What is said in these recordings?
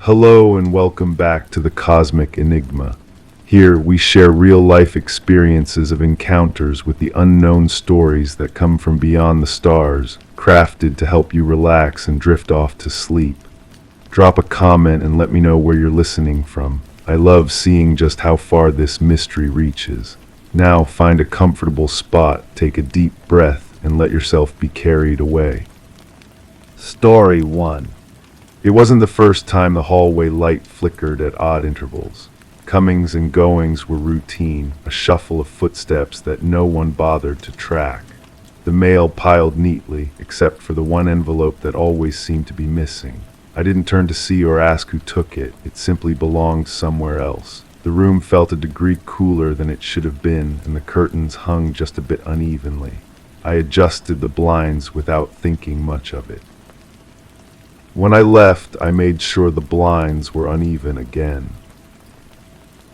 Hello and welcome back to the Cosmic Enigma. Here we share real-life experiences of encounters with the unknown stories that come from beyond the stars, crafted to help you relax and drift off to sleep. Drop a comment and let me know where you're listening from. I love seeing just how far this mystery reaches. Now find a comfortable spot, take a deep breath, and let yourself be carried away. Story 1. It wasn't the first time the hallway light flickered at odd intervals. Comings and goings were routine, a shuffle of footsteps that no one bothered to track. The mail piled neatly, except for the one envelope that always seemed to be missing. I didn't turn to see or ask who took it, it simply belonged somewhere else. The room felt a degree cooler than it should have been, and the curtains hung just a bit unevenly. I adjusted the blinds without thinking much of it. When I left, I made sure the blinds were uneven again.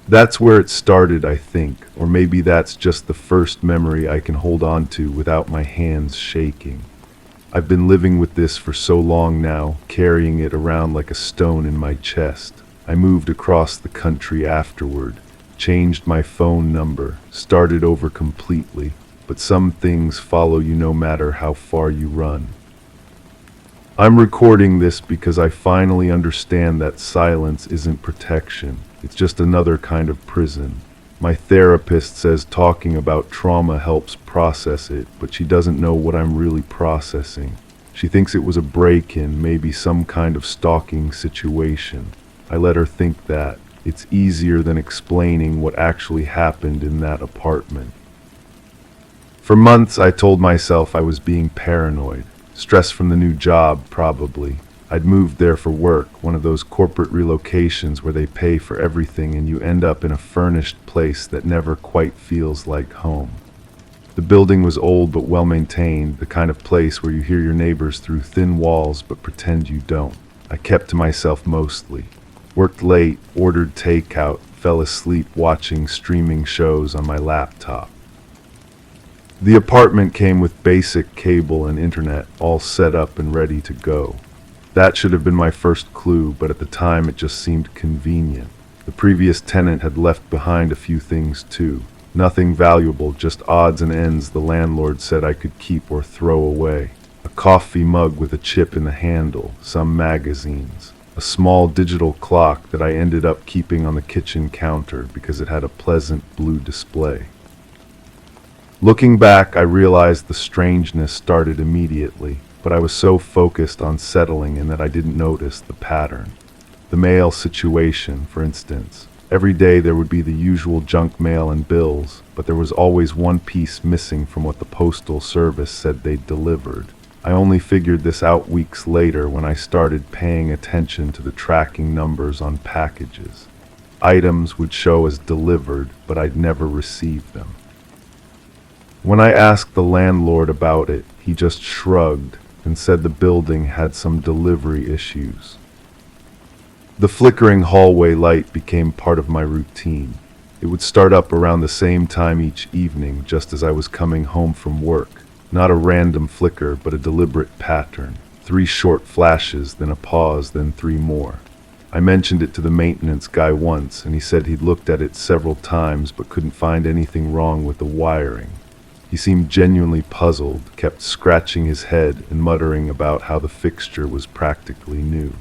That's where it started, I think, or maybe that's just the first memory I can hold on to without my hands shaking. I've been living with this for so long now, carrying it around like a stone in my chest. I moved across the country afterward, changed my phone number, started over completely, but some things follow you no matter how far you run. I'm recording this because I finally understand that silence isn't protection. It's just another kind of prison. My therapist says talking about trauma helps process it, but she doesn't know what I'm really processing. She thinks it was a break-in, maybe some kind of stalking situation. I let her think that. It's easier than explaining what actually happened in that apartment. For months, I told myself I was being paranoid. Stress from the new job, probably. I'd moved there for work, one of those corporate relocations where they pay for everything and you end up in a furnished place that never quite feels like home. The building was old but well maintained, the kind of place where you hear your neighbors through thin walls but pretend you don't. I kept to myself mostly. Worked late, ordered takeout, fell asleep watching streaming shows on my laptop. The apartment came with basic cable and internet, all set up and ready to go. That should have been my first clue, but at the time it just seemed convenient. The previous tenant had left behind a few things too. Nothing valuable, just odds and ends the landlord said I could keep or throw away. A coffee mug with a chip in the handle, some magazines, a small digital clock that I ended up keeping on the kitchen counter because it had a pleasant blue display. Looking back, I realized the strangeness started immediately, but I was so focused on settling in that I didn't notice the pattern. The mail situation, for instance. Every day there would be the usual junk mail and bills, but there was always one piece missing from what the postal service said they'd delivered. I only figured this out weeks later when I started paying attention to the tracking numbers on packages. Items would show as delivered, but I'd never received them. When I asked the landlord about it, he just shrugged and said the building had some delivery issues. The flickering hallway light became part of my routine. It would start up around the same time each evening, just as I was coming home from work. Not a random flicker, but a deliberate pattern. 3 short flashes, then a pause, then 3 more. I mentioned it to the maintenance guy once, and he said he'd looked at it several times but couldn't find anything wrong with the wiring. He seemed genuinely puzzled, kept scratching his head and muttering about how the fixture was practically new.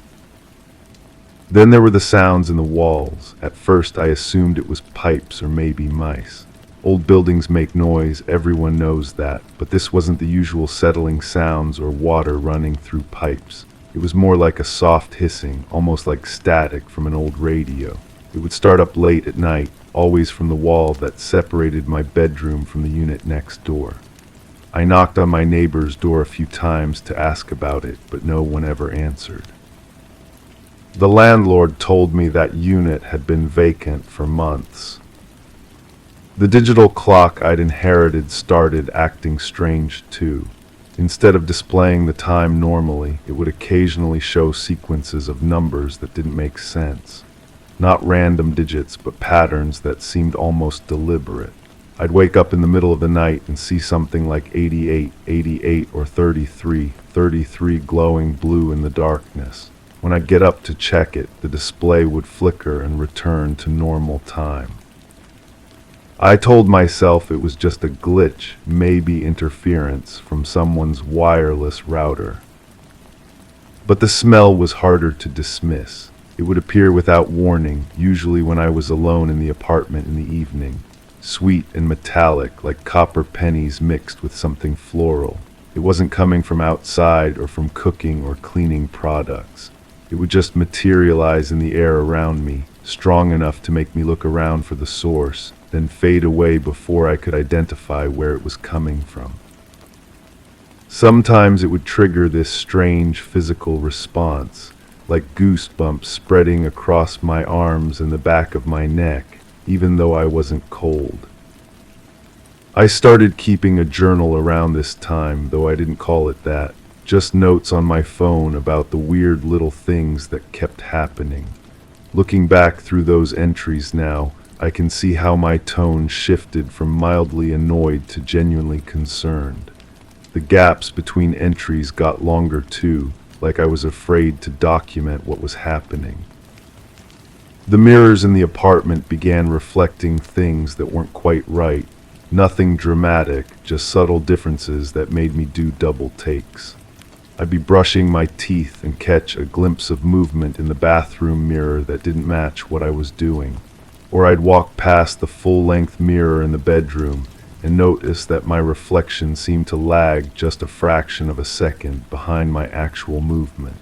Then there were the sounds in the walls. At first I assumed it was pipes or maybe mice. Old buildings make noise, everyone knows that, but this wasn't the usual settling sounds or water running through pipes. It was more like a soft hissing, almost like static from an old radio. It would start up late at night, always from the wall that separated my bedroom from the unit next door. I knocked on my neighbor's door a few times to ask about it, but no one ever answered. The landlord told me that unit had been vacant for months. The digital clock I'd inherited started acting strange too. Instead of displaying the time normally, it would occasionally show sequences of numbers that didn't make sense. Not random digits, but patterns that seemed almost deliberate. I'd wake up in the middle of the night and see something like 88, 88, or 33, 33 glowing blue in the darkness. When I'd get up to check it, the display would flicker and return to normal time. I told myself it was just a glitch, maybe interference from someone's wireless router. But the smell was harder to dismiss. It would appear without warning, usually when I was alone in the apartment in the evening. Sweet and metallic, like copper pennies mixed with something floral. It wasn't coming from outside or from cooking or cleaning products. It would just materialize in the air around me, strong enough to make me look around for the source, then fade away before I could identify where it was coming from. Sometimes it would trigger this strange physical response, like goosebumps spreading across my arms and the back of my neck, even though I wasn't cold. I started keeping a journal around this time, though I didn't call it that, just notes on my phone about the weird little things that kept happening. Looking back through those entries now, I can see how my tone shifted from mildly annoyed to genuinely concerned. The gaps between entries got longer too, like I was afraid to document what was happening. The mirrors in the apartment began reflecting things that weren't quite right. Nothing dramatic, just subtle differences that made me do double takes. I'd be brushing my teeth and catch a glimpse of movement in the bathroom mirror that didn't match what I was doing. Or I'd walk past the full-length mirror in the bedroom and notice that my reflection seemed to lag just a fraction of a second behind my actual movement.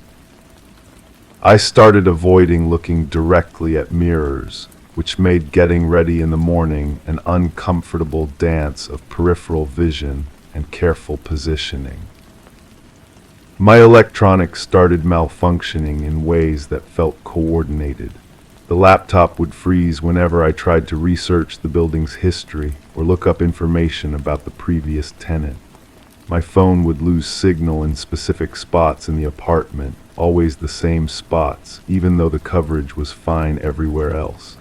I started avoiding looking directly at mirrors, which made getting ready in the morning an uncomfortable dance of peripheral vision and careful positioning. My electronics started malfunctioning in ways that felt coordinated. The laptop would freeze whenever I tried to research the building's history or look up information about the previous tenant. My phone would lose signal in specific spots in the apartment, always the same spots, even though the coverage was fine everywhere else.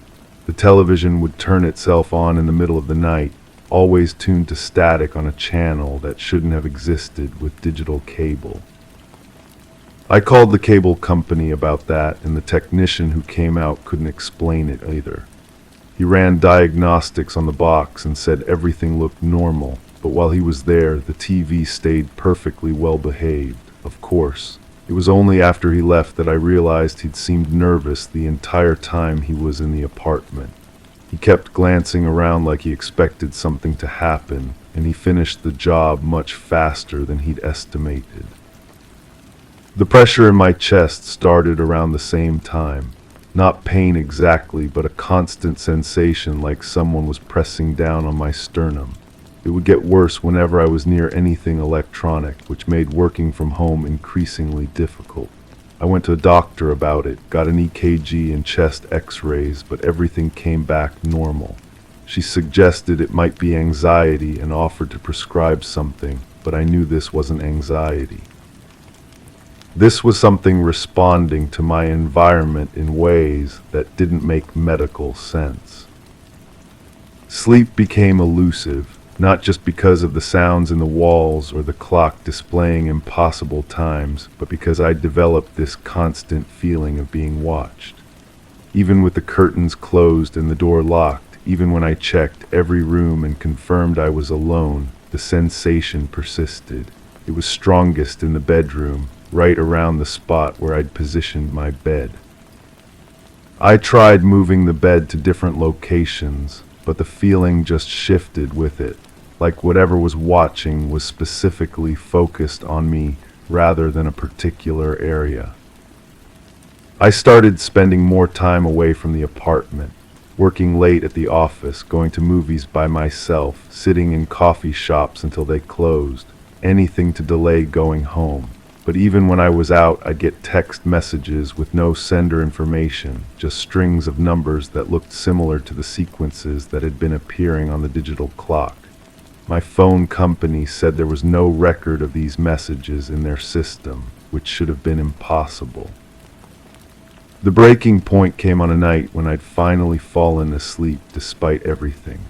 The television would turn itself on in the middle of the night, always tuned to static on a channel that shouldn't have existed with digital cable. I called the cable company about that, and the technician who came out couldn't explain it either. He ran diagnostics on the box and said everything looked normal, but while he was there, the TV stayed perfectly well behaved, of course. It was only after he left that I realized he'd seemed nervous the entire time he was in the apartment. He kept glancing around like he expected something to happen, and he finished the job much faster than he'd estimated. The pressure in my chest started around the same time. Not pain exactly, but a constant sensation like someone was pressing down on my sternum. It would get worse whenever I was near anything electronic, which made working from home increasingly difficult. I went to a doctor about it, got an EKG and chest x-rays, but everything came back normal. She suggested it might be anxiety and offered to prescribe something, but I knew this wasn't anxiety. This was something responding to my environment in ways that didn't make medical sense. Sleep became elusive, not just because of the sounds in the walls or the clock displaying impossible times, but because I developed this constant feeling of being watched. Even with the curtains closed and the door locked, even when I checked every room and confirmed I was alone, the sensation persisted. It was strongest in the bedroom, right around the spot where I'd positioned my bed. I tried moving the bed to different locations, but the feeling just shifted with it, like whatever was watching was specifically focused on me rather than a particular area. I started spending more time away from the apartment, working late at the office, going to movies by myself, sitting in coffee shops until they closed, anything to delay going home. But even when I was out, I'd get text messages with no sender information, just strings of numbers that looked similar to the sequences that had been appearing on the digital clock. My phone company said there was no record of these messages in their system, which should have been impossible. The breaking point came on a night when I'd finally fallen asleep despite everything.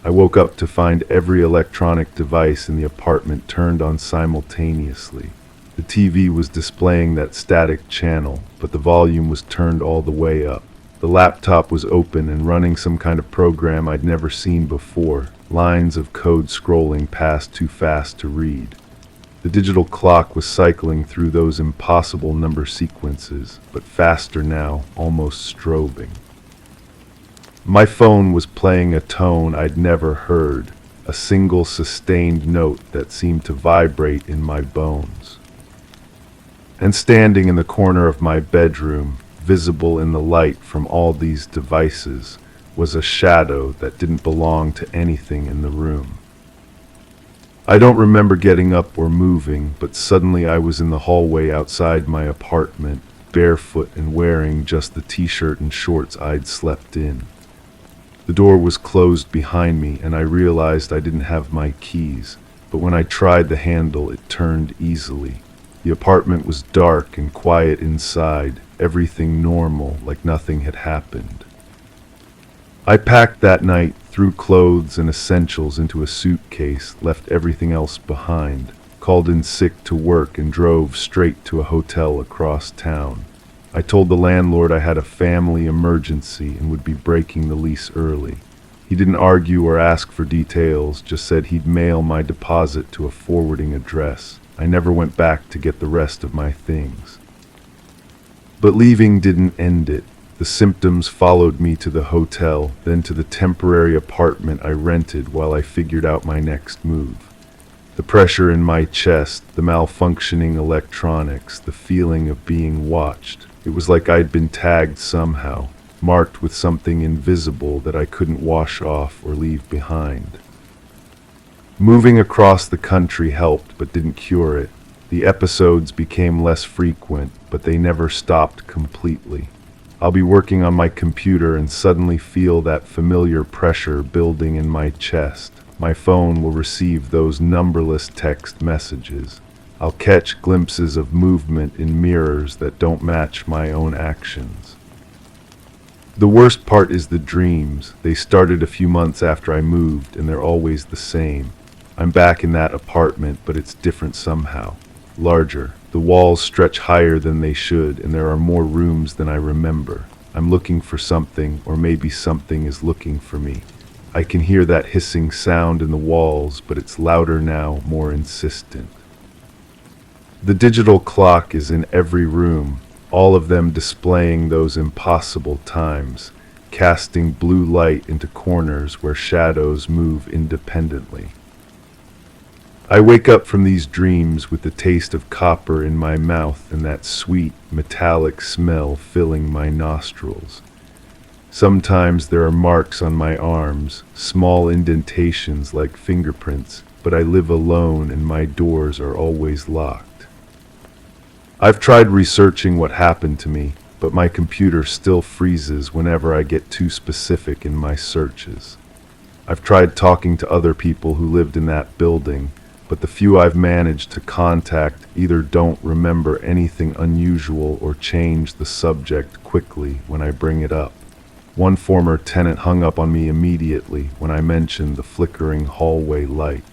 I woke up to find every electronic device in the apartment turned on simultaneously. The TV was displaying that static channel, but the volume was turned all the way up. The laptop was open and running some kind of program I'd never seen before, lines of code scrolling past too fast to read. The digital clock was cycling through those impossible number sequences, but faster now, almost strobing. My phone was playing a tone I'd never heard, a single sustained note that seemed to vibrate in my bones. And standing in the corner of my bedroom, visible in the light from all these devices, was a shadow that didn't belong to anything in the room. I don't remember getting up or moving, but suddenly I was in the hallway outside my apartment, barefoot and wearing just the t-shirt and shorts I'd slept in. The door was closed behind me, and I realized I didn't have my keys, but when I tried the handle, it turned easily. The apartment was dark and quiet inside, everything normal, like nothing had happened. I packed that night, threw clothes and essentials into a suitcase, left everything else behind, called in sick to work, and drove straight to a hotel across town. I told the landlord I had a family emergency and would be breaking the lease early. He didn't argue or ask for details, just said he'd mail my deposit to a forwarding address. I never went back to get the rest of my things. But leaving didn't end it. The symptoms followed me to the hotel, then to the temporary apartment I rented while I figured out my next move. The pressure in my chest, the malfunctioning electronics, the feeling of being watched. It was like I'd been tagged somehow, marked with something invisible that I couldn't wash off or leave behind. Moving across the country helped but didn't cure it. The episodes became less frequent, but they never stopped completely. I'll be working on my computer and suddenly feel that familiar pressure building in my chest. My phone will receive those numberless text messages. I'll catch glimpses of movement in mirrors that don't match my own actions. The worst part is the dreams. They started a few months after I moved, and they're always the same. I'm back in that apartment, but it's different somehow. Larger. The walls stretch higher than they should, and there are more rooms than I remember. I'm looking for something, or maybe something is looking for me. I can hear that hissing sound in the walls, but it's louder now, more insistent. The digital clock is in every room, all of them displaying those impossible times, casting blue light into corners where shadows move independently. I wake up from these dreams with the taste of copper in my mouth and that sweet, metallic smell filling my nostrils. Sometimes there are marks on my arms, small indentations like fingerprints, but I live alone and my doors are always locked. I've tried researching what happened to me, but my computer still freezes whenever I get too specific in my searches. I've tried talking to other people who lived in that building, but the few I've managed to contact either don't remember anything unusual or change the subject quickly when I bring it up. One former tenant hung up on me immediately when I mentioned the flickering hallway light.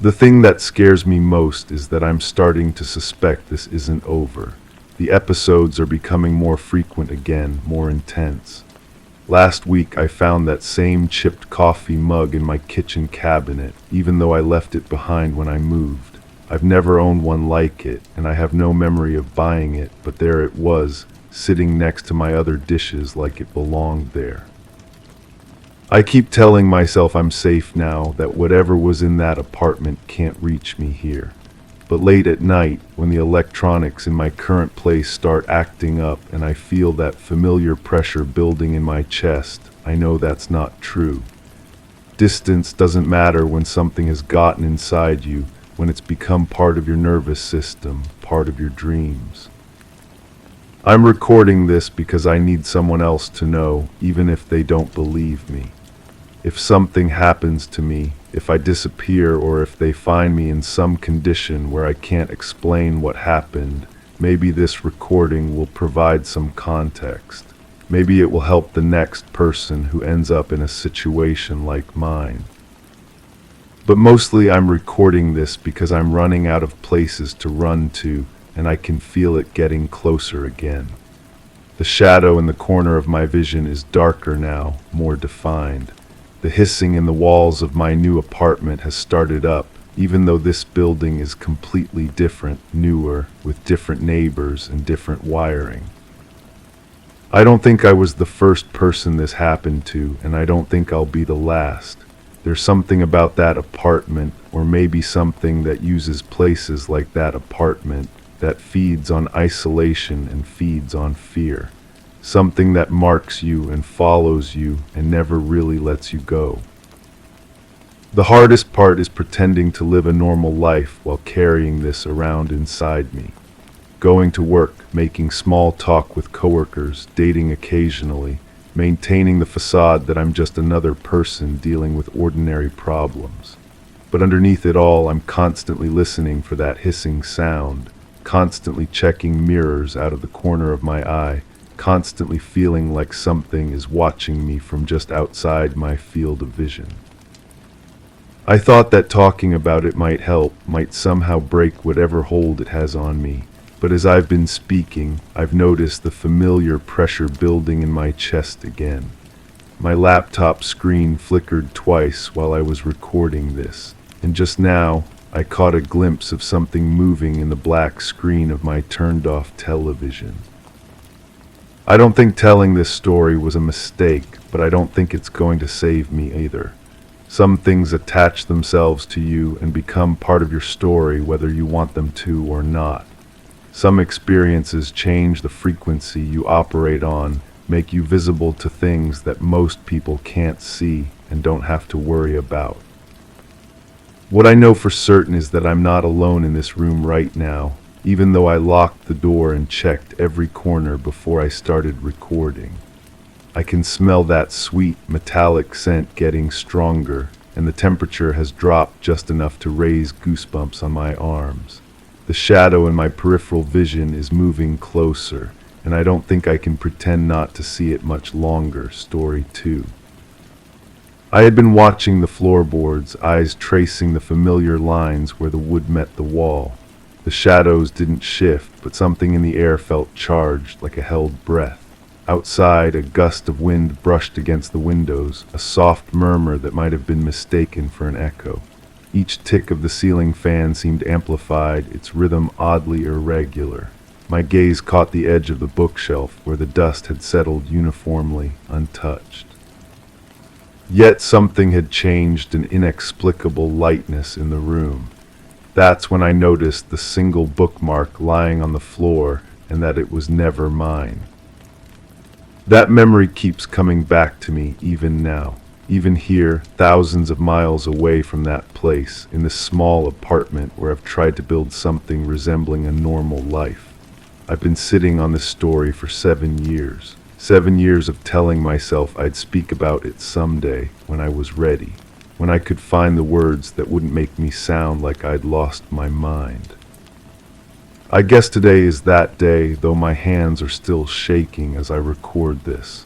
The thing that scares me most is that I'm starting to suspect this isn't over. The episodes are becoming more frequent again, more intense. Last week I found that same chipped coffee mug in my kitchen cabinet, even though I left it behind when I moved. I've never owned one like it, and I have no memory of buying it, but there it was, sitting next to my other dishes like it belonged there. I keep telling myself I'm safe now, that whatever was in that apartment can't reach me here. But late at night, when the electronics in my current place start acting up and I feel that familiar pressure building in my chest, I know that's not true. Distance doesn't matter when something has gotten inside you, when it's become part of your nervous system, part of your dreams. I'm recording this because I need someone else to know, even if they don't believe me. If something happens to me, if I disappear, or if they find me in some condition where I can't explain what happened, maybe this recording will provide some context. Maybe it will help the next person who ends up in a situation like mine. But mostly I'm recording this because I'm running out of places to run to, and I can feel it getting closer again. The shadow in the corner of my vision is darker now, more defined. The hissing in the walls of my new apartment has started up, even though this building is completely different, newer, with different neighbors and different wiring. I don't think I was the first person this happened to, and I don't think I'll be the last. There's something about that apartment, or maybe something that uses places like that apartment, that feeds on isolation and feeds on fear. Something that marks you and follows you and never really lets you go. The hardest part is pretending to live a normal life while carrying this around inside me. Going to work, making small talk with coworkers, dating occasionally, maintaining the facade that I'm just another person dealing with ordinary problems. But underneath it all, I'm constantly listening for that hissing sound, constantly checking mirrors out of the corner of my eye, constantly feeling like something is watching me from just outside my field of vision. I thought that talking about it might help, might somehow break whatever hold it has on me. But as I've been speaking, I've noticed the familiar pressure building in my chest again. My laptop screen flickered twice while I was recording this, and just now, I caught a glimpse of something moving in the black screen of my turned-off television. I don't think telling this story was a mistake, but I don't think it's going to save me either. Some things attach themselves to you and become part of your story whether you want them to or not. Some experiences change the frequency you operate on, make you visible to things that most people can't see and don't have to worry about. What I know for certain is that I'm not alone in this room right now, even though I locked the door and checked every corner before I started recording. I can smell that sweet, metallic scent getting stronger, and the temperature has dropped just enough to raise goosebumps on my arms. The shadow in my peripheral vision is moving closer, and I don't think I can pretend not to see it much longer. Story 2. I had been watching the floorboards, eyes tracing the familiar lines where the wood met the wall. The shadows didn't shift, but something in the air felt charged, like a held breath. Outside, a gust of wind brushed against the windows, a soft murmur that might have been mistaken for an echo. Each tick of the ceiling fan seemed amplified, its rhythm oddly irregular. My gaze caught the edge of the bookshelf, where the dust had settled uniformly, untouched. Yet something had changed, an inexplicable lightness in the room. That's when I noticed the single bookmark lying on the floor, and that it was never mine. That memory keeps coming back to me even now. Even here, thousands of miles away from that place, in this small apartment where I've tried to build something resembling a normal life. I've been sitting on this story for 7 years. 7 years of telling myself I'd speak about it someday, when I was ready, when I could find the words that wouldn't make me sound like I'd lost my mind. I guess today is that day, though my hands are still shaking as I record this.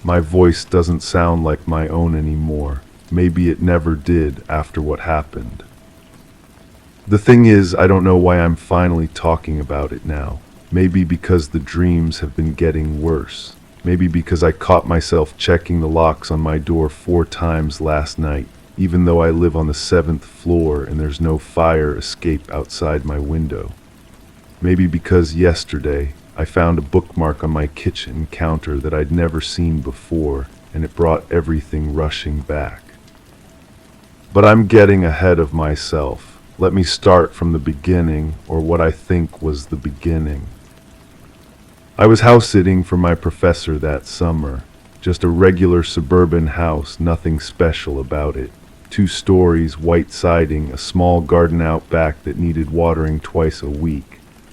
My voice doesn't sound like my own anymore. Maybe it never did after what happened. The thing is, I don't know why I'm finally talking about it now. Maybe because the dreams have been getting worse. Maybe because I caught myself checking the locks on my door 4 times last night, even though I live on the 7th floor and there's no fire escape outside my window. Maybe because yesterday I found a bookmark on my kitchen counter that I'd never seen before, and it brought everything rushing back. But I'm getting ahead of myself. Let me start from the beginning, or what I think was the beginning. I was house-sitting for my professor that summer. Just a regular suburban house, nothing special about it. 2 stories, white siding, a small garden out back that needed watering twice a week.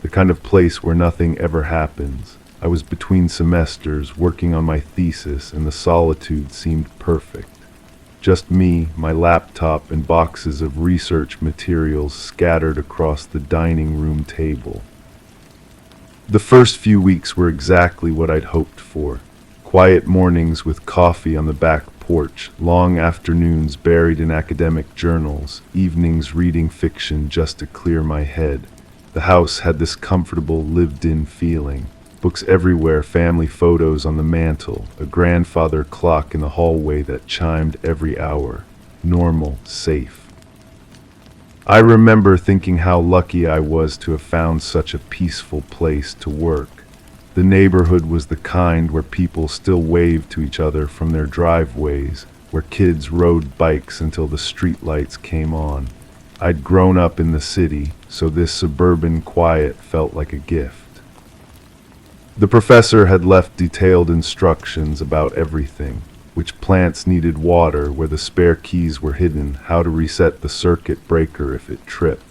The kind of place where nothing ever happens. I was between semesters, working on my thesis, and the solitude seemed perfect. Just me, my laptop, and boxes of research materials scattered across the dining room table. The first few weeks were exactly what I'd hoped for. Quiet mornings with coffee on the back porch, long afternoons buried in academic journals, evenings reading fiction just to clear my head. The house had this comfortable, lived-in feeling. Books everywhere, family photos on the mantel, a grandfather clock in the hallway that chimed every hour. Normal, safe. I remember thinking how lucky I was to have found such a peaceful place to work. The neighborhood was the kind where people still waved to each other from their driveways, where kids rode bikes until the streetlights came on. I'd grown up in the city, so this suburban quiet felt like a gift. The professor had left detailed instructions about everything: which plants needed water, where the spare keys were hidden, how to reset the circuit breaker if it tripped.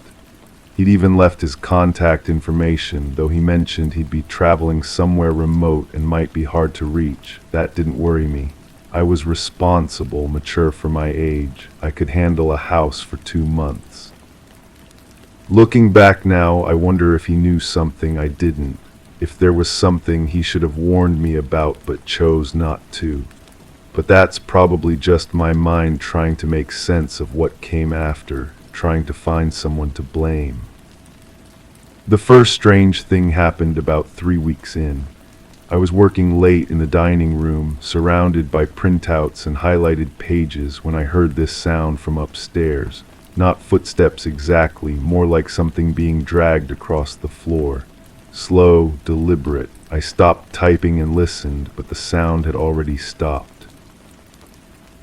He'd even left his contact information, though he mentioned he'd be traveling somewhere remote and might be hard to reach. That didn't worry me. I was responsible, mature for my age. I could handle a house for 2 months. Looking back now, I wonder if he knew something I didn't. If there was something he should have warned me about but chose not to. But that's probably just my mind trying to make sense of what came after, trying to find someone to blame. The first strange thing happened about 3 weeks in. I was working late in the dining room, surrounded by printouts and highlighted pages, when I heard this sound from upstairs. Not footsteps exactly, more like something being dragged across the floor. Slow, deliberate. I stopped typing and listened, but the sound had already stopped.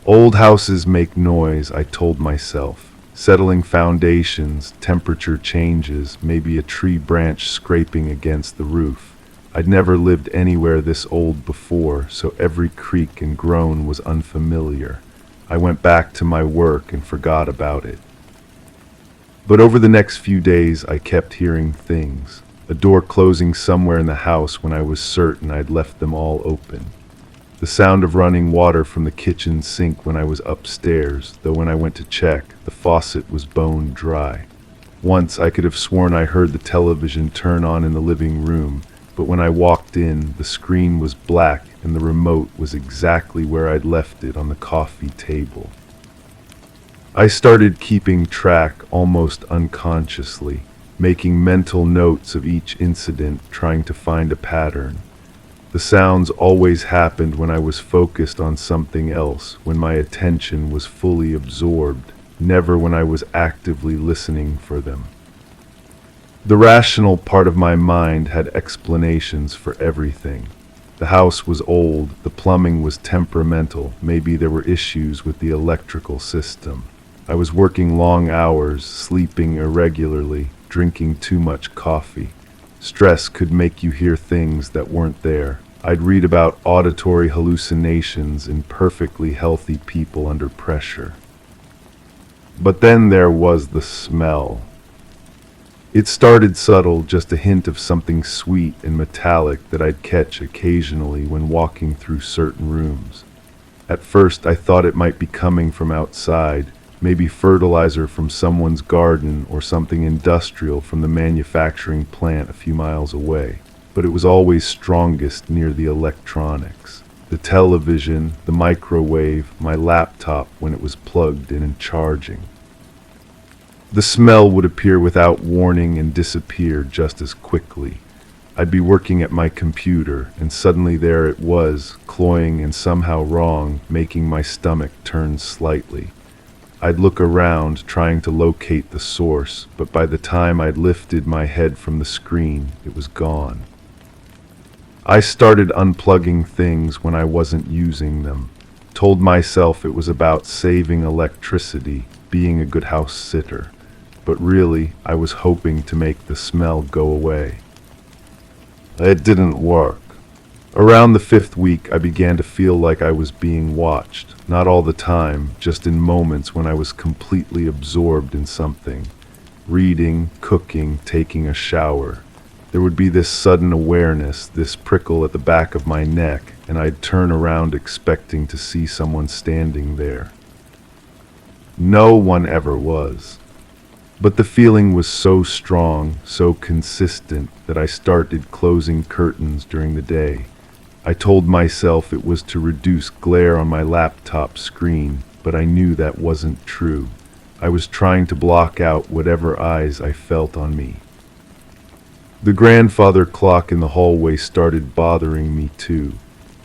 Old houses make noise, I told myself. Settling foundations, temperature changes, maybe a tree branch scraping against the roof. I'd never lived anywhere this old before, so every creak and groan was unfamiliar. I went back to my work and forgot about it. But over the next few days, I kept hearing things. A door closing somewhere in the house when I was certain I'd left them all open. The sound of running water from the kitchen sink when I was upstairs, though when I went to check, the faucet was bone dry. Once I could have sworn I heard the television turn on in the living room, but when I walked in, the screen was black and the remote was exactly where I'd left it on the coffee table. I started keeping track almost unconsciously, making mental notes of each incident, trying to find a pattern. The sounds always happened when I was focused on something else, when my attention was fully absorbed, never when I was actively listening for them. The rational part of my mind had explanations for everything. The house was old, the plumbing was temperamental, maybe there were issues with the electrical system. I was working long hours, sleeping irregularly, drinking too much coffee. Stress could make you hear things that weren't there. I'd read about auditory hallucinations in perfectly healthy people under pressure. But then there was the smell. It started subtle, just a hint of something sweet and metallic that I'd catch occasionally when walking through certain rooms. At first I thought it might be coming from outside, maybe fertilizer from someone's garden or something industrial from the manufacturing plant a few miles away. But it was always strongest near the electronics. The television, the microwave, my laptop when it was plugged in and charging. The smell would appear without warning and disappear just as quickly. I'd be working at my computer, and suddenly there it was, cloying and somehow wrong, making my stomach turn slightly. I'd look around, trying to locate the source, but by the time I'd lifted my head from the screen, it was gone. I started unplugging things when I wasn't using them. Told myself it was about saving electricity, being a good house sitter. But really, I was hoping to make the smell go away. It didn't work. Around the 5th week, I began to feel like I was being watched. Not all the time, just in moments when I was completely absorbed in something. Reading, cooking, taking a shower. There would be this sudden awareness, this prickle at the back of my neck, and I'd turn around expecting to see someone standing there. No one ever was. But the feeling was so strong, so consistent, that I started closing curtains during the day. I told myself it was to reduce glare on my laptop screen, but I knew that wasn't true. I was trying to block out whatever eyes I felt on me. The grandfather clock in the hallway started bothering me too.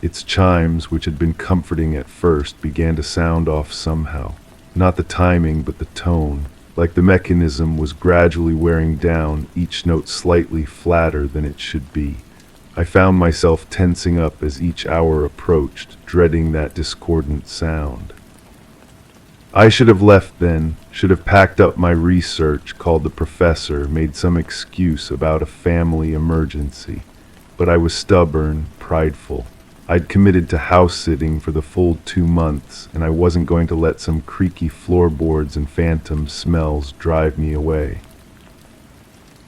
Its chimes, which had been comforting at first, began to sound off somehow. Not the timing, but the tone. Like the mechanism was gradually wearing down, each note slightly flatter than it should be. I found myself tensing up as each hour approached, dreading that discordant sound. I should have left then, should have packed up my research, called the professor, made some excuse about a family emergency. But I was stubborn, prideful. I'd committed to house-sitting for the full 2 months, and I wasn't going to let some creaky floorboards and phantom smells drive me away.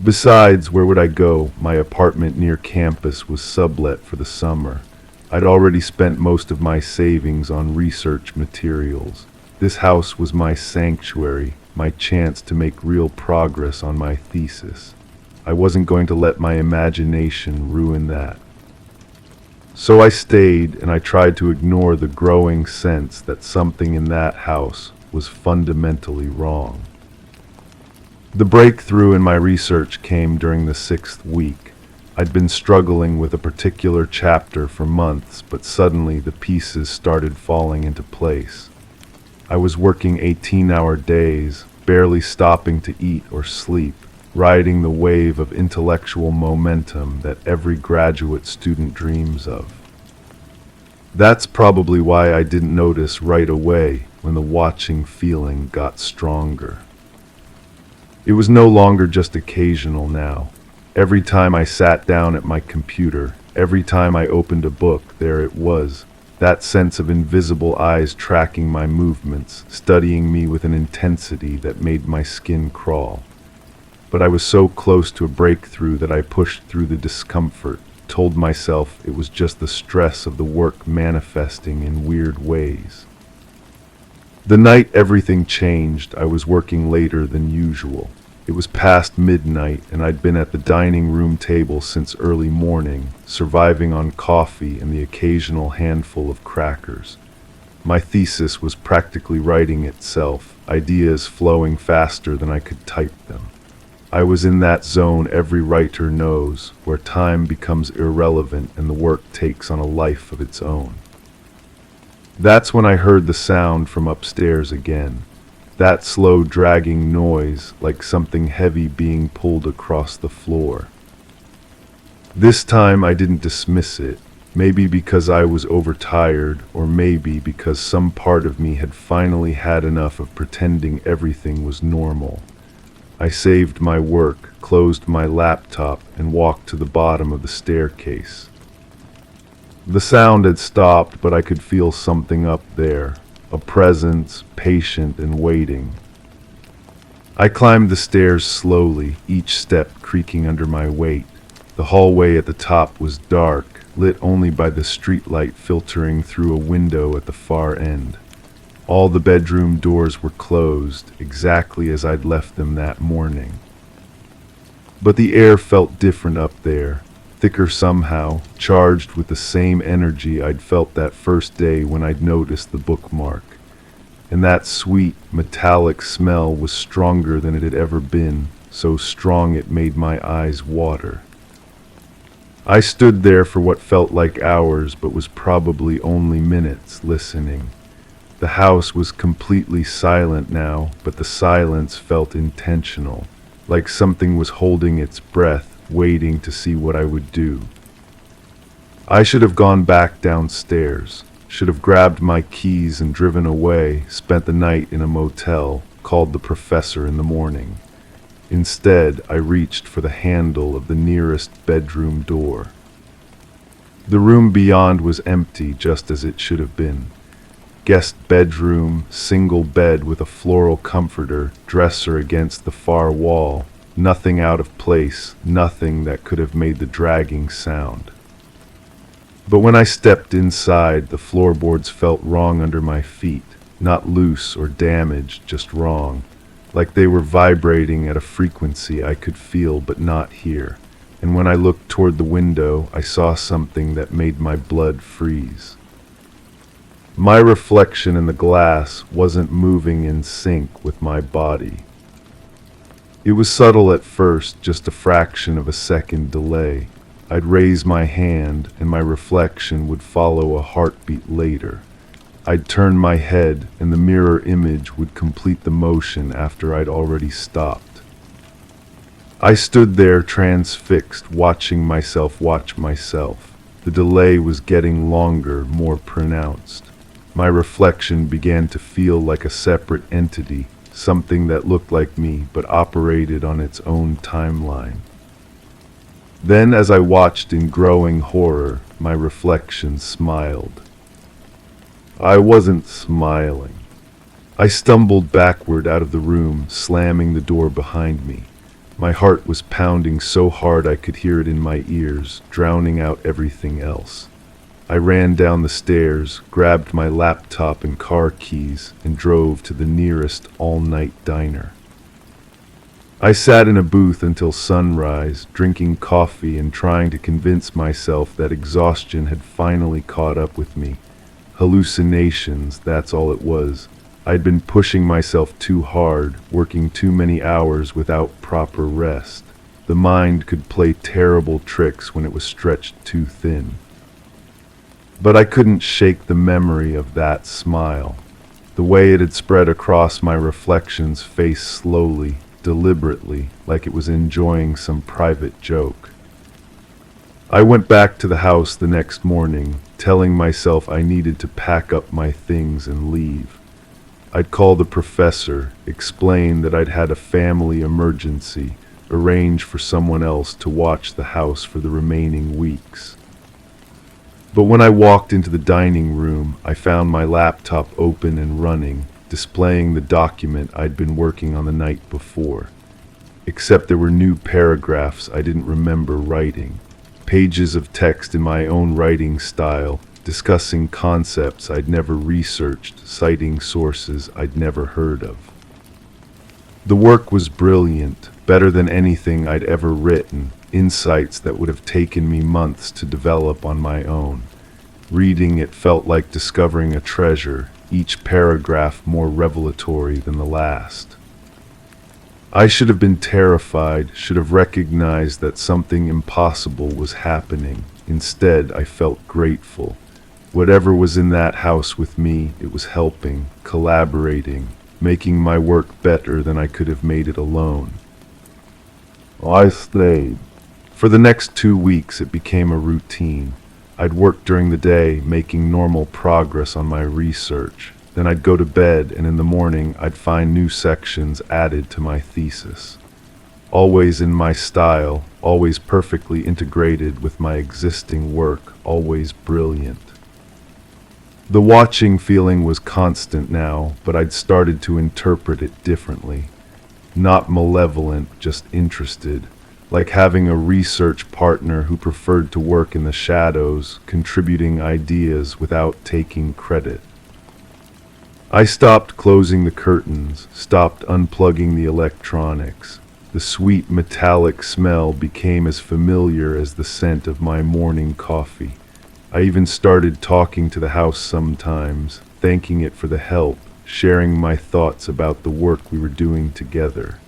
Besides, where would I go? My apartment near campus was sublet for the summer. I'd already spent most of my savings on research materials. This house was my sanctuary, my chance to make real progress on my thesis. I wasn't going to let my imagination ruin that. So I stayed, and I tried to ignore the growing sense that something in that house was fundamentally wrong. The breakthrough in my research came during the 6th week. I'd been struggling with a particular chapter for months, but suddenly the pieces started falling into place. I was working 18-hour days, barely stopping to eat or sleep, riding the wave of intellectual momentum that every graduate student dreams of. That's probably why I didn't notice right away when the watching feeling got stronger. It was no longer just occasional now. Every time I sat down at my computer, every time I opened a book, there it was, that sense of invisible eyes tracking my movements, studying me with an intensity that made my skin crawl. But I was so close to a breakthrough that I pushed through the discomfort, told myself it was just the stress of the work manifesting in weird ways. The night everything changed, I was working later than usual. It was past midnight, and I'd been at the dining room table since early morning, surviving on coffee and the occasional handful of crackers. My thesis was practically writing itself, ideas flowing faster than I could type them. I was in that zone every writer knows, where time becomes irrelevant and the work takes on a life of its own. That's when I heard the sound from upstairs again. That slow dragging noise, like something heavy being pulled across the floor. This time I didn't dismiss it, maybe because I was overtired, or maybe because some part of me had finally had enough of pretending everything was normal. I saved my work, closed my laptop, and walked to the bottom of the staircase. The sound had stopped, but I could feel something up there, a presence, patient and waiting. I climbed the stairs slowly, each step creaking under my weight. The hallway at the top was dark, lit only by the streetlight filtering through a window at the far end. All the bedroom doors were closed, exactly as I'd left them that morning. But the air felt different up there, thicker somehow, charged with the same energy I'd felt that first day when I'd noticed the bookmark. And that sweet, metallic smell was stronger than it had ever been, so strong it made my eyes water. I stood there for what felt like hours, but was probably only minutes, listening. The house was completely silent now, but the silence felt intentional, like something was holding its breath, waiting to see what I would do. I should have gone back downstairs, should have grabbed my keys and driven away, spent the night in a motel, called the professor in the morning. Instead, I reached for the handle of the nearest bedroom door. The room beyond was empty, just as it should have been. Guest bedroom, single bed with a floral comforter, dresser against the far wall. Nothing out of place, nothing that could have made the dragging sound. But when I stepped inside, the floorboards felt wrong under my feet, not loose or damaged, just wrong, like they were vibrating at a frequency I could feel but not hear. and when I looked toward the window, I saw something that made my blood freeze. My reflection in the glass wasn't moving in sync with my body. It was subtle at first, just a fraction of a second delay. I'd raise my hand, and my reflection would follow a heartbeat later. I'd turn my head, and the mirror image would complete the motion after I'd already stopped. I stood there transfixed, watching myself watch myself. The delay was getting longer, more pronounced. My reflection began to feel like a separate entity, something that looked like me but operated on its own timeline. Then, as I watched in growing horror, my reflection smiled. I wasn't smiling. I stumbled backward out of the room, slamming the door behind me. My heart was pounding so hard I could hear it in my ears, drowning out everything else. I ran down the stairs, grabbed my laptop and car keys, and drove to the nearest all-night diner. I sat in a booth until sunrise, drinking coffee and trying to convince myself that exhaustion had finally caught up with me. Hallucinations, that's all it was. I'd been pushing myself too hard, working too many hours without proper rest. The mind could play terrible tricks when it was stretched too thin. But I couldn't shake the memory of that smile. The way it had spread across my reflection's face slowly, deliberately, like it was enjoying some private joke. I went back to the house the next morning, telling myself I needed to pack up my things and leave. I'd call the professor, explain that I'd had a family emergency, arrange for someone else to watch the house for the remaining weeks. But when I walked into the dining room, I found my laptop open and running, displaying the document I'd been working on the night before. Except there were new paragraphs I didn't remember writing, pages of text in my own writing style, discussing concepts I'd never researched, citing sources I'd never heard of. The work was brilliant, better than anything I'd ever written, insights that would have taken me months to develop on my own. Reading it felt like discovering a treasure, each paragraph more revelatory than the last. I should have been terrified, should have recognized that something impossible was happening. Instead, I felt grateful. Whatever was in that house with me, it was helping, collaborating, making my work better than I could have made it alone. I stayed. For the next 2 weeks, it became a routine. I'd work during the day, making normal progress on my research. Then I'd go to bed, and in the morning, I'd find new sections added to my thesis. Always in my style, always perfectly integrated with my existing work, always brilliant. The watching feeling was constant now, but I'd started to interpret it differently. Not malevolent, just interested, like having a research partner who preferred to work in the shadows, contributing ideas without taking credit. I stopped closing the curtains, stopped unplugging the electronics. The sweet metallic smell became as familiar as the scent of my morning coffee. I even started talking to the house sometimes, thanking it for the help, sharing my thoughts about the work we were doing together.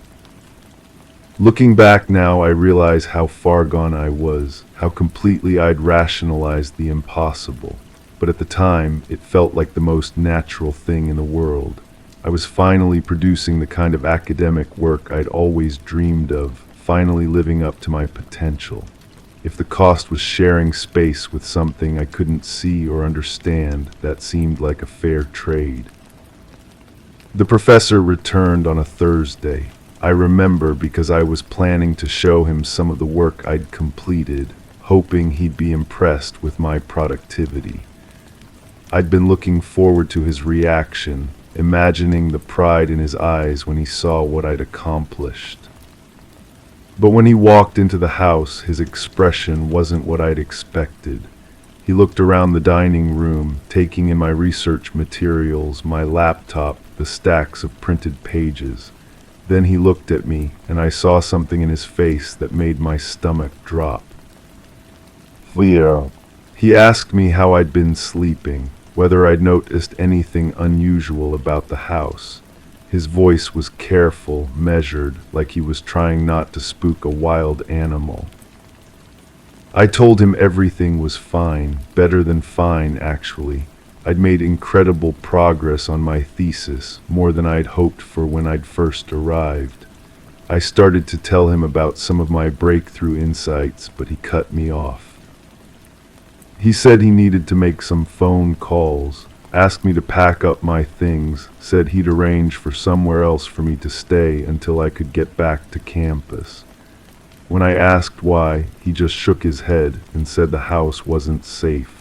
Looking back now, I realize how far gone I was, how completely I'd rationalized the impossible. But at the time, it felt like the most natural thing in the world. I was finally producing the kind of academic work I'd always dreamed of, finally living up to my potential. If the cost was sharing space with something I couldn't see or understand, that seemed like a fair trade. The professor returned on a Thursday. I remember because I was planning to show him some of the work I'd completed, hoping he'd be impressed with my productivity. I'd been looking forward to his reaction, imagining the pride in his eyes when he saw what I'd accomplished. But when he walked into the house, his expression wasn't what I'd expected. He looked around the dining room, taking in my research materials, my laptop, the stacks of printed pages. Then he looked at me, and I saw something in his face that made my stomach drop. Fear. He asked me how I'd been sleeping, whether I'd noticed anything unusual about the house. His voice was careful, measured, like he was trying not to spook a wild animal. I told him everything was fine, better than fine, actually. I'd made incredible progress on my thesis, more than I'd hoped for when I'd first arrived. I started to tell him about some of my breakthrough insights, but he cut me off. He said he needed to make some phone calls, asked me to pack up my things, said he'd arrange for somewhere else for me to stay until I could get back to campus. When I asked why, he just shook his head and said the house wasn't safe.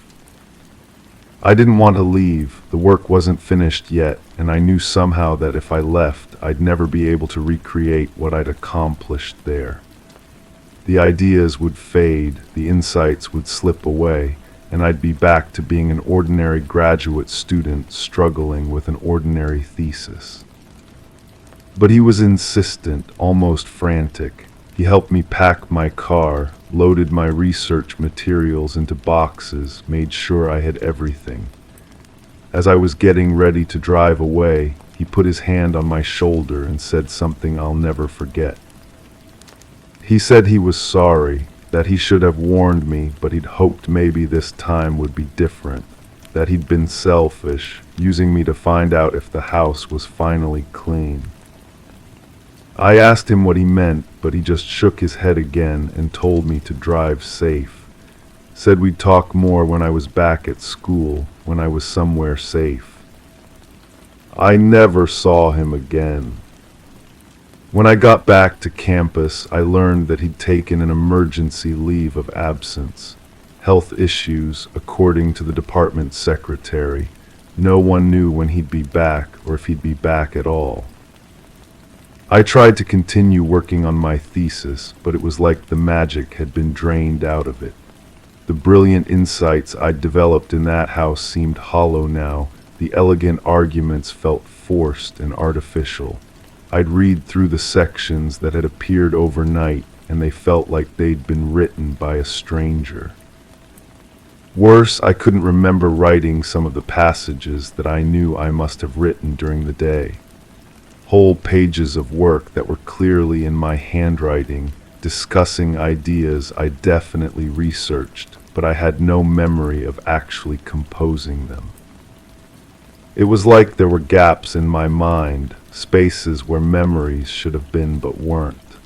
I didn't want to leave, the work wasn't finished yet, and I knew somehow that if I left, I'd never be able to recreate what I'd accomplished there. The ideas would fade, the insights would slip away, and I'd be back to being an ordinary graduate student struggling with an ordinary thesis. But he was insistent, almost frantic. He helped me pack my car, loaded my research materials into boxes, made sure I had everything. As I was getting ready to drive away, he put his hand on my shoulder and said something I'll never forget. He said he was sorry, that he should have warned me, but he'd hoped maybe this time would be different, that he'd been selfish, using me to find out if the house was finally clean. I asked him what he meant, but he just shook his head again and told me to drive safe. Said we'd talk more when I was back at school, when I was somewhere safe. I never saw him again. When I got back to campus, I learned that he'd taken an emergency leave of absence. Health issues, according to the department secretary. No one knew when he'd be back or if he'd be back at all. I tried to continue working on my thesis, but it was like the magic had been drained out of it. The brilliant insights I'd developed in that house seemed hollow now. The elegant arguments felt forced and artificial. I'd read through the sections that had appeared overnight, and they felt like they'd been written by a stranger. Worse, I couldn't remember writing some of the passages that I knew I must have written during the day. Whole pages of work that were clearly in my handwriting, discussing ideas I definitely researched, but I had no memory of actually composing them. It was like there were gaps in my mind, spaces where memories should have been but weren't.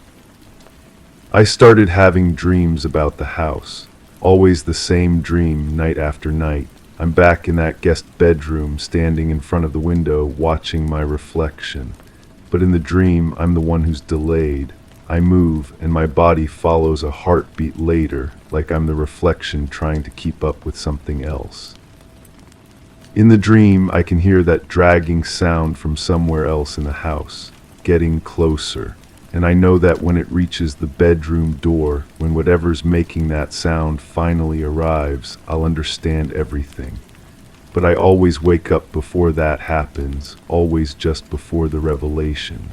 I started having dreams about the house, always the same dream night after night. I'm back in that guest bedroom, standing in front of the window, watching my reflection. But in the dream, I'm the one who's delayed. I move, and my body follows a heartbeat later, like I'm the reflection trying to keep up with something else. In the dream, I can hear that dragging sound from somewhere else in the house, getting closer, and I know that when it reaches the bedroom door, when whatever's making that sound finally arrives, I'll understand everything. But I always wake up before that happens, always just before the revelation.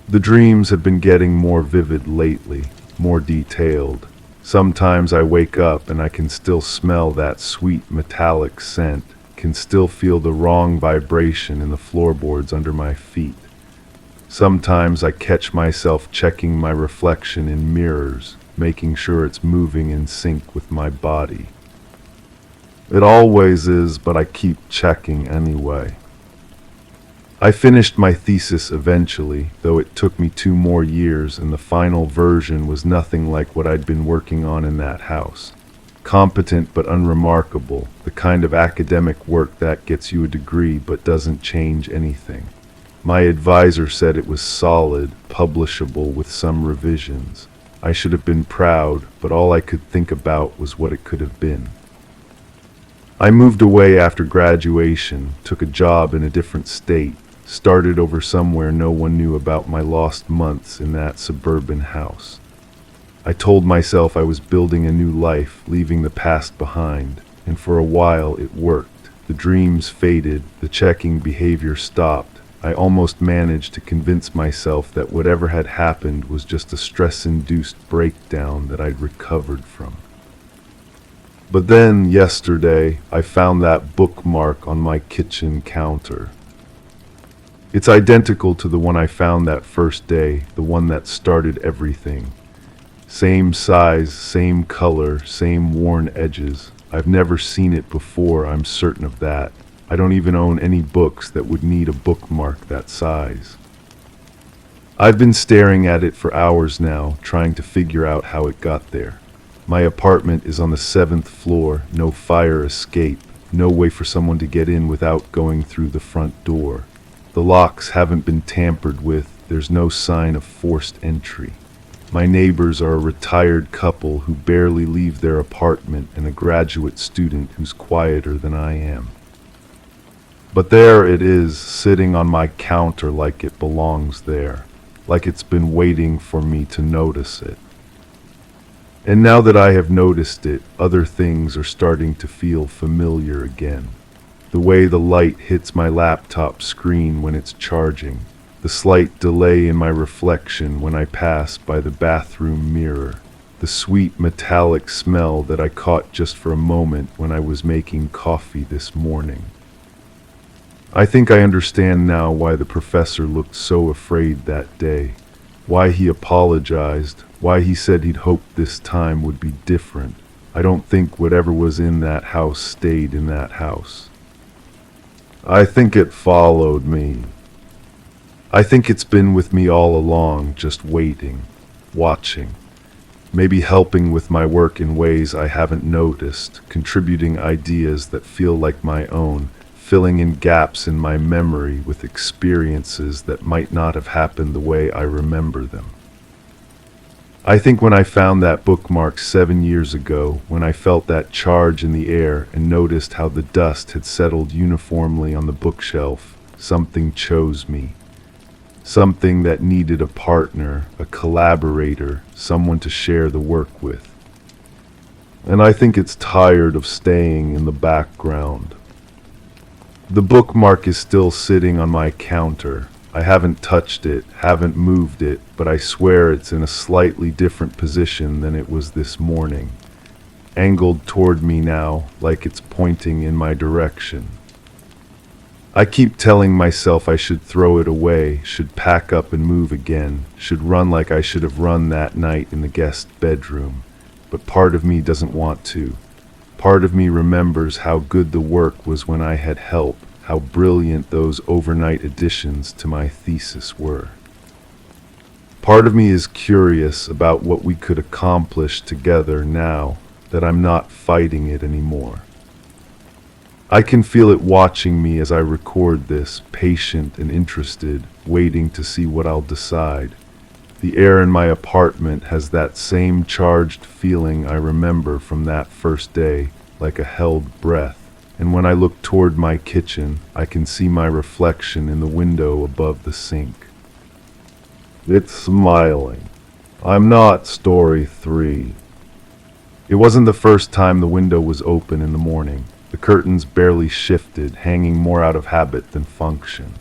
The dreams have been getting more vivid lately, more detailed. Sometimes I wake up and I can still smell that sweet metallic scent, can still feel the wrong vibration in the floorboards under my feet. Sometimes I catch myself checking my reflection in mirrors, making sure it's moving in sync with my body. It always is, but I keep checking anyway. I finished my thesis eventually, though it took me 2 more years, and the final version was nothing like what I'd been working on in that house. Competent but unremarkable, the kind of academic work that gets you a degree but doesn't change anything. My advisor said it was solid, publishable with some revisions. I should have been proud, but all I could think about was what it could have been. I moved away after graduation, took a job in a different state, started over somewhere no one knew about my lost months in that suburban house. I told myself I was building a new life, leaving the past behind, and for a while it worked. The dreams faded, the checking behavior stopped, I almost managed to convince myself that whatever had happened was just a stress-induced breakdown that I'd recovered from. But then, yesterday, I found that bookmark on my kitchen counter. It's identical to the one I found that first day, the one that started everything. Same size, same color, same worn edges. I've never seen it before, I'm certain of that. I don't even own any books that would need a bookmark that size. I've been staring at it for hours now, trying to figure out how it got there. My apartment is on the 7th floor, no fire escape, no way for someone to get in without going through the front door. The locks haven't been tampered with, there's no sign of forced entry. My neighbors are a retired couple who barely leave their apartment and a graduate student who's quieter than I am. But there it is, sitting on my counter like it belongs there, like it's been waiting for me to notice it. And now that I have noticed it, other things are starting to feel familiar again. The way the light hits my laptop screen when it's charging, the slight delay in my reflection when I pass by the bathroom mirror, the sweet metallic smell that I caught just for a moment when I was making coffee this morning. I think I understand now why the professor looked so afraid that day, why he apologized, why he said he'd hoped this time would be different. I don't think whatever was in that house stayed in that house. I think it followed me. I think it's been with me all along, just waiting, watching, maybe helping with my work in ways I haven't noticed, contributing ideas that feel like my own, filling in gaps in my memory with experiences that might not have happened the way I remember them. I think when I found that bookmark 7 years ago, when I felt that charge in the air and noticed how the dust had settled uniformly on the bookshelf, something chose me. Something that needed a partner, a collaborator, someone to share the work with. And I think it's tired of staying in the background. The bookmark is still sitting on my counter. I haven't touched it, haven't moved it, but I swear it's in a slightly different position than it was this morning. Angled toward me now, like it's pointing in my direction. I keep telling myself I should throw it away, should pack up and move again, should run like I should have run that night in the guest bedroom. But part of me doesn't want to. Part of me remembers how good the work was when I had help, how brilliant those overnight additions to my thesis were. Part of me is curious about what we could accomplish together now that I'm not fighting it anymore. I can feel it watching me as I record this, patient and interested, waiting to see what I'll decide. The air in my apartment has that same charged feeling I remember from that first day, like a held breath. And when I look toward my kitchen, I can see my reflection in the window above the sink. It's smiling. I'm not story 3. It wasn't the first time the window was open in the morning. The curtains barely shifted, hanging more out of habit than function.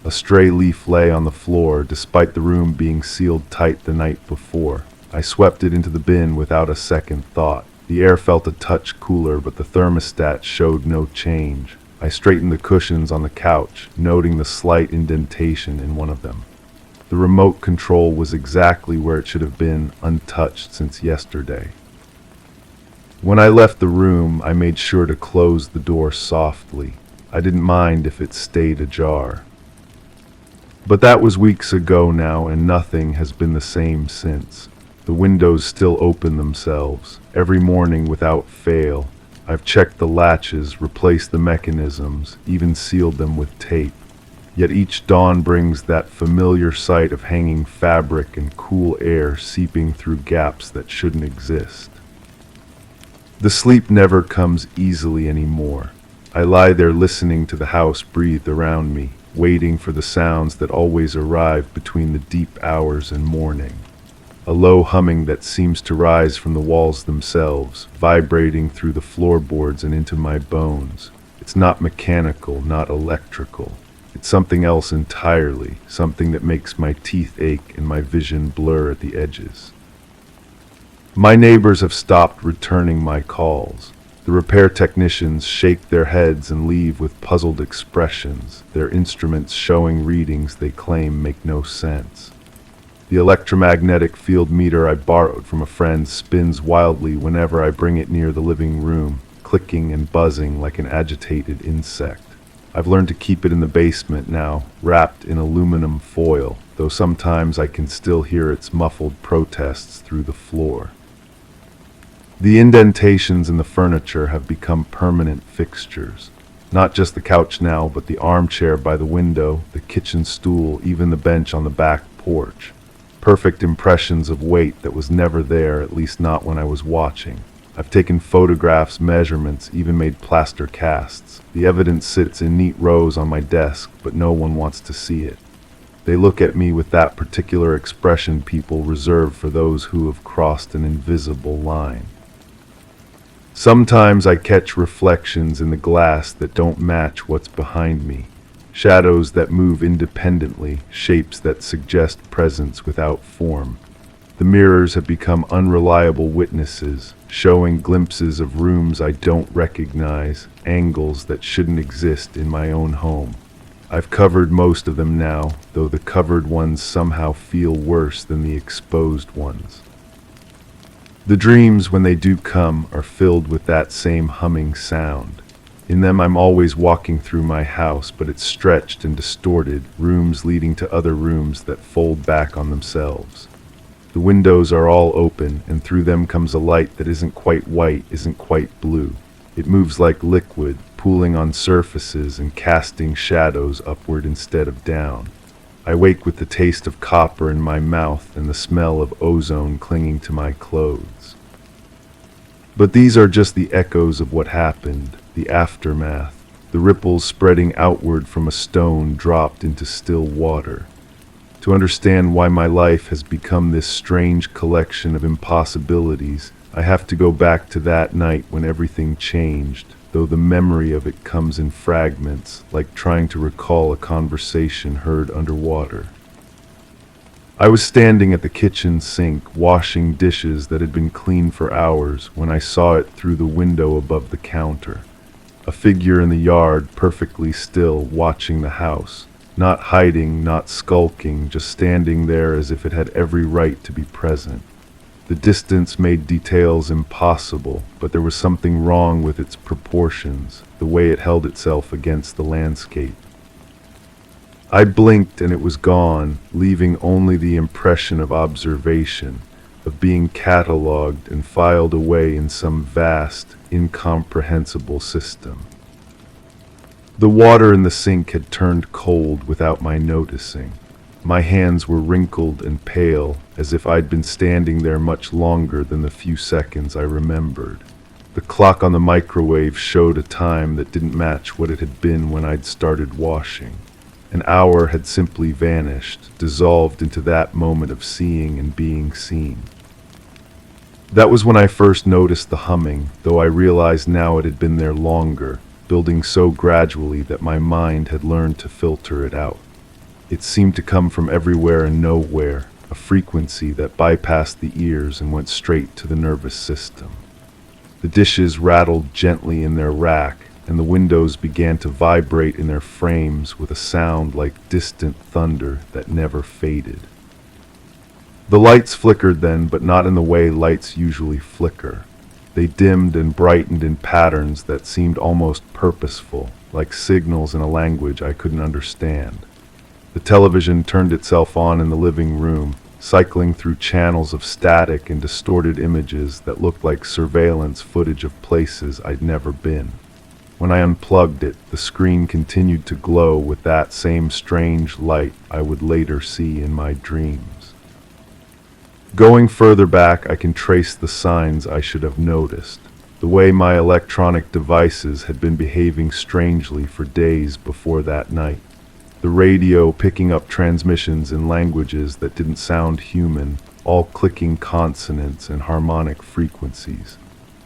A stray leaf lay on the floor, despite the room being sealed tight the night before. I swept it into the bin without a second thought. The air felt a touch cooler, but the thermostat showed no change. I straightened the cushions on the couch, noting the slight indentation in one of them. The remote control was exactly where it should have been, untouched since yesterday. When I left the room, I made sure to close the door softly. I didn't mind if it stayed ajar. But that was weeks ago now, and nothing has been the same since. The windows still open themselves, every morning without fail. I've checked the latches, replaced the mechanisms, even sealed them with tape. Yet each dawn brings that familiar sight of hanging fabric and cool air seeping through gaps that shouldn't exist. The sleep never comes easily anymore. I lie there listening to the house breathe around me, waiting for the sounds that always arrive between the deep hours and morning. A low humming that seems to rise from the walls themselves, vibrating through the floorboards and into my bones. It's not mechanical, not electrical. It's something else entirely, something that makes my teeth ache and my vision blur at the edges. My neighbors have stopped returning my calls. The repair technicians shake their heads and leave with puzzled expressions, their instruments showing readings they claim make no sense. The electromagnetic field meter I borrowed from a friend spins wildly whenever I bring it near the living room, clicking and buzzing like an agitated insect. I've learned to keep it in the basement now, wrapped in aluminum foil, though sometimes I can still hear its muffled protests through the floor. The indentations in the furniture have become permanent fixtures. Not just the couch now, but the armchair by the window, the kitchen stool, even the bench on the back porch. Perfect impressions of weight that was never there, at least not when I was watching. I've taken photographs, measurements, even made plaster casts. The evidence sits in neat rows on my desk, but no one wants to see it. They look at me with that particular expression people reserve for those who have crossed an invisible line. Sometimes I catch reflections in the glass that don't match what's behind me. Shadows that move independently, shapes that suggest presence without form. The mirrors have become unreliable witnesses, showing glimpses of rooms I don't recognize, angles that shouldn't exist in my own home. I've covered most of them now, though the covered ones somehow feel worse than the exposed ones. The dreams, when they do come, are filled with that same humming sound. In them I'm always walking through my house, but it's stretched and distorted, rooms leading to other rooms that fold back on themselves. The windows are all open, and through them comes a light that isn't quite white, isn't quite blue. It moves like liquid, pooling on surfaces and casting shadows upward instead of down. I wake with the taste of copper in my mouth and the smell of ozone clinging to my clothes. But these are just the echoes of what happened, the aftermath, the ripples spreading outward from a stone dropped into still water. To understand why my life has become this strange collection of impossibilities, I have to go back to that night when everything changed, though the memory of it comes in fragments, like trying to recall a conversation heard underwater. I was standing at the kitchen sink, washing dishes that had been clean for hours, when I saw it through the window above the counter. A figure in the yard, perfectly still, watching the house. Not hiding, not skulking, just standing there as if it had every right to be present. The distance made details impossible, but there was something wrong with its proportions, the way it held itself against the landscape. I blinked and it was gone, leaving only the impression of observation, of being catalogued and filed away in some vast, incomprehensible system. The water in the sink had turned cold without my noticing. My hands were wrinkled and pale, as if I'd been standing there much longer than the few seconds I remembered. The clock on the microwave showed a time that didn't match what it had been when I'd started washing. An hour had simply vanished, dissolved into that moment of seeing and being seen. That was when I first noticed the humming, though I realized now it had been there longer, building so gradually that my mind had learned to filter it out. It seemed to come from everywhere and nowhere, a frequency that bypassed the ears and went straight to the nervous system. The dishes rattled gently in their rack, and the windows began to vibrate in their frames with a sound like distant thunder that never faded. The lights flickered then, but not in the way lights usually flicker. They dimmed and brightened in patterns that seemed almost purposeful, like signals in a language I couldn't understand. The television turned itself on in the living room, cycling through channels of static and distorted images that looked like surveillance footage of places I'd never been. When I unplugged it, the screen continued to glow with that same strange light I would later see in my dreams. Going further back, I can trace the signs I should have noticed. The way my electronic devices had been behaving strangely for days before that night. The radio picking up transmissions in languages that didn't sound human, all clicking consonants and harmonic frequencies.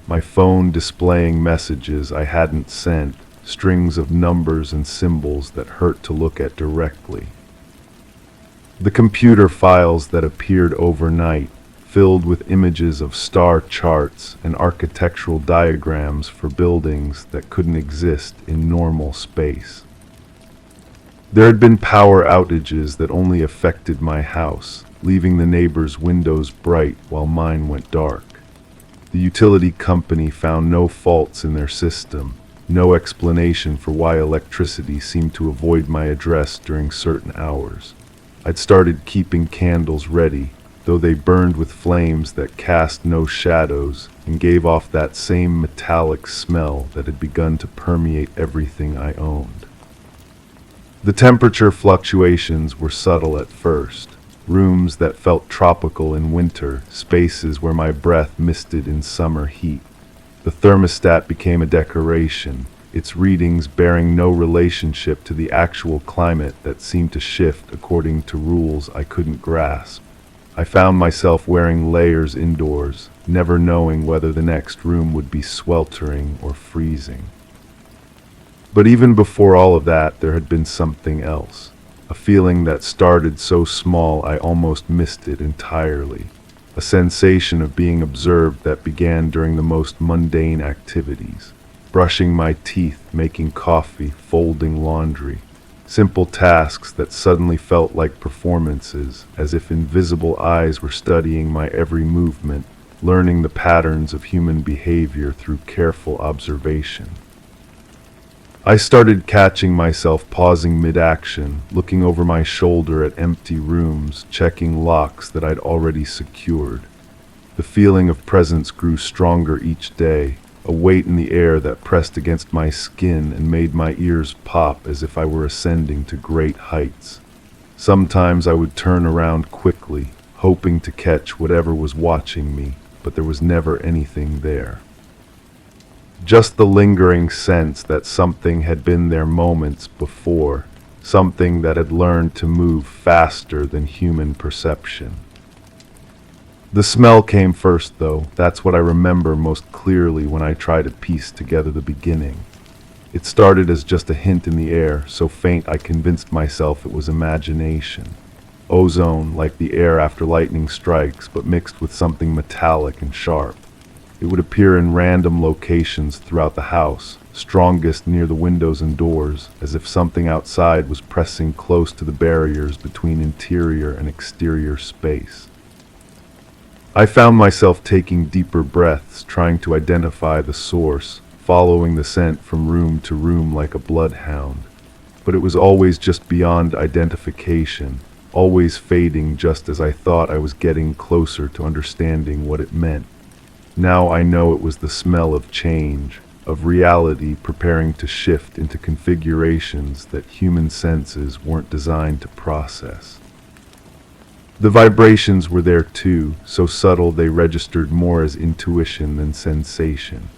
My phone displaying messages I hadn't sent, strings of numbers and symbols that hurt to look at directly. The computer files that appeared overnight, filled with images of star charts and architectural diagrams for buildings that couldn't exist in normal space. There had been power outages that only affected my house, leaving the neighbors' windows bright while mine went dark. The utility company found no faults in their system, no explanation for why electricity seemed to avoid my address during certain hours. I'd started keeping candles ready, though they burned with flames that cast no shadows and gave off that same metallic smell that had begun to permeate everything I owned. The temperature fluctuations were subtle at first. Rooms that felt tropical in winter, spaces where my breath misted in summer heat. The thermostat became a decoration, its readings bearing no relationship to the actual climate that seemed to shift according to rules I couldn't grasp. I found myself wearing layers indoors, never knowing whether the next room would be sweltering or freezing. But even before all of that, there had been something else. A feeling that started so small I almost missed it entirely. A sensation of being observed that began during the most mundane activities. Brushing my teeth, making coffee, folding laundry. Simple tasks that suddenly felt like performances, as if invisible eyes were studying my every movement, learning the patterns of human behavior through careful observation. I started catching myself pausing mid-action, looking over my shoulder at empty rooms, checking locks that I'd already secured. The feeling of presence grew stronger each day, a weight in the air that pressed against my skin and made my ears pop as if I were ascending to great heights. Sometimes I would turn around quickly, hoping to catch whatever was watching me, but there was never anything there. Just the lingering sense that something had been there moments before, something that had learned to move faster than human perception. The smell came first, though. That's what I remember most clearly when I try to piece together the beginning. It started as just a hint in the air, so faint I convinced myself it was imagination. Ozone, like the air after lightning strikes, but mixed with something metallic and sharp. It would appear in random locations throughout the house, strongest near the windows and doors, as if something outside was pressing close to the barriers between interior and exterior space. I found myself taking deeper breaths, trying to identify the source, following the scent from room to room like a bloodhound. But it was always just beyond identification, always fading just as I thought I was getting closer to understanding what it meant. Now I know it was the smell of change, of reality preparing to shift into configurations that human senses weren't designed to process. The vibrations were there too, so subtle they registered more as intuition than sensation.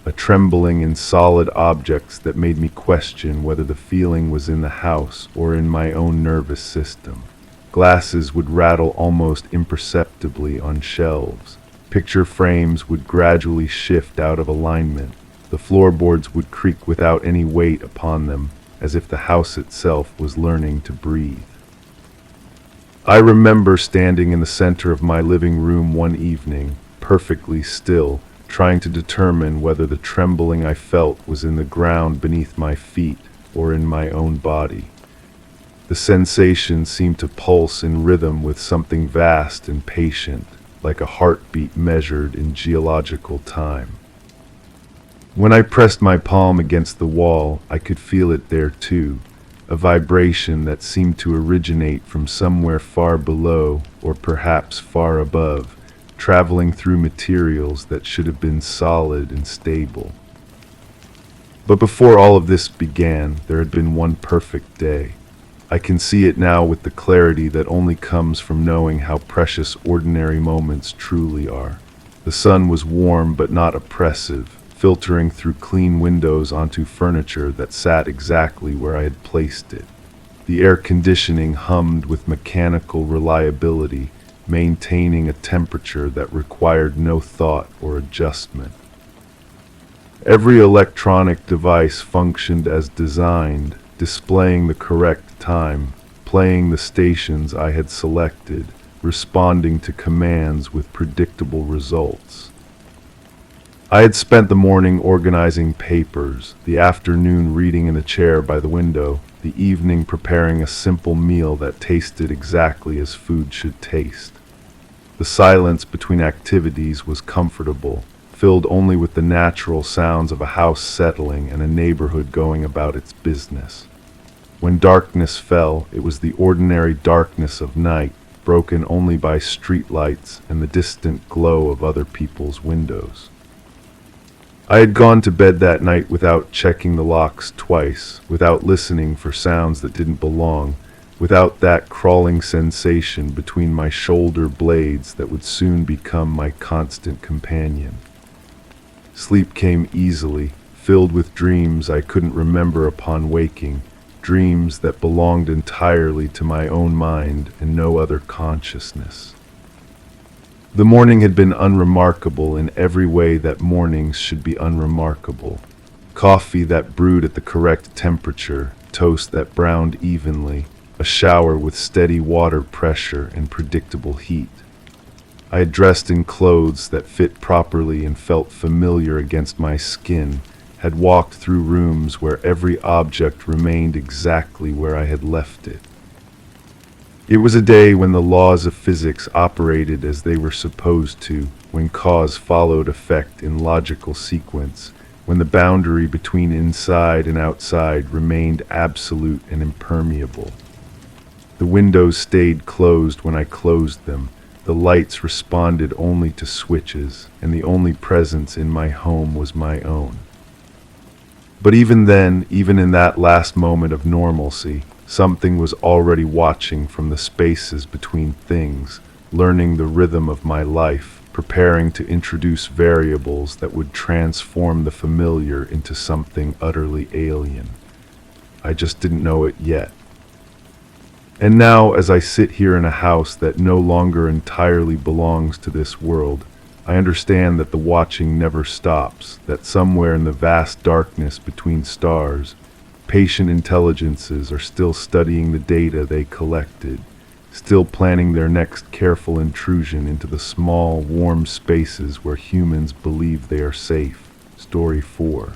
A trembling in solid objects that made me question whether the feeling was in the house or in my own nervous system. Glasses would rattle almost imperceptibly on shelves. Picture frames would gradually shift out of alignment. The floorboards would creak without any weight upon them, as if the house itself was learning to breathe. I remember standing in the center of my living room one evening, perfectly still, trying to determine whether the trembling I felt was in the ground beneath my feet or in my own body. The sensation seemed to pulse in rhythm with something vast and patient, like a heartbeat measured in geological time. When I pressed my palm against the wall, I could feel it there too, a vibration that seemed to originate from somewhere far below or perhaps far above, traveling through materials that should have been solid and stable. But before all of this began, there had been one perfect day. I can see it now with the clarity that only comes from knowing how precious ordinary moments truly are. The sun was warm but not oppressive, filtering through clean windows onto furniture that sat exactly where I had placed it. The air conditioning hummed with mechanical reliability, maintaining a temperature that required no thought or adjustment. Every electronic device functioned as designed, displaying the correct time, playing the stations I had selected, responding to commands with predictable results. I had spent the morning organizing papers, the afternoon reading in a chair by the window, the evening preparing a simple meal that tasted exactly as food should taste. The silence between activities was comfortable, filled only with the natural sounds of a house settling and a neighborhood going about its business. When darkness fell, it was the ordinary darkness of night, broken only by streetlights and the distant glow of other people's windows. I had gone to bed that night without checking the locks twice, without listening for sounds that didn't belong, without that crawling sensation between my shoulder blades that would soon become my constant companion. Sleep came easily, filled with dreams I couldn't remember upon waking, dreams that belonged entirely to my own mind and no other consciousness. The morning had been unremarkable in every way that mornings should be unremarkable. Coffee that brewed at the correct temperature, toast that browned evenly, a shower with steady water pressure and predictable heat. I had dressed in clothes that fit properly and felt familiar against my skin, had walked through rooms where every object remained exactly where I had left it. It was a day when the laws of physics operated as they were supposed to, when cause followed effect in logical sequence, when the boundary between inside and outside remained absolute and impermeable. The windows stayed closed when I closed them, the lights responded only to switches, and the only presence in my home was my own. But even then, even in that last moment of normalcy, something was already watching from the spaces between things, learning the rhythm of my life, preparing to introduce variables that would transform the familiar into something utterly alien. I just didn't know it yet. And now, as I sit here in a house that no longer entirely belongs to this world, I understand that the watching never stops, that somewhere in the vast darkness between stars, patient intelligences are still studying the data they collected, still planning their next careful intrusion into the small, warm spaces where humans believe they are safe. Story 4.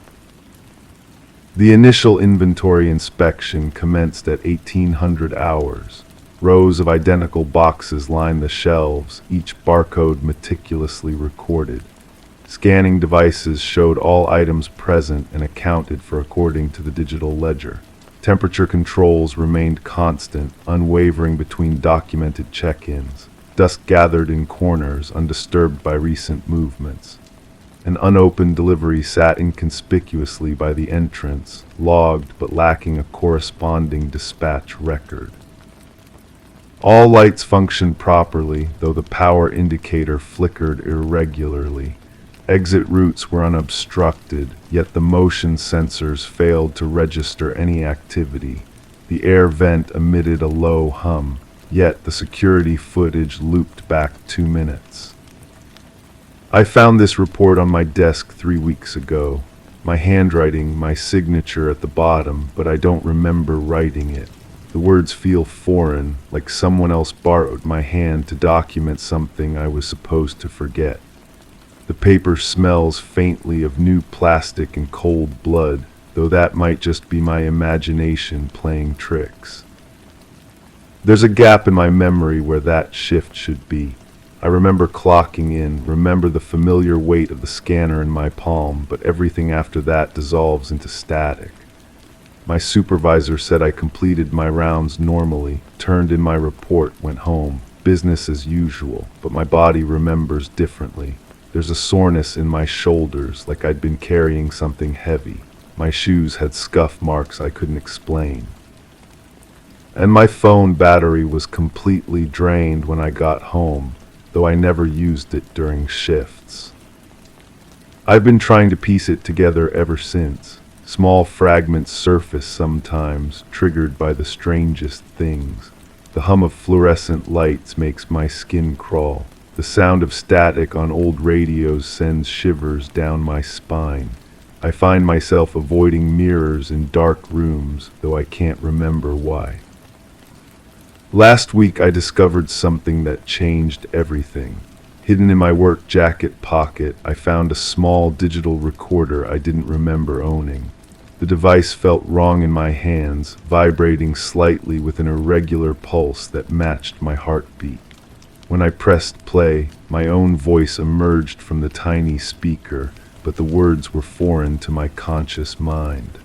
The initial inventory inspection commenced at 1800 hours. Rows of identical boxes lined the shelves, each barcode meticulously recorded. Scanning devices showed all items present and accounted for according to the digital ledger. Temperature controls remained constant, unwavering between documented check-ins. Dust gathered in corners, undisturbed by recent movements. An unopened delivery sat inconspicuously by the entrance, logged but lacking a corresponding dispatch record. All lights functioned properly, though the power indicator flickered irregularly. Exit routes were unobstructed, yet the motion sensors failed to register any activity. The air vent emitted a low hum, yet the security footage looped back 2 minutes. I found this report on my desk 3 weeks ago. My handwriting, my signature at the bottom, but I don't remember writing it. The words feel foreign, like someone else borrowed my hand to document something I was supposed to forget. The paper smells faintly of new plastic and cold blood, though that might just be my imagination playing tricks. There's a gap in my memory where that shift should be. I remember clocking in, remember the familiar weight of the scanner in my palm, but everything after that dissolves into static. My supervisor said I completed my rounds normally, turned in my report, went home, business as usual, but my body remembers differently. There's a soreness in my shoulders, like I'd been carrying something heavy. My shoes had scuff marks I couldn't explain. And my phone battery was completely drained when I got home, though I never used it during shifts. I've been trying to piece it together ever since. Small fragments surface sometimes, triggered by the strangest things. The hum of fluorescent lights makes my skin crawl. The sound of static on old radios sends shivers down my spine. I find myself avoiding mirrors in dark rooms, though I can't remember why. Last week I discovered something that changed everything. Hidden in my work jacket pocket, I found a small digital recorder I didn't remember owning. The device felt wrong in my hands, vibrating slightly with an irregular pulse that matched my heartbeat. When I pressed play, my own voice emerged from the tiny speaker, but the words were foreign to my conscious mind.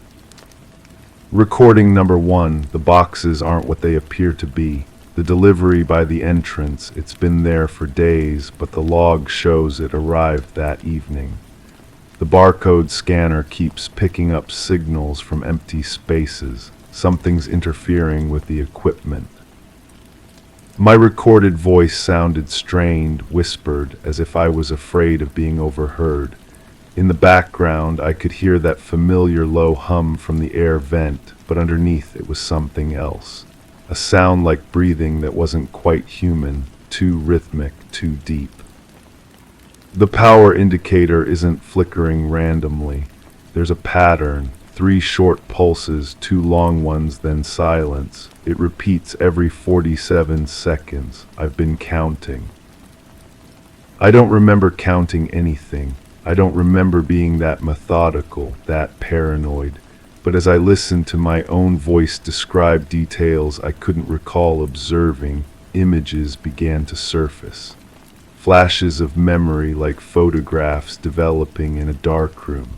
Recording number 1, the boxes aren't what they appear to be. The delivery by the entrance, it's been there for days, but the log shows it arrived that evening. The barcode scanner keeps picking up signals from empty spaces. Something's interfering with the equipment. My recorded voice sounded strained, whispered, as if I was afraid of being overheard. In the background, I could hear that familiar low hum from the air vent, but underneath it was something else. A sound like breathing that wasn't quite human, too rhythmic, too deep. The power indicator isn't flickering randomly. There's a pattern, 3 short pulses, 2 long ones, then silence. It repeats every 47 seconds. I've been counting. I don't remember counting anything. I don't remember being that methodical, that paranoid. But as I listened to my own voice describe details I couldn't recall observing, images began to surface. Flashes of memory like photographs developing in a darkroom.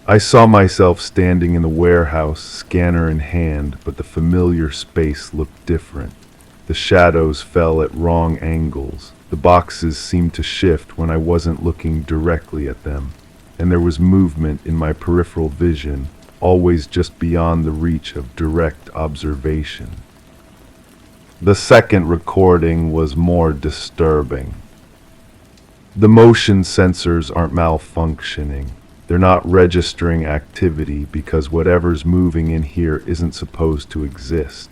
I saw myself standing in the warehouse, scanner in hand, but the familiar space looked different. The shadows fell at wrong angles. The boxes seemed to shift when I wasn't looking directly at them, and there was movement in my peripheral vision, always just beyond the reach of direct observation. The second recording was more disturbing. The motion sensors aren't malfunctioning. They're not registering activity because whatever's moving in here isn't supposed to exist.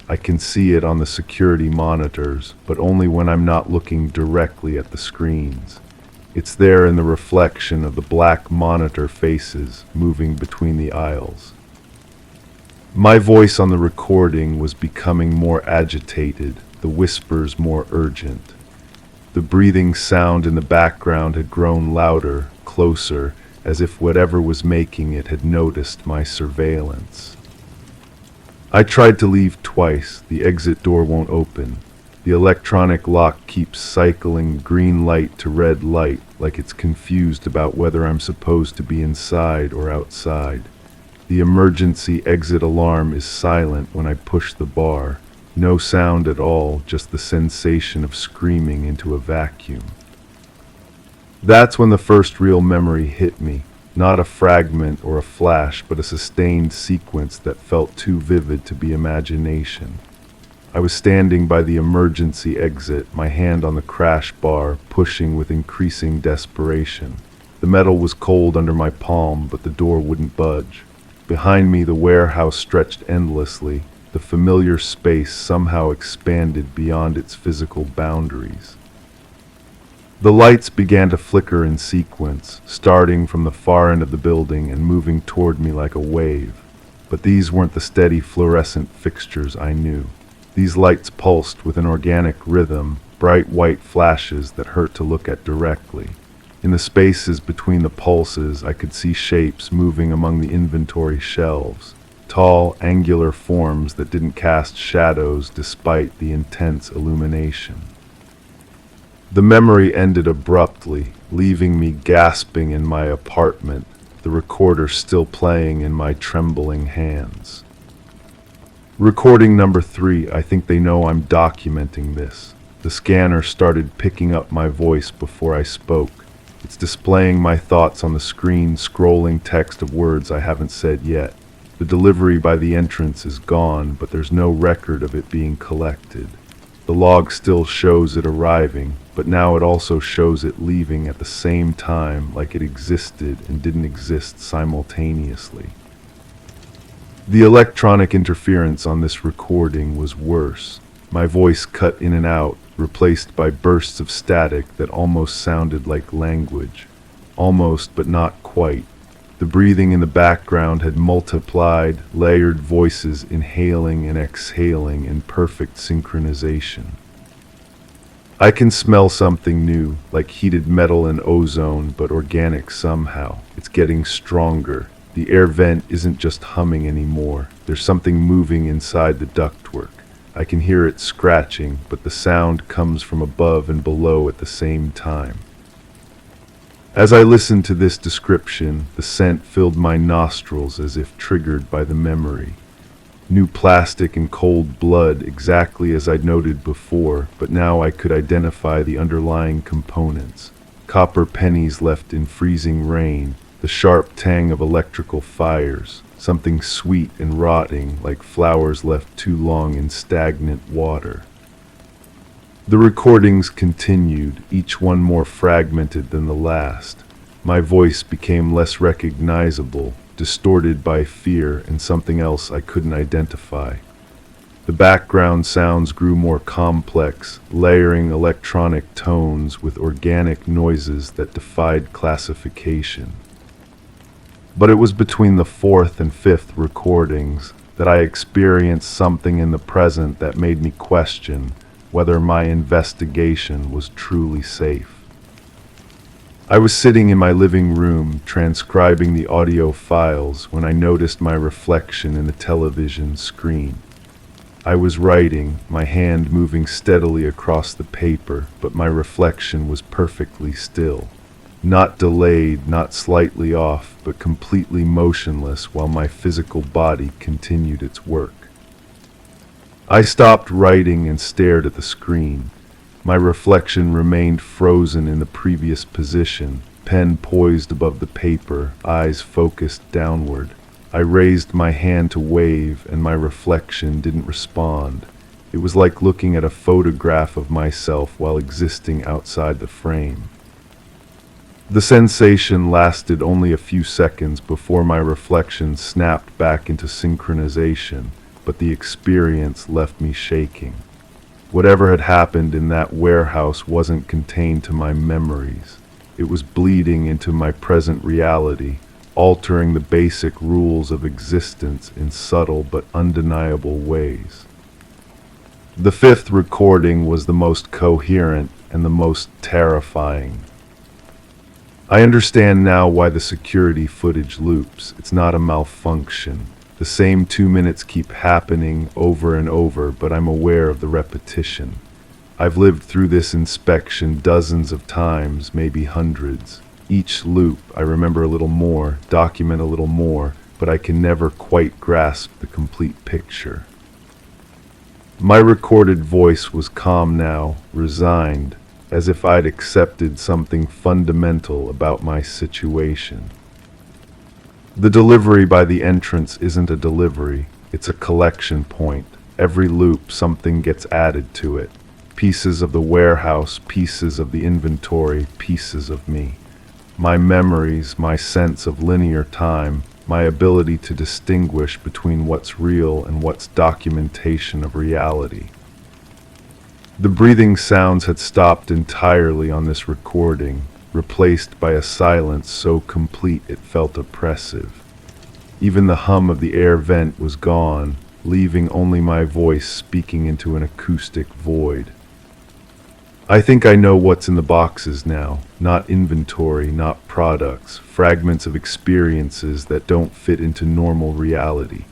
I can see it on the security monitors, but only when I'm not looking directly at the screens. It's there in the reflection of the black monitor faces moving between the aisles. My voice on the recording was becoming more agitated, the whispers more urgent. The breathing sound in the background had grown louder, closer, as if whatever was making it had noticed my surveillance. I tried to leave twice. The exit door won't open. The electronic lock keeps cycling green light to red light, like it's confused about whether I'm supposed to be inside or outside. The emergency exit alarm is silent when I push the bar. No sound at all, just the sensation of screaming into a vacuum. That's when the first real memory hit me. Not a fragment or a flash, but a sustained sequence that felt too vivid to be imagination. I was standing by the emergency exit, my hand on the crash bar, pushing with increasing desperation. The metal was cold under my palm, but the door wouldn't budge. Behind me, the warehouse stretched endlessly. The familiar space somehow expanded beyond its physical boundaries. The lights began to flicker in sequence, starting from the far end of the building and moving toward me like a wave. But these weren't the steady fluorescent fixtures I knew. These lights pulsed with an organic rhythm, bright white flashes that hurt to look at directly. In the spaces between the pulses, I could see shapes moving among the inventory shelves, tall, angular forms that didn't cast shadows despite the intense illumination. The memory ended abruptly, leaving me gasping in my apartment, the recorder still playing in my trembling hands. Recording number 3, I think they know I'm documenting this. The scanner started picking up my voice before I spoke. It's displaying my thoughts on the screen, scrolling text of words I haven't said yet. The delivery by the entrance is gone, but there's no record of it being collected. The log still shows it arriving, but now it also shows it leaving at the same time, like it existed and didn't exist simultaneously. The electronic interference on this recording was worse. My voice cut in and out, replaced by bursts of static that almost sounded like language. Almost, but not quite. The breathing in the background had multiplied, layered voices inhaling and exhaling in perfect synchronization. I can smell something new, like heated metal and ozone, but organic somehow. It's getting stronger. The air vent isn't just humming anymore. There's something moving inside the ductwork. I can hear it scratching, but the sound comes from above and below at the same time. As I listened to this description, the scent filled my nostrils as if triggered by the memory. New plastic and cold blood, exactly as I'd noted before, but now I could identify the underlying components. Copper pennies left in freezing rain, the sharp tang of electrical fires, something sweet and rotting like flowers left too long in stagnant water. The recordings continued, each one more fragmented than the last. My voice became less recognizable, distorted by fear and something else I couldn't identify. The background sounds grew more complex, layering electronic tones with organic noises that defied classification. But it was between the fourth and fifth recordings that I experienced something in the present that made me question whether my investigation was truly safe. I was sitting in my living room transcribing the audio files when I noticed my reflection in the television screen. I was writing, my hand moving steadily across the paper, but my reflection was perfectly still. Not delayed, not slightly off, but completely motionless while my physical body continued its work. I stopped writing and stared at the screen. My reflection remained frozen in the previous position, pen poised above the paper, eyes focused downward. I raised my hand to wave, and my reflection didn't respond. It was like looking at a photograph of myself while existing outside the frame. The sensation lasted only a few seconds before my reflection snapped back into synchronization, but the experience left me shaking. Whatever had happened in that warehouse wasn't contained to my memories. It was bleeding into my present reality, altering the basic rules of existence in subtle but undeniable ways. The fifth recording was the most coherent and the most terrifying. I understand now why the security footage loops. It's not a malfunction. The same 2 minutes keep happening over and over, but I'm aware of the repetition. I've lived through this inspection dozens of times, maybe hundreds. Each loop, I remember a little more, document a little more, but I can never quite grasp the complete picture. My recorded voice was calm now, resigned, as if I'd accepted something fundamental about my situation. The delivery by the entrance isn't a delivery, it's a collection point. Every loop, something gets added to it. Pieces of the warehouse, pieces of the inventory, pieces of me. My memories, my sense of linear time, my ability to distinguish between what's real and what's documentation of reality. The breathing sounds had stopped entirely on this recording, replaced by a silence so complete it felt oppressive. Even the hum of the air vent was gone, leaving only my voice speaking into an acoustic void. I think I know what's in the boxes now, not inventory, not products, fragments of experiences that don't fit into normal reality.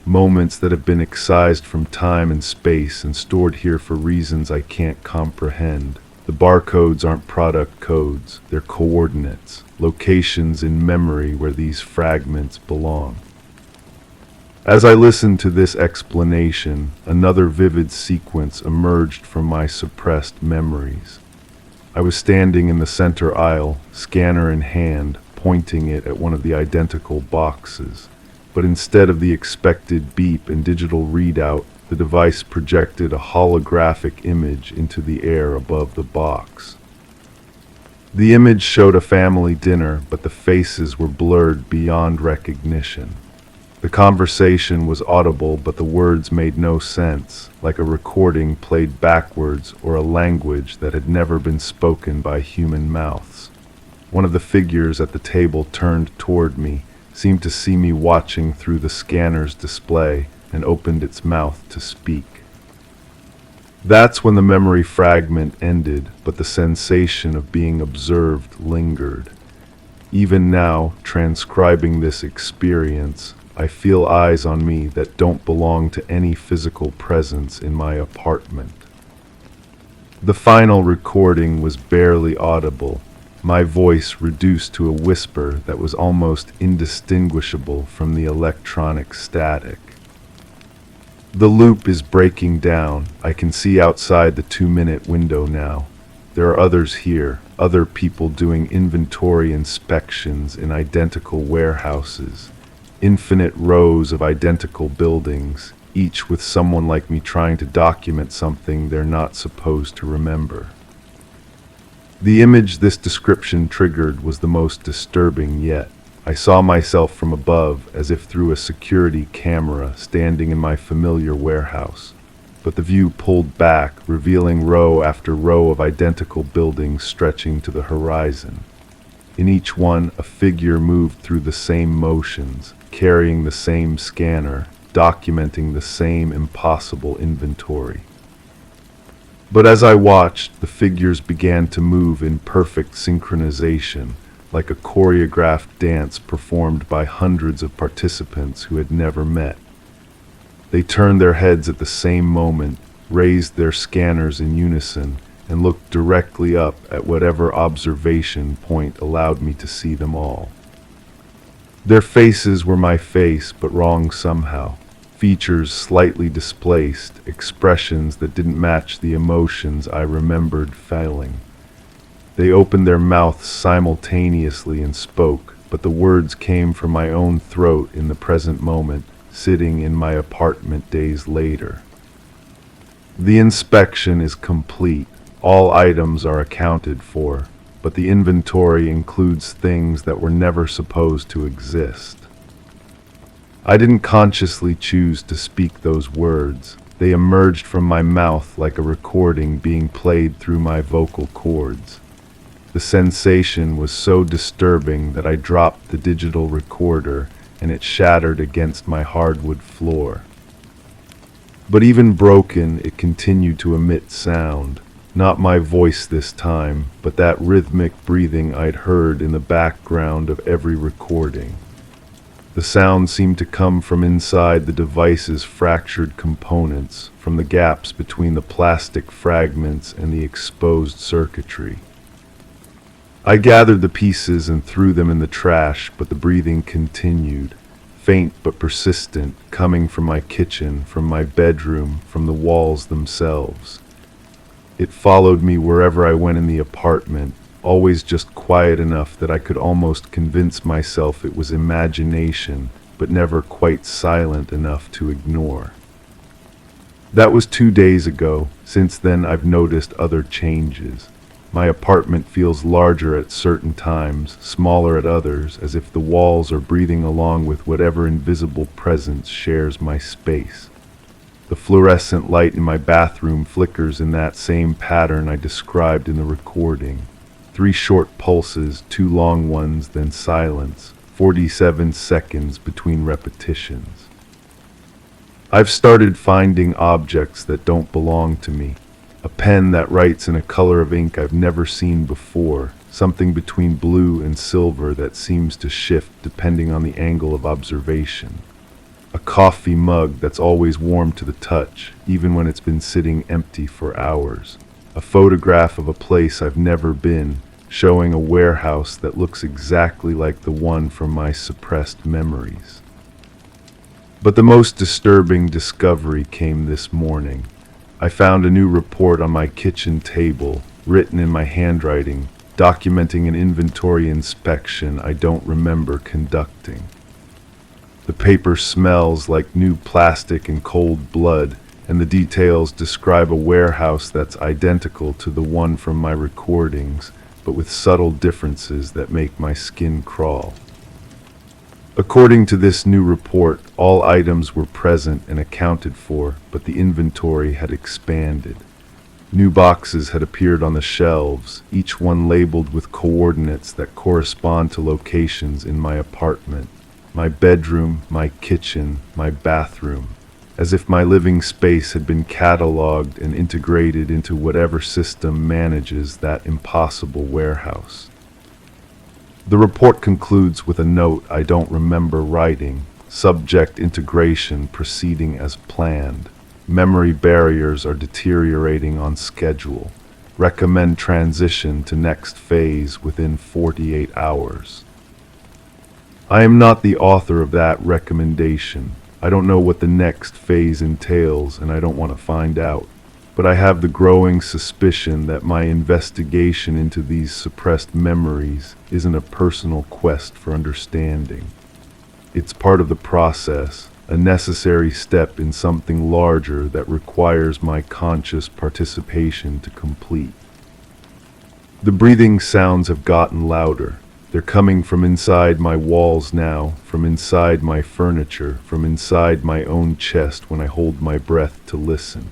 Moments that have been excised from time and space and stored here for reasons I can't comprehend. The barcodes aren't product codes, they're coordinates, locations in memory where these fragments belong. As I listened to this explanation, another vivid sequence emerged from my suppressed memories. I was standing in the center aisle, scanner in hand, pointing it at one of the identical boxes. But instead of the expected beep and digital readout, the device projected a holographic image into the air above the box. The image showed a family dinner, but the faces were blurred beyond recognition. The conversation was audible, but the words made no sense, like a recording played backwards or a language that had never been spoken by human mouths. One of the figures at the table turned toward me, seemed to see me watching through the scanner's display, and opened its mouth to speak. That's when the memory fragment ended, but the sensation of being observed lingered. Even now, transcribing this experience, I feel eyes on me that don't belong to any physical presence in my apartment. The final recording was barely audible, my voice reduced to a whisper that was almost indistinguishable from the electronic static. The loop is breaking down. I can see outside the 2-minute window now. There are others here, other people doing inventory inspections in identical warehouses, infinite rows of identical buildings, each with someone like me trying to document something they're not supposed to remember. The image this description triggered was the most disturbing yet. I saw myself from above, as if through a security camera, standing in my familiar warehouse. But the view pulled back, revealing row after row of identical buildings stretching to the horizon. In each one, a figure moved through the same motions, carrying the same scanner, documenting the same impossible inventory. But as I watched, the figures began to move in perfect synchronization, like a choreographed dance performed by hundreds of participants who had never met. They turned their heads at the same moment, raised their scanners in unison, and looked directly up at whatever observation point allowed me to see them all. Their faces were my face, but wrong somehow. Features slightly displaced, expressions that didn't match the emotions I remembered feeling. They opened their mouths simultaneously and spoke, but the words came from my own throat in the present moment, sitting in my apartment days later. The inspection is complete. All items are accounted for, but the inventory includes things that were never supposed to exist. I didn't consciously choose to speak those words. They emerged from my mouth like a recording being played through my vocal cords. The sensation was so disturbing that I dropped the digital recorder and it shattered against my hardwood floor. But even broken, it continued to emit sound. Not my voice this time, but that rhythmic breathing I'd heard in the background of every recording. The sound seemed to come from inside the device's fractured components, from the gaps between the plastic fragments and the exposed circuitry. I gathered the pieces and threw them in the trash, but the breathing continued, faint but persistent, coming from my kitchen, from my bedroom, from the walls themselves. It followed me wherever I went in the apartment, always just quiet enough that I could almost convince myself it was imagination, but never quite silent enough to ignore. That was 2 days ago. Since then, I've noticed other changes. My apartment feels larger at certain times, smaller at others, as if the walls are breathing along with whatever invisible presence shares my space. The fluorescent light in my bathroom flickers in that same pattern I described in the recording. 3 short pulses, 2 long ones, then silence, 47 seconds between repetitions. I've started finding objects that don't belong to me. A pen that writes in a color of ink I've never seen before, something between blue and silver that seems to shift depending on the angle of observation. A coffee mug that's always warm to the touch, even when it's been sitting empty for hours. A photograph of a place I've never been, showing a warehouse that looks exactly like the one from my suppressed memories. But the most disturbing discovery came this morning. I found a new report on my kitchen table, written in my handwriting, documenting an inventory inspection I don't remember conducting. The paper smells like new plastic and cold blood, and the details describe a warehouse that's identical to the one from my recordings, but with subtle differences that make my skin crawl. According to this new report, all items were present and accounted for, but the inventory had expanded. New boxes had appeared on the shelves, each one labeled with coordinates that correspond to locations in my apartment, my bedroom, my kitchen, my bathroom, as if my living space had been cataloged and integrated into whatever system manages that impossible warehouse. The report concludes with a note I don't remember writing, subject integration proceeding as planned. Memory barriers are deteriorating on schedule. Recommend transition to next phase within 48 hours. I am not the author of that recommendation. I don't know what the next phase entails, and I don't want to find out. But I have the growing suspicion that my investigation into these suppressed memories isn't a personal quest for understanding. It's part of the process, a necessary step in something larger that requires my conscious participation to complete. The breathing sounds have gotten louder. They're coming from inside my walls now, from inside my furniture, from inside my own chest when I hold my breath to listen.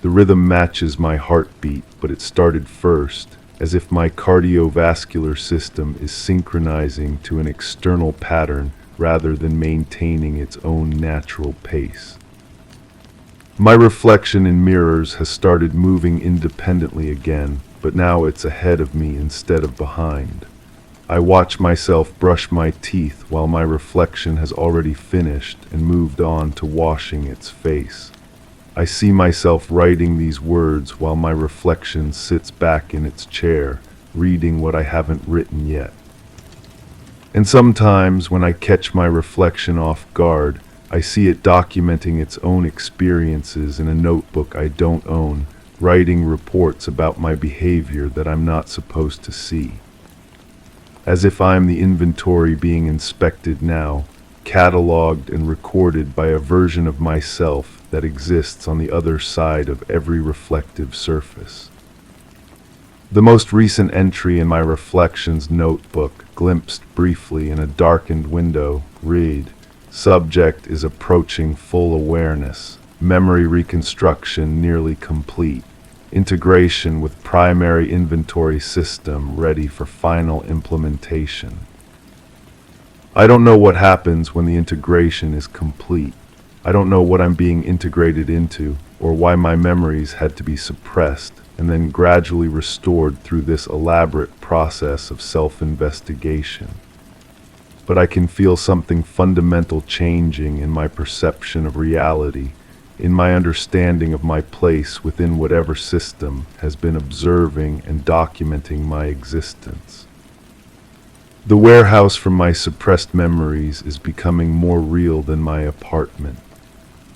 The rhythm matches my heartbeat, but it started first, as if my cardiovascular system is synchronizing to an external pattern rather than maintaining its own natural pace. My reflection in mirrors has started moving independently again, but now it's ahead of me instead of behind. I watch myself brush my teeth while my reflection has already finished and moved on to washing its face. I see myself writing these words while my reflection sits back in its chair, reading what I haven't written yet. And sometimes when I catch my reflection off guard, I see it documenting its own experiences in a notebook I don't own, writing reports about my behavior that I'm not supposed to see. As if I'm the inventory being inspected now, cataloged and recorded by a version of myself that exists on the other side of every reflective surface. The most recent entry in my reflections notebook, glimpsed briefly in a darkened window, read, "Subject is approaching full awareness. Memory reconstruction nearly complete. Integration with primary inventory system ready for final implementation." I don't know what happens when the integration is complete. I don't know what I'm being integrated into, or why my memories had to be suppressed and then gradually restored through this elaborate process of self-investigation. But I can feel something fundamental changing in my perception of reality, in my understanding of my place within whatever system has been observing and documenting my existence. The warehouse from my suppressed memories is becoming more real than my apartment.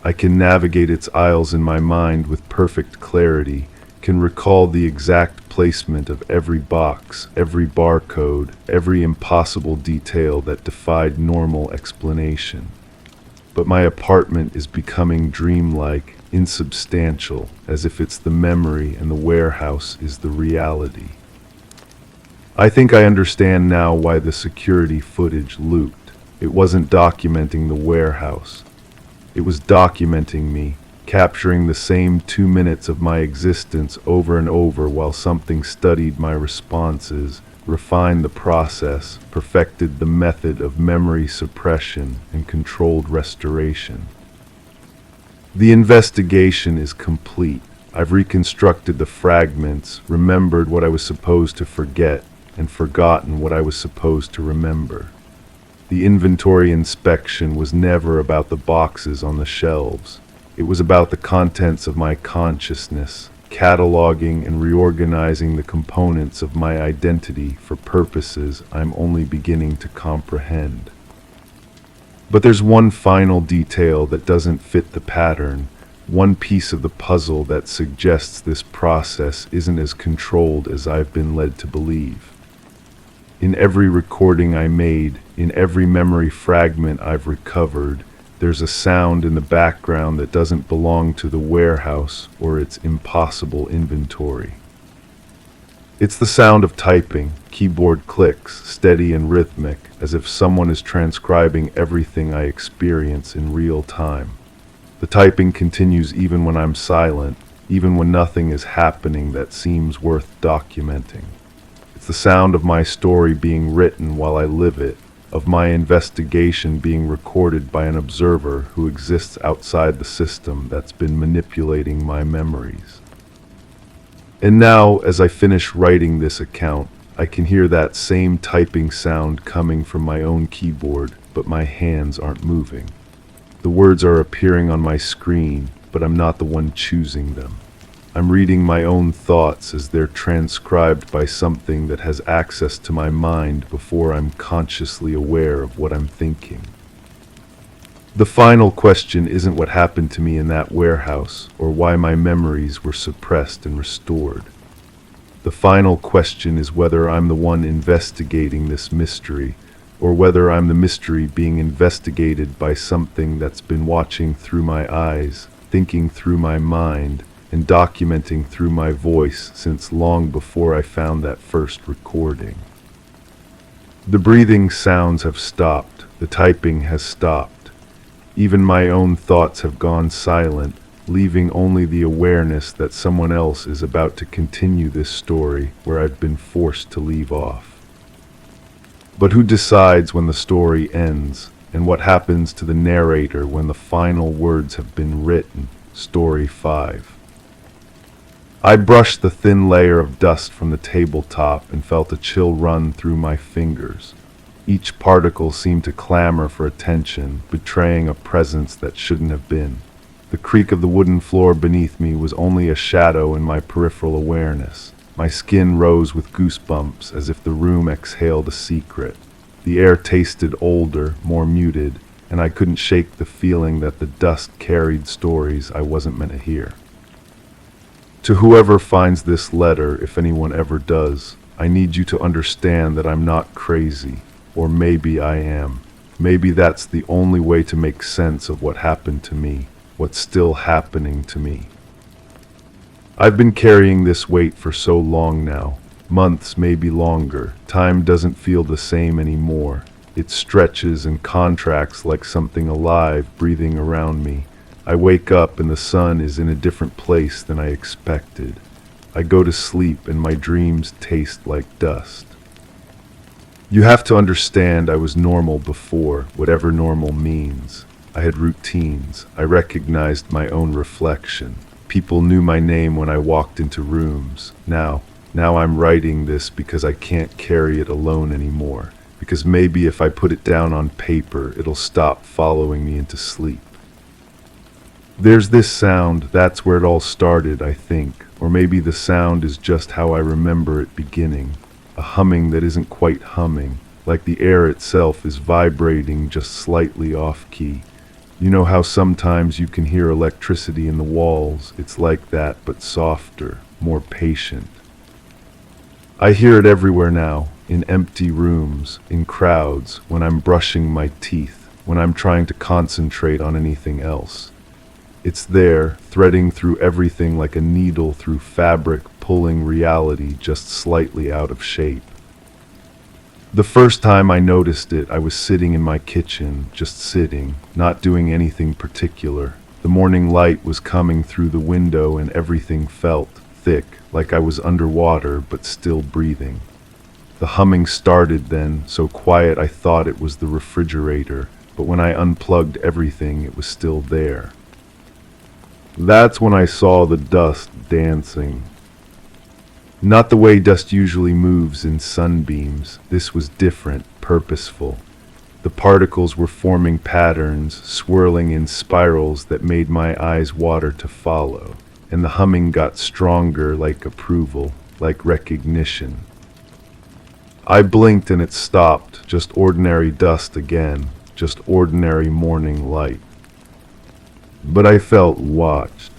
I can navigate its aisles in my mind with perfect clarity, can recall the exact placement of every box, every barcode, every impossible detail that defied normal explanation. But my apartment is becoming dreamlike, insubstantial, as if it's the memory and the warehouse is the reality. I think I understand now why the security footage looped. It wasn't documenting the warehouse. It was documenting me, capturing the same 2 minutes of my existence over and over while something studied my responses, refined the process, perfected the method of memory suppression, and controlled restoration. The investigation is complete. I've reconstructed the fragments, remembered what I was supposed to forget, and forgotten what I was supposed to remember. The inventory inspection was never about the boxes on the shelves. It was about the contents of my consciousness, cataloging and reorganizing the components of my identity for purposes I'm only beginning to comprehend. But there's one final detail that doesn't fit the pattern, one piece of the puzzle that suggests this process isn't as controlled as I've been led to believe. In every recording I made, in every memory fragment I've recovered, there's a sound in the background that doesn't belong to the warehouse or its impossible inventory. It's the sound of typing, keyboard clicks, steady and rhythmic, as if someone is transcribing everything I experience in real time. The typing continues even when I'm silent, even when nothing is happening that seems worth documenting. It's the sound of my story being written while I live it, of my investigation being recorded by an observer who exists outside the system that's been manipulating my memories. And now, as I finish writing this account, I can hear that same typing sound coming from my own keyboard, but my hands aren't moving. The words are appearing on my screen, but I'm not the one choosing them. I'm reading my own thoughts as they're transcribed by something that has access to my mind before I'm consciously aware of what I'm thinking. The final question isn't what happened to me in that warehouse or why my memories were suppressed and restored. The final question is whether I'm the one investigating this mystery, or whether I'm the mystery being investigated by something that's been watching through my eyes, thinking through my mind, and documenting through my voice since long before I found that first recording. The breathing sounds have stopped, the typing has stopped. Even my own thoughts have gone silent, leaving only the awareness that someone else is about to continue this story where I've been forced to leave off. But who decides when the story ends, and what happens to the narrator when the final words have been written? Story 5. I brushed the thin layer of dust from the tabletop and felt a chill run through my fingers. Each particle seemed to clamor for attention, betraying a presence that shouldn't have been. The creak of the wooden floor beneath me was only a shadow in my peripheral awareness. My skin rose with goosebumps as if the room exhaled a secret. The air tasted older, more muted, and I couldn't shake the feeling that the dust carried stories I wasn't meant to hear. To whoever finds this letter, if anyone ever does, I need you to understand that I'm not crazy, or maybe I am. Maybe that's the only way to make sense of what happened to me, what's still happening to me. I've been carrying this weight for so long now, months, maybe longer. Time doesn't feel the same anymore. It stretches and contracts like something alive breathing around me. I wake up and the sun is in a different place than I expected. I go to sleep and my dreams taste like dust. You have to understand I was normal before, whatever normal means. I had routines. I recognized my own reflection. People knew my name when I walked into rooms. Now I'm writing this because I can't carry it alone anymore. Because maybe if I put it down on paper, it'll stop following me into sleep. There's this sound, that's where it all started, I think. Or maybe the sound is just how I remember it beginning. A humming that isn't quite humming, like the air itself is vibrating just slightly off-key. You know how sometimes you can hear electricity in the walls? It's like that, but softer, more patient. I hear it everywhere now, in empty rooms, in crowds, when I'm brushing my teeth, when I'm trying to concentrate on anything else. It's there, threading through everything like a needle through fabric, pulling reality just slightly out of shape. The first time I noticed it, I was sitting in my kitchen, just sitting, not doing anything particular. The morning light was coming through the window and everything felt thick, like I was underwater but still breathing. The humming started then, so quiet I thought it was the refrigerator, but when I unplugged everything, it was still there. That's when I saw the dust dancing. Not the way dust usually moves in sunbeams. This was different, purposeful. The particles were forming patterns, swirling in spirals that made my eyes water to follow. And the humming got stronger, like approval, like recognition. I blinked and it stopped, just ordinary dust again, just ordinary morning light. But I felt watched.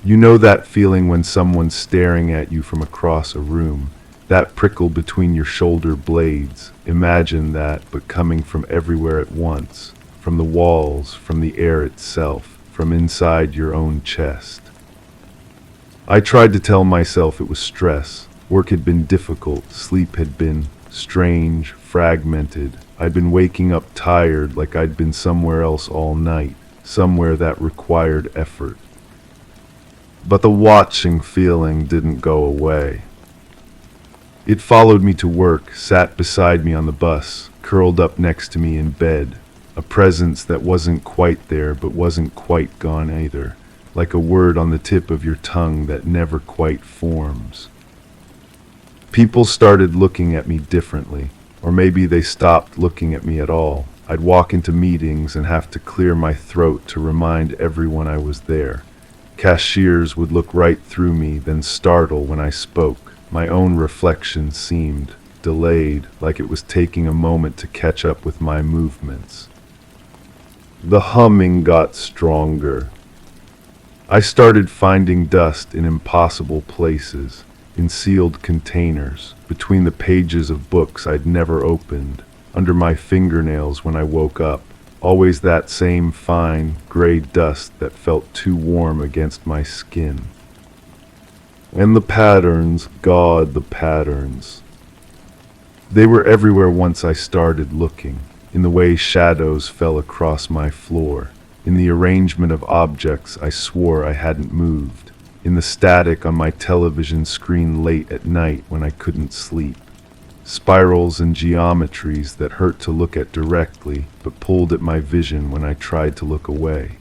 You know that feeling when someone's staring at you from across a room, that prickle between your shoulder blades. Imagine that, but coming from everywhere at once, from the walls, from the air itself, from inside your own chest. I tried to tell myself it was stress. Work had been difficult, sleep had been strange, fragmented. I'd been waking up tired like I'd been somewhere else all night, somewhere that required effort. But the watching feeling didn't go away. It followed me to work, sat beside me on the bus, curled up next to me in bed, a presence that wasn't quite there but wasn't quite gone either, like a word on the tip of your tongue that never quite forms. People started looking at me differently, or maybe they stopped looking at me at all. I'd walk into meetings and have to clear my throat to remind everyone I was there. Cashiers would look right through me, then startle when I spoke. My own reflection seemed delayed, like it was taking a moment to catch up with my movements. The humming got stronger. I started finding dust in impossible places, in sealed containers, between the pages of books I'd never opened, under my fingernails when I woke up, always that same fine, gray dust that felt too warm against my skin. And the patterns, God, the patterns. They were everywhere once I started looking, in the way shadows fell across my floor, in the arrangement of objects I swore I hadn't moved, in the static on my television screen late at night when I couldn't sleep. Spirals and geometries that hurt to look at directly, but pulled at my vision when I tried to look away.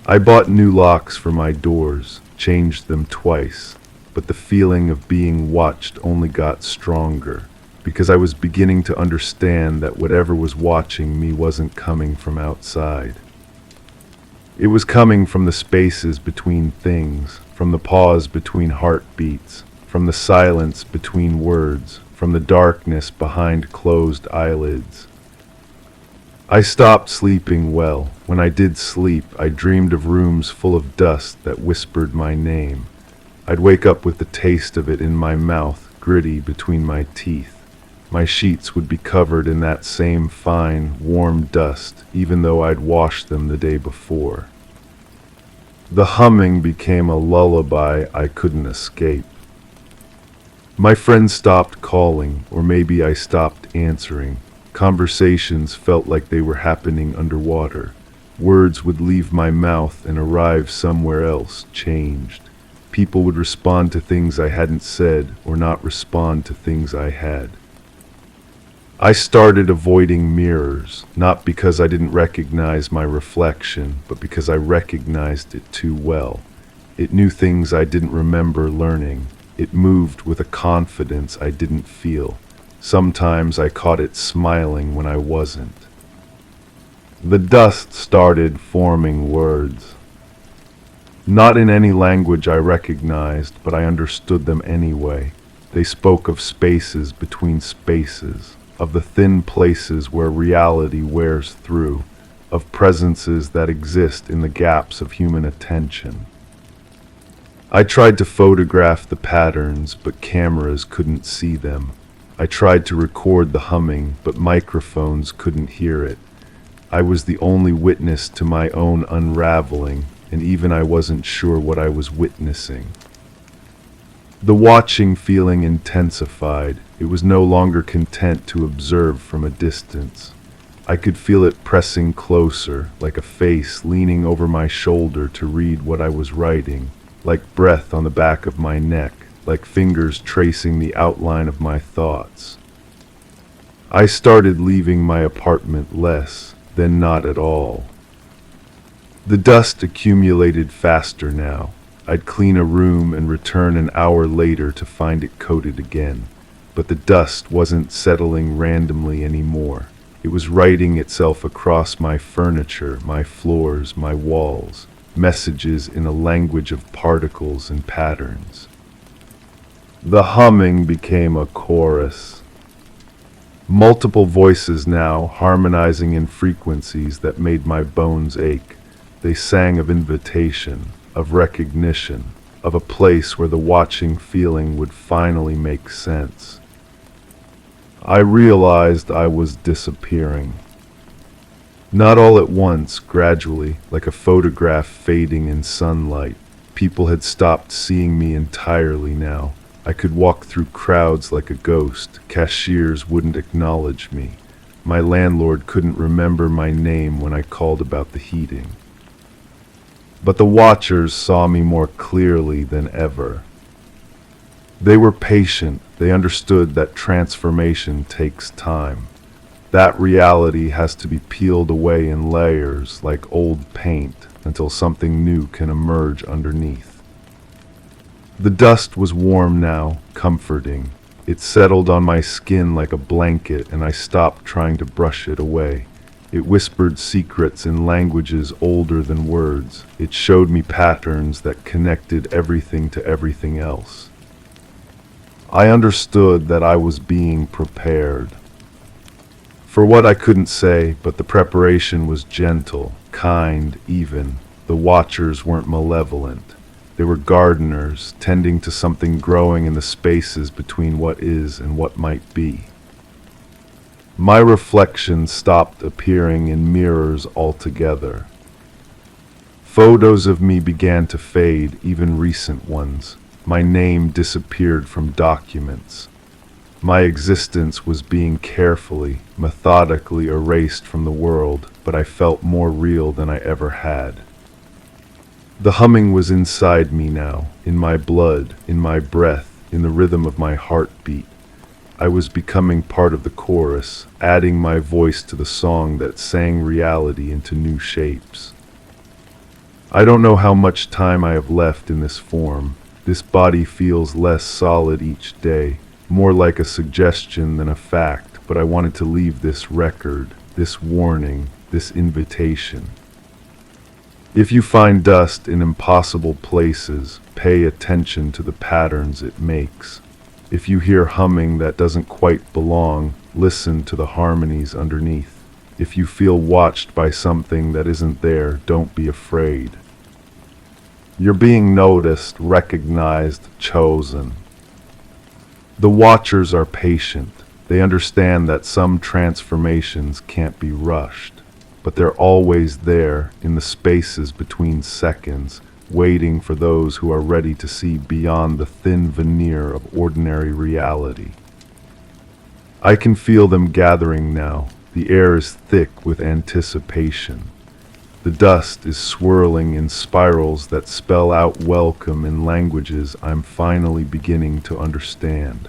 I bought new locks for my doors, changed them twice, but the feeling of being watched only got stronger, because I was beginning to understand that whatever was watching me wasn't coming from outside. It was coming from the spaces between things, from the pause between heartbeats, from the silence between words, from the darkness behind closed eyelids. I stopped sleeping well. When I did sleep, I dreamed of rooms full of dust that whispered my name. I'd wake up with the taste of it in my mouth, gritty between my teeth. My sheets would be covered in that same fine, warm dust, even though I'd washed them the day before. The humming became a lullaby I couldn't escape. My friends stopped calling, or maybe I stopped answering. Conversations felt like they were happening underwater. Words would leave my mouth and arrive somewhere else, changed. People would respond to things I hadn't said, or not respond to things I had. I started avoiding mirrors, not because I didn't recognize my reflection, but because I recognized it too well. It knew things I didn't remember learning. It moved with a confidence I didn't feel. Sometimes I caught it smiling when I wasn't. The dust started forming words. Not in any language I recognized, but I understood them anyway. They spoke of spaces between spaces, of the thin places where reality wears through, of presences that exist in the gaps of human attention. I tried to photograph the patterns, but cameras couldn't see them. I tried to record the humming, but microphones couldn't hear it. I was the only witness to my own unraveling, and even I wasn't sure what I was witnessing. The watching feeling intensified. It was no longer content to observe from a distance. I could feel it pressing closer, like a face leaning over my shoulder to read what I was writing, like breath on the back of my neck, like fingers tracing the outline of my thoughts. I started leaving my apartment less, then not at all. The dust accumulated faster now. I'd clean a room and return an hour later to find it coated again. But the dust wasn't settling randomly anymore. It was writing itself across my furniture, my floors, my walls, messages in a language of particles and patterns. The humming became a chorus. Multiple voices now, harmonizing in frequencies that made my bones ache. They sang of invitation, of recognition, of a place where the watching feeling would finally make sense. I realized I was disappearing. Not all at once, gradually, like a photograph fading in sunlight. People had stopped seeing me entirely now. I could walk through crowds like a ghost. Cashiers wouldn't acknowledge me. My landlord couldn't remember my name when I called about the heating. But the watchers saw me more clearly than ever. They were patient. They understood that transformation takes time. That reality has to be peeled away in layers like old paint until something new can emerge underneath. The dust was warm now, comforting. It settled on my skin like a blanket, and I stopped trying to brush it away. It whispered secrets in languages older than words. It showed me patterns that connected everything to everything else. I understood that I was being prepared for what I couldn't say, but the preparation was gentle, kind, even. The watchers weren't malevolent. They were gardeners, tending to something growing in the spaces between what is and what might be. My reflection stopped appearing in mirrors altogether. Photos of me began to fade, even recent ones. My name disappeared from documents. My existence was being carefully, methodically erased from the world, but I felt more real than I ever had. The humming was inside me now, in my blood, in my breath, in the rhythm of my heartbeat. I was becoming part of the chorus, adding my voice to the song that sang reality into new shapes. I don't know how much time I have left in this form. This body feels less solid each day, more like a suggestion than a fact, but I wanted to leave this record, this warning, this invitation. If you find dust in impossible places, pay attention to the patterns it makes. If you hear humming that doesn't quite belong, listen to the harmonies underneath. If you feel watched by something that isn't there, don't be afraid. You're being noticed, recognized, chosen. The watchers are patient. They understand that some transformations can't be rushed, but they're always there in the spaces between seconds, waiting for those who are ready to see beyond the thin veneer of ordinary reality. I can feel them gathering now. The air is thick with anticipation. The dust is swirling in spirals that spell out welcome in languages I'm finally beginning to understand.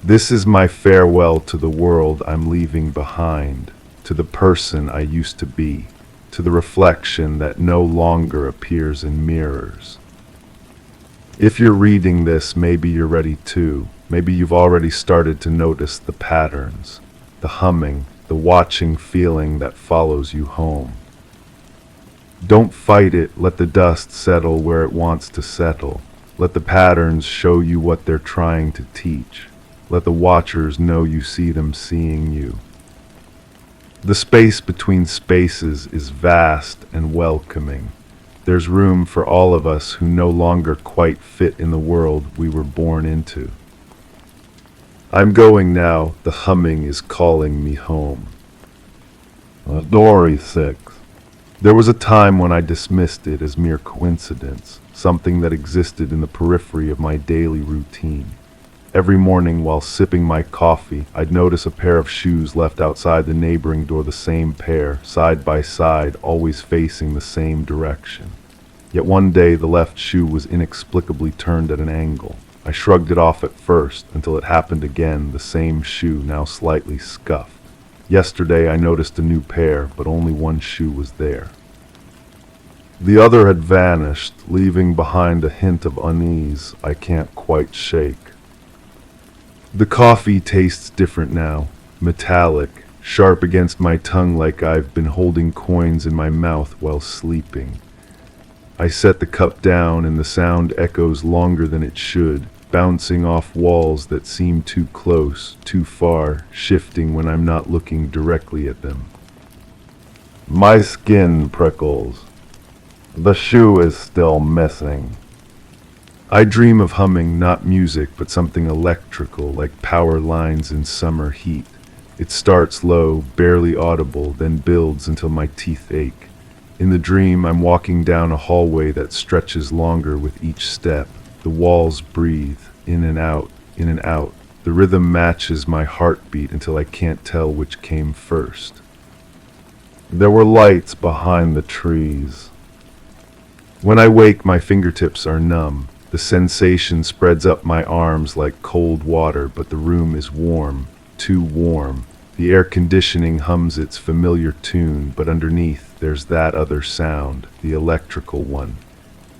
This is my farewell to the world I'm leaving behind, to the person I used to be, to the reflection that no longer appears in mirrors. If you're reading this, maybe you're ready too. Maybe you've already started to notice the patterns, the humming, the watching feeling that follows you home. Don't fight it. Let the dust settle where it wants to settle. Let the patterns show you what they're trying to teach. Let the watchers know you see them seeing you. The space between spaces is vast and welcoming. There's room for all of us who no longer quite fit in the world we were born into. I'm going now. The humming is calling me home. Story 6. There was a time when I dismissed it as mere coincidence, something that existed in the periphery of my daily routine. Every morning while sipping my coffee, I'd notice a pair of shoes left outside the neighboring door, the same pair, side by side, always facing the same direction. Yet one day the left shoe was inexplicably turned at an angle. I shrugged it off at first, until it happened again, the same shoe, now slightly scuffed. Yesterday I noticed a new pair, but only one shoe was there. The other had vanished, leaving behind a hint of unease I can't quite shake. The coffee tastes different now, metallic, sharp against my tongue like I've been holding coins in my mouth while sleeping. I set the cup down and the sound echoes longer than it should, bouncing off walls that seem too close, too far, shifting when I'm not looking directly at them. My skin prickles. The shoe is still missing. I dream of humming, not music, but something electrical, like power lines in summer heat. It starts low, barely audible, then builds until my teeth ache. In the dream, I'm walking down a hallway that stretches longer with each step. The walls breathe, in and out, in and out. The rhythm matches my heartbeat until I can't tell which came first. There were lights behind the trees. When I wake, my fingertips are numb. The sensation spreads up my arms like cold water, but the room is warm, too warm. The air conditioning hums its familiar tune, but underneath there's that other sound, the electrical one.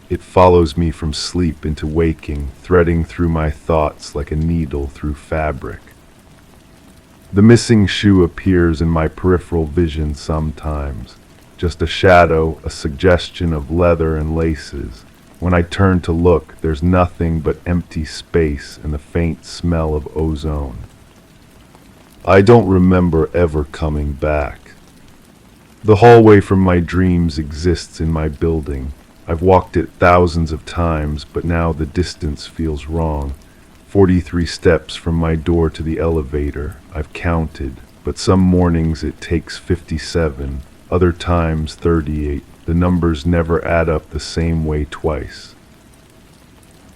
It follows me from sleep into waking, threading through my thoughts like a needle through fabric. The missing shoe appears in my peripheral vision sometimes. Just a shadow, a suggestion of leather and laces. When I turn to look, there's nothing but empty space and the faint smell of ozone. I don't remember ever coming back. The hallway from my dreams exists in my building. I've walked it thousands of times, but now the distance feels wrong. 43 steps from my door to the elevator. I've counted, but some mornings it takes 57, other times 38. The numbers never add up the same way twice.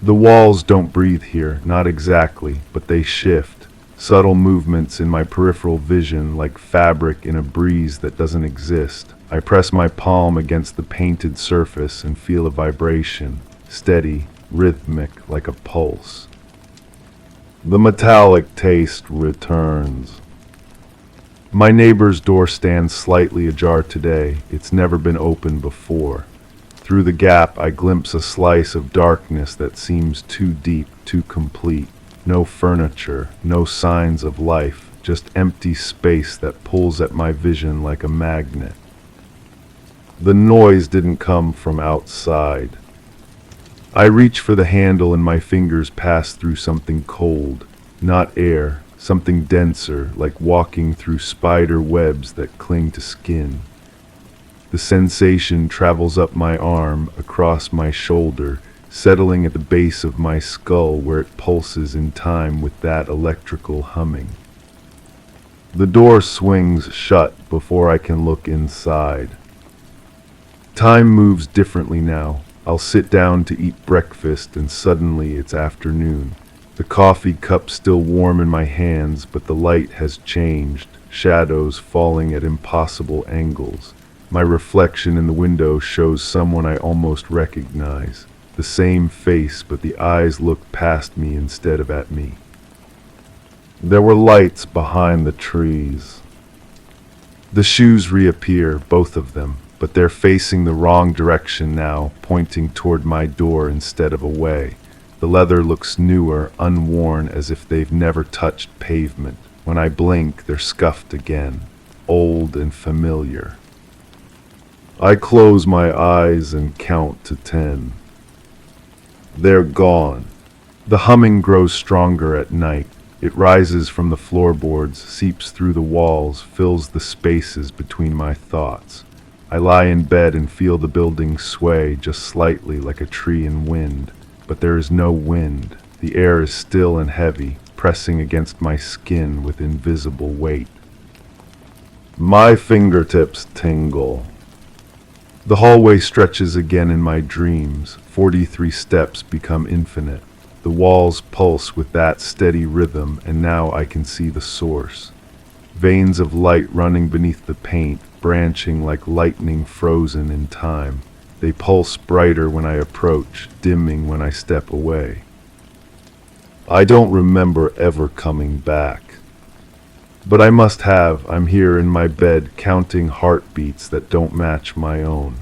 The walls don't breathe here, not exactly, but they shift. Subtle movements in my peripheral vision like fabric in a breeze that doesn't exist. I press my palm against the painted surface and feel a vibration, steady, rhythmic, like a pulse. The metallic taste returns. My neighbor's door stands slightly ajar today. It's never been opened before. Through the gap, I glimpse a slice of darkness that seems too deep, too complete. No furniture, no signs of life, just empty space that pulls at my vision like a magnet. The noise didn't come from outside. I reach for the handle and my fingers pass through something cold, not air, something denser, like walking through spider webs that cling to skin. The sensation travels up my arm, across my shoulder, settling at the base of my skull where it pulses in time with that electrical humming. The door swings shut before I can look inside. Time moves differently now. I'll sit down to eat breakfast and suddenly it's afternoon. The coffee cup still warm in my hands, but the light has changed, shadows falling at impossible angles. My reflection in the window shows someone I almost recognize. The same face, but the eyes look past me instead of at me. There were lights behind the trees. The shoes reappear, both of them, but they're facing the wrong direction now, pointing toward my door instead of away. The leather looks newer, unworn, as if they've never touched pavement. When I blink, they're scuffed again, old and familiar. I close my eyes and count to 10. They're gone. The humming grows stronger at night. It rises from the floorboards, seeps through the walls, fills the spaces between my thoughts. I lie in bed and feel the building sway just slightly like a tree in wind. But there is no wind. The air is still and heavy, pressing against my skin with invisible weight. My fingertips tingle. The hallway stretches again in my dreams. 43 steps become infinite. The walls pulse with that steady rhythm, and now I can see the source. Veins of light running beneath the paint, branching like lightning frozen in time. They pulse brighter when I approach, dimming when I step away. I don't remember ever coming back. But I must have. I'm here in my bed, counting heartbeats that don't match my own.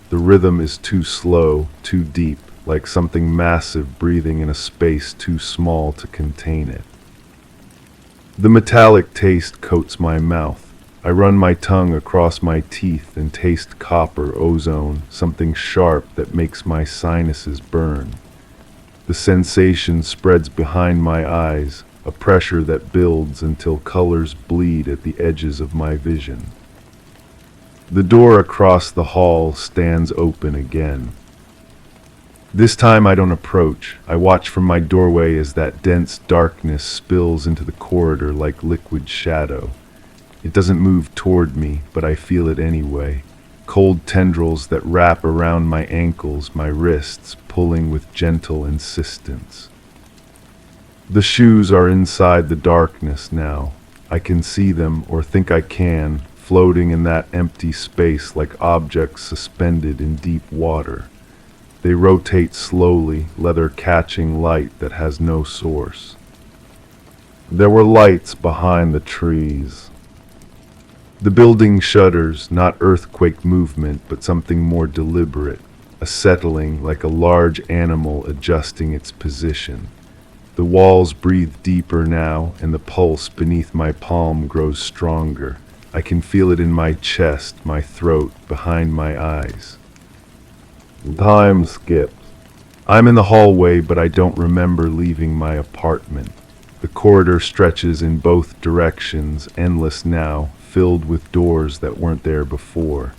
The rhythm is too slow, too deep, like something massive breathing in a space too small to contain it. The metallic taste coats my mouth. I run my tongue across my teeth and taste copper, ozone, something sharp that makes my sinuses burn. The sensation spreads behind my eyes, a pressure that builds until colors bleed at the edges of my vision. The door across the hall stands open again. This time I don't approach. I watch from my doorway as that dense darkness spills into the corridor like liquid shadow. It doesn't move toward me, but I feel it anyway. Cold tendrils that wrap around my ankles, my wrists, pulling with gentle insistence. The shoes are inside the darkness now. I can see them, or think I can, floating in that empty space like objects suspended in deep water. They rotate slowly, leather catching light that has no source. There were lights behind the trees. The building shudders, not earthquake movement, but something more deliberate, a settling like a large animal adjusting its position. The walls breathe deeper now, and the pulse beneath my palm grows stronger. I can feel it in my chest, my throat, behind my eyes. Time skips. I'm in the hallway, but I don't remember leaving my apartment. The corridor stretches in both directions, endless now, filled with doors that weren't there before.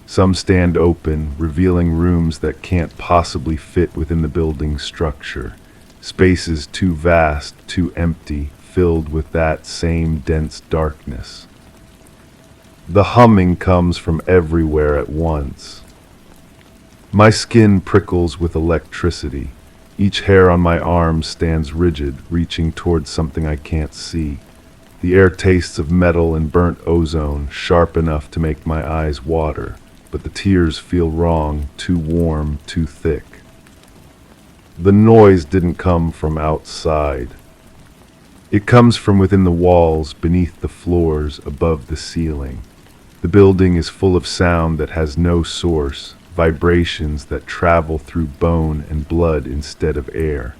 Some stand open, revealing rooms that can't possibly fit within the building's structure. Spaces too vast, too empty, filled with that same dense darkness. The humming comes from everywhere at once. My skin prickles with electricity. Each hair on my arm stands rigid, reaching towards something I can't see. The air tastes of metal and burnt ozone, sharp enough to make my eyes water, but the tears feel wrong, too warm, too thick. The noise didn't come from outside. It comes from within the walls, beneath the floors, above the ceiling. The building is full of sound that has no source, vibrations that travel through bone and blood instead of air.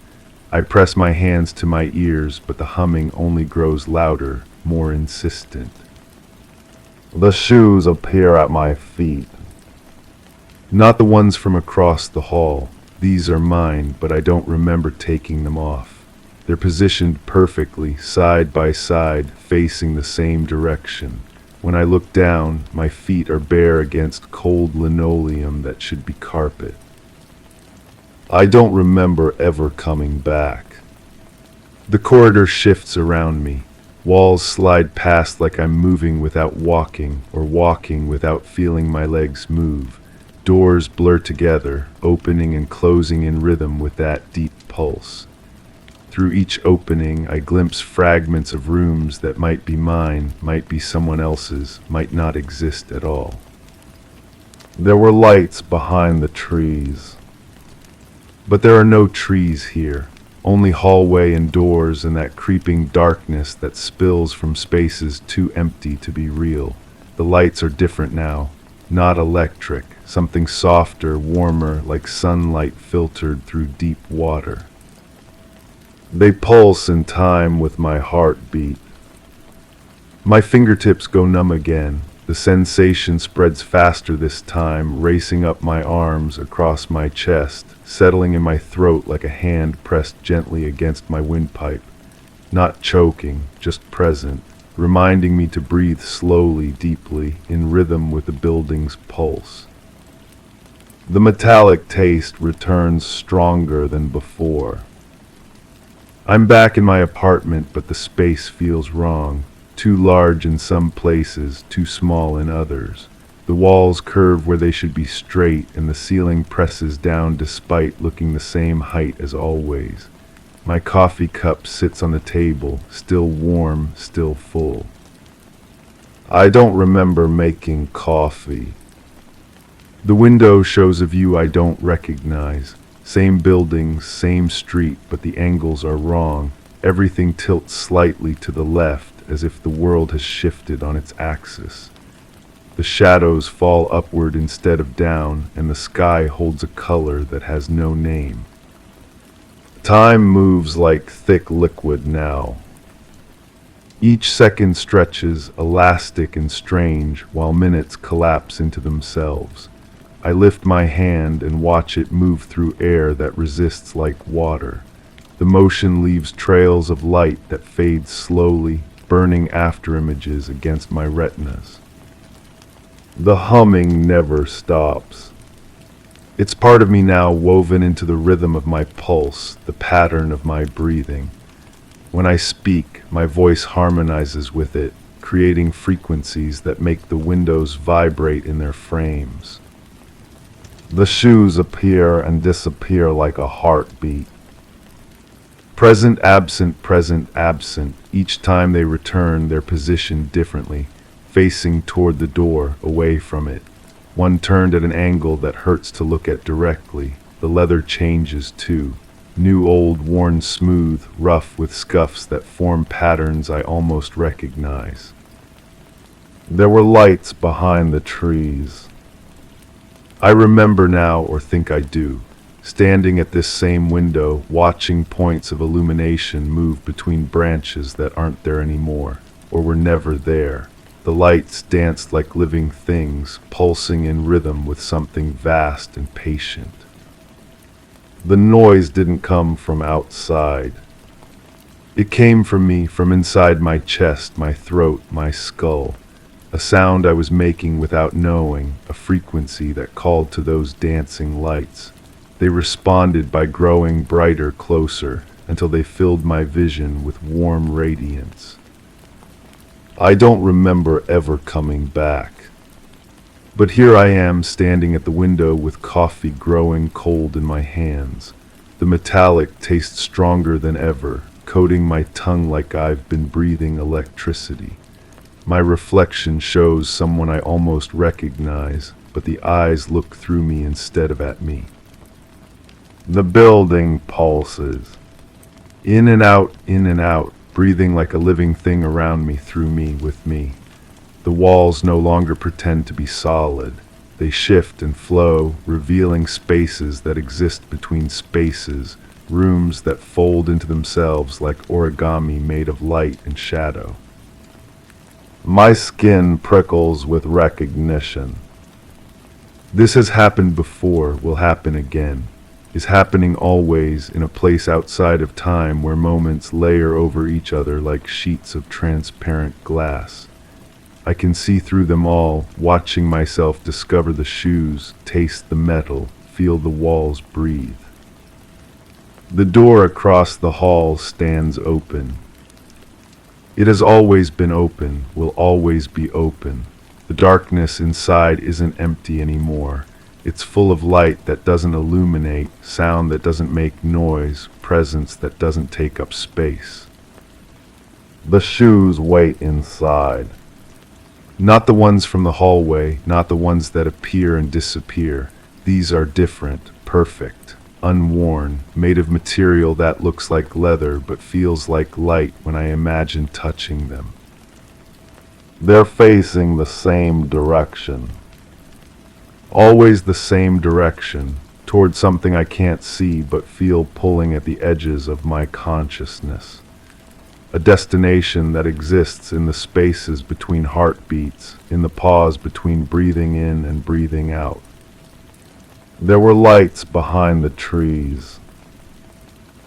I press my hands to my ears, but the humming only grows louder, more insistent. The shoes appear at my feet. Not the ones from across the hall. These are mine, but I don't remember taking them off. They're positioned perfectly, side by side, facing the same direction. When I look down, my feet are bare against cold linoleum that should be carpet. I don't remember ever coming back. The corridor shifts around me. Walls slide past like I'm moving without walking, or walking without feeling my legs move. Doors blur together, opening and closing in rhythm with that deep pulse. Through each opening, I glimpse fragments of rooms that might be mine, might be someone else's, might not exist at all. There were lights behind the trees. But there are no trees here, only hallway and doors and that creeping darkness that spills from spaces too empty to be real. The lights are different now, not electric, something softer, warmer, like sunlight filtered through deep water. They pulse in time with my heartbeat. My fingertips go numb again. The sensation spreads faster this time, racing up my arms, across my chest, settling in my throat like a hand pressed gently against my windpipe. Not choking, just present, reminding me to breathe slowly, deeply, in rhythm with the building's pulse. The metallic taste returns stronger than before. I'm back in my apartment, but the space feels wrong. Too large in some places, too small in others. The walls curve where they should be straight, and the ceiling presses down despite looking the same height as always. My coffee cup sits on the table, still warm, still full. I don't remember making coffee. The window shows a view I don't recognize. Same buildings, same street, but the angles are wrong. Everything tilts slightly to the left, as if the world has shifted on its axis. The shadows fall upward instead of down, and the sky holds a color that has no name. Time moves like thick liquid now. Each second stretches, elastic and strange, while minutes collapse into themselves. I lift my hand and watch it move through air that resists like water. The motion leaves trails of light that fade slowly, burning afterimages against my retinas. The humming never stops. It's part of me now, woven into the rhythm of my pulse, the pattern of my breathing. When I speak, my voice harmonizes with it, creating frequencies that make the windows vibrate in their frames. The shoes appear and disappear like a heartbeat. Present, absent, each time they return, they're positioned differently, facing toward the door, away from it. One turned at an angle that hurts to look at directly, The leather changes too. New, old, worn smooth, rough with scuffs that form patterns I almost recognize. There were lights behind the trees. I remember now, or think I do, standing at this same window, watching points of illumination move between branches that aren't there anymore, or were never there. The lights danced like living things, pulsing in rhythm with something vast and patient. The noise didn't come from outside. It came from me, from inside my chest, my throat, my skull. A sound I was making without knowing, a frequency that called to those dancing lights. They responded by growing brighter, closer, until they filled my vision with warm radiance. I don't remember ever coming back. But here I am, standing at the window with coffee growing cold in my hands. The metallic tastes stronger than ever, coating my tongue like I've been breathing electricity. My reflection shows someone I almost recognize, but the eyes look through me instead of at me. The building pulses. In and out, breathing like a living thing around me, through me, with me. The walls no longer pretend to be solid. They shift and flow, revealing spaces that exist between spaces, rooms that fold into themselves like origami made of light and shadow. My skin prickles with recognition. This has happened before, will happen again, is happening always in a place outside of time where moments layer over each other like sheets of transparent glass. I can see through them all, watching myself discover the shoes, taste the metal, feel the walls breathe. The door across the hall stands open. It has always been open, will always be open. The darkness inside isn't empty anymore. It's full of light that doesn't illuminate, sound that doesn't make noise, presence that doesn't take up space. The shoes wait inside. Not the ones from the hallway, not the ones that appear and disappear. These are different, perfect, unworn, made of material that looks like leather but feels like light when I imagine touching them. They're facing the same direction. Always the same direction, toward something I can't see but feel pulling at the edges of my consciousness. A destination that exists in the spaces between heartbeats, in the pause between breathing in and breathing out. There were lights behind the trees.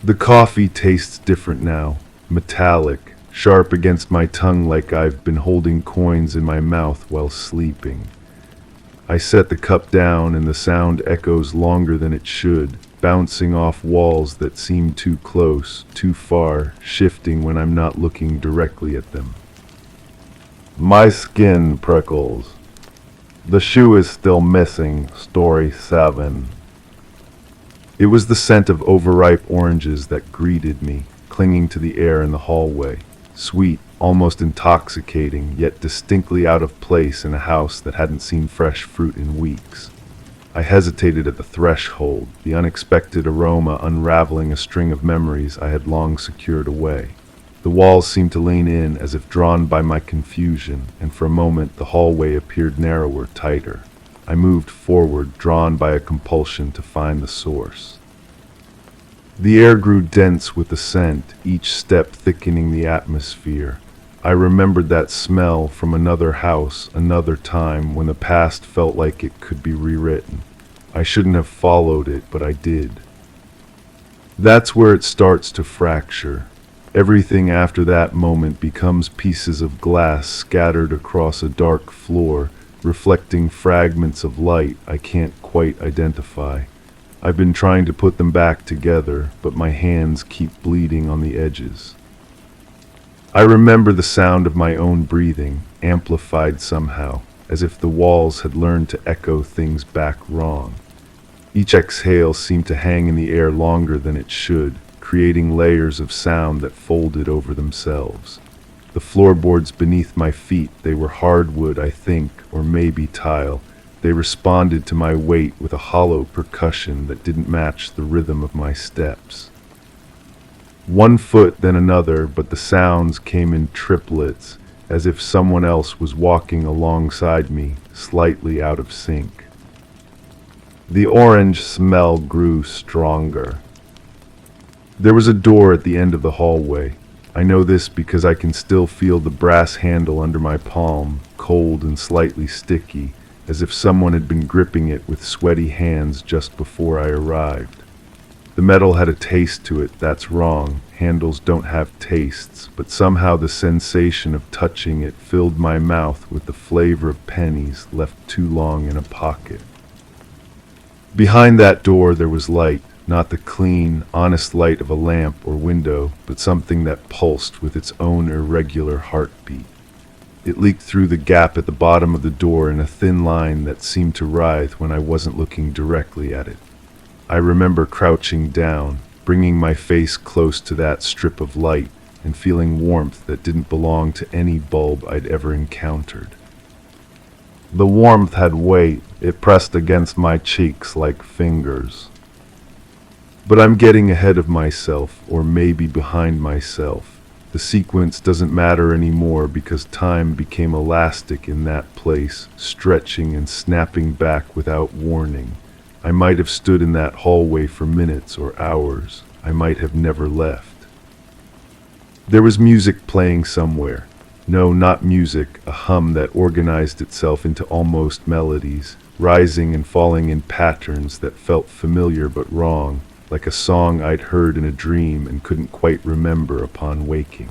The coffee tastes different now, metallic, sharp against my tongue like I've been holding coins in my mouth while sleeping. I set the cup down and the sound echoes longer than it should, bouncing off walls that seem too close, too far, shifting when I'm not looking directly at them. My skin prickles. The shoe is still missing, story 7. It was the scent of overripe oranges that greeted me, clinging to the air in the hallway. Sweet, almost intoxicating, yet distinctly out of place in a house that hadn't seen fresh fruit in weeks. I hesitated at the threshold, the unexpected aroma unraveling a string of memories I had long secured away. The walls seemed to lean in as if drawn by my confusion, and for a moment the hallway appeared narrower, tighter. I moved forward, drawn by a compulsion to find the source. The air grew dense with the scent, each step thickening the atmosphere. I remembered that smell from another house, another time, when the past felt like it could be rewritten. I shouldn't have followed it, but I did. That's where it starts to fracture. Everything after that moment becomes pieces of glass scattered across a dark floor, reflecting fragments of light I can't quite identify. I've been trying to put them back together, but my hands keep bleeding on the edges. I remember the sound of my own breathing, amplified somehow, as if the walls had learned to echo things back wrong. Each exhale seemed to hang in the air longer than it should, creating layers of sound that folded over themselves. The floorboards beneath my feet, they were hardwood, I think, or maybe tile. They responded to my weight with a hollow percussion that didn't match the rhythm of my steps. One foot, then another, but the sounds came in triplets, as if someone else was walking alongside me, slightly out of sync. The orange smell grew stronger. There was a door at the end of the hallway. I know this because I can still feel the brass handle under my palm, cold and slightly sticky, as if someone had been gripping it with sweaty hands just before I arrived. The metal had a taste to it, that's wrong. Handles don't have tastes, but somehow the sensation of touching it filled my mouth with the flavor of pennies left too long in a pocket. Behind that door there was light, not the clean, honest light of a lamp or window, but something that pulsed with its own irregular heartbeat. It leaked through the gap at the bottom of the door in a thin line that seemed to writhe when I wasn't looking directly at it. I remember crouching down, bringing my face close to that strip of light, and feeling warmth that didn't belong to any bulb I'd ever encountered. The warmth had weight. It pressed against my cheeks like fingers. But I'm getting ahead of myself, or maybe behind myself. The sequence doesn't matter anymore because time became elastic in that place, stretching and snapping back without warning. I might have stood in that hallway for minutes or hours. I might have never left. There was music playing somewhere. No, not music, a hum that organized itself into almost melodies, rising and falling in patterns that felt familiar but wrong, like a song I'd heard in a dream and couldn't quite remember upon waking.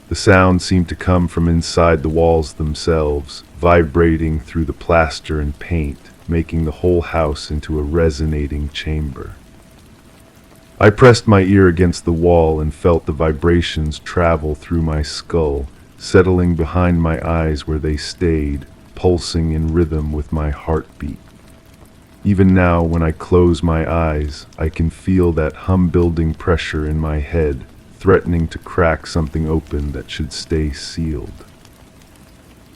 The sound seemed to come from inside the walls themselves, vibrating through the plaster and paint, making the whole house into a resonating chamber. I pressed my ear against the wall and felt the vibrations travel through my skull, settling behind my eyes where they stayed, pulsing in rhythm with my heartbeat. Even now, when I close my eyes, I can feel that hum-building pressure in my head, threatening to crack something open that should stay sealed.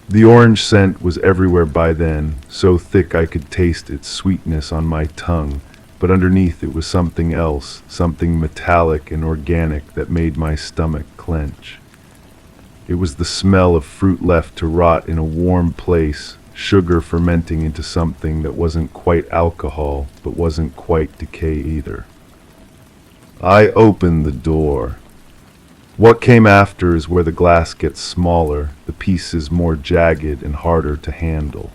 The orange scent was everywhere by then, so thick I could taste its sweetness on my tongue, but underneath it was something else, something metallic and organic that made my stomach clench. It was the smell of fruit left to rot in a warm place, sugar fermenting into something that wasn't quite alcohol, but wasn't quite decay either. I opened the door. What came after is where the glass gets smaller, the pieces more jagged and harder to handle.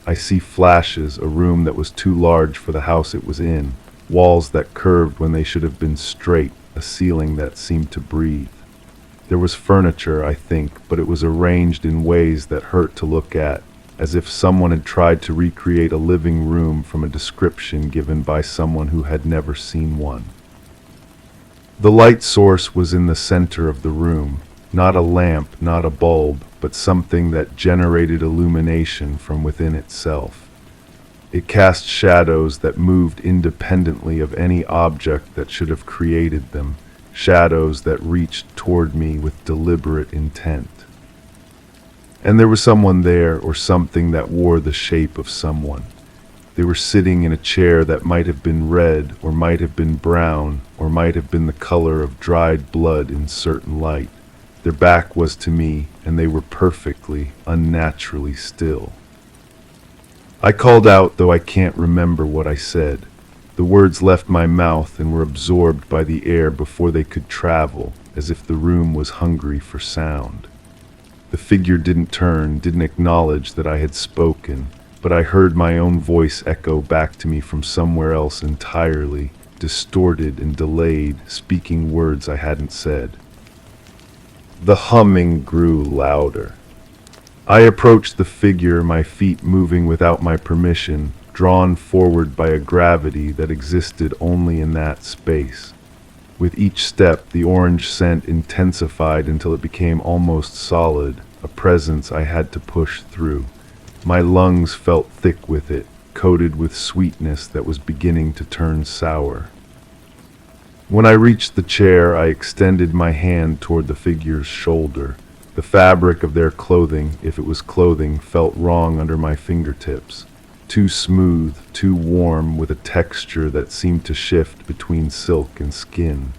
I see flashes, a room that was too large for the house it was in, walls that curved when they should have been straight, a ceiling that seemed to breathe. There was furniture, I think, but it was arranged in ways that hurt to look at, as if someone had tried to recreate a living room from a description given by someone who had never seen one. The light source was in the center of the room, not a lamp, not a bulb, but something that generated illumination from within itself. It cast shadows that moved independently of any object that should have created them, shadows that reached toward me with deliberate intent. And there was someone there, or something that wore the shape of someone. They were sitting in a chair that might have been red, or might have been brown, or might have been the color of dried blood in certain light. Their back was to me, and they were perfectly, unnaturally still. I called out, though I can't remember what I said. The words left my mouth and were absorbed by the air before they could travel, as if the room was hungry for sound. The figure didn't turn, didn't acknowledge that I had spoken, but I heard my own voice echo back to me from somewhere else entirely, distorted and delayed, speaking words I hadn't said. The humming grew louder. I approached the figure, my feet moving without my permission, drawn forward by a gravity that existed only in that space. With each step, the orange scent intensified until it became almost solid, a presence I had to push through. My lungs felt thick with it, coated with sweetness that was beginning to turn sour. When I reached the chair, I extended my hand toward the figure's shoulder. The fabric of their clothing, if it was clothing, felt wrong under my fingertips. Too smooth, too warm, with a texture that seemed to shift between silk and skin.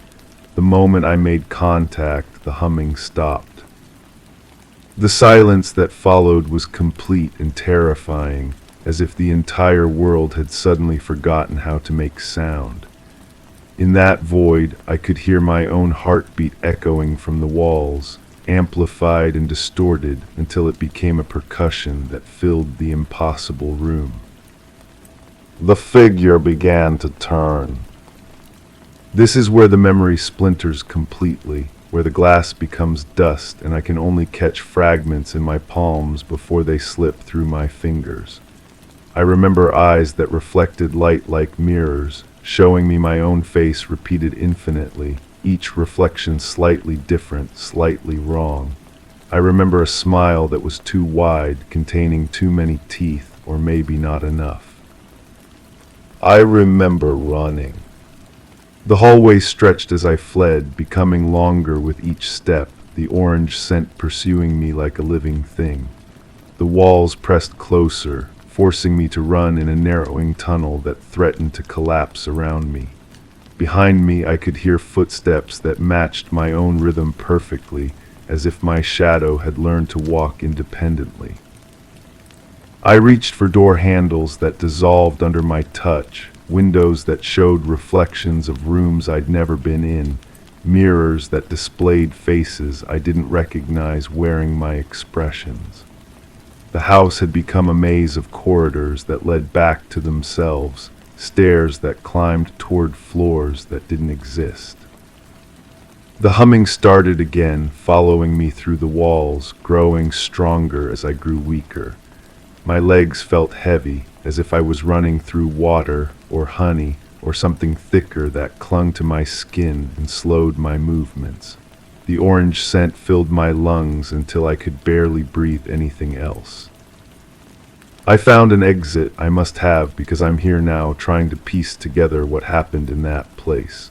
The moment I made contact, the humming stopped. The silence that followed was complete and terrifying, as if the entire world had suddenly forgotten how to make sound. In that void, I could hear my own heartbeat echoing from the walls, amplified and distorted until it became a percussion that filled the impossible room. The figure began to turn. This is where the memory splinters completely, where the glass becomes dust and I can only catch fragments in my palms before they slip through my fingers. I remember eyes that reflected light like mirrors, showing me my own face repeated infinitely, each reflection slightly different, slightly wrong. I remember a smile that was too wide, containing too many teeth, or maybe not enough. I remember running. The hallway stretched as I fled, becoming longer with each step, the orange scent pursuing me like a living thing. The walls pressed closer, forcing me to run in a narrowing tunnel that threatened to collapse around me. Behind me, I could hear footsteps that matched my own rhythm perfectly, as if my shadow had learned to walk independently. I reached for door handles that dissolved under my touch, windows that showed reflections of rooms I'd never been in, mirrors that displayed faces I didn't recognize wearing my expressions. The house had become a maze of corridors that led back to themselves, stairs that climbed toward floors that didn't exist. The humming started again, following me through the walls, growing stronger as I grew weaker. My legs felt heavy, as if I was running through water or honey or something thicker that clung to my skin and slowed my movements. The orange scent filled my lungs until I could barely breathe anything else. I found an exit I must have because I'm here now trying to piece together what happened in that place.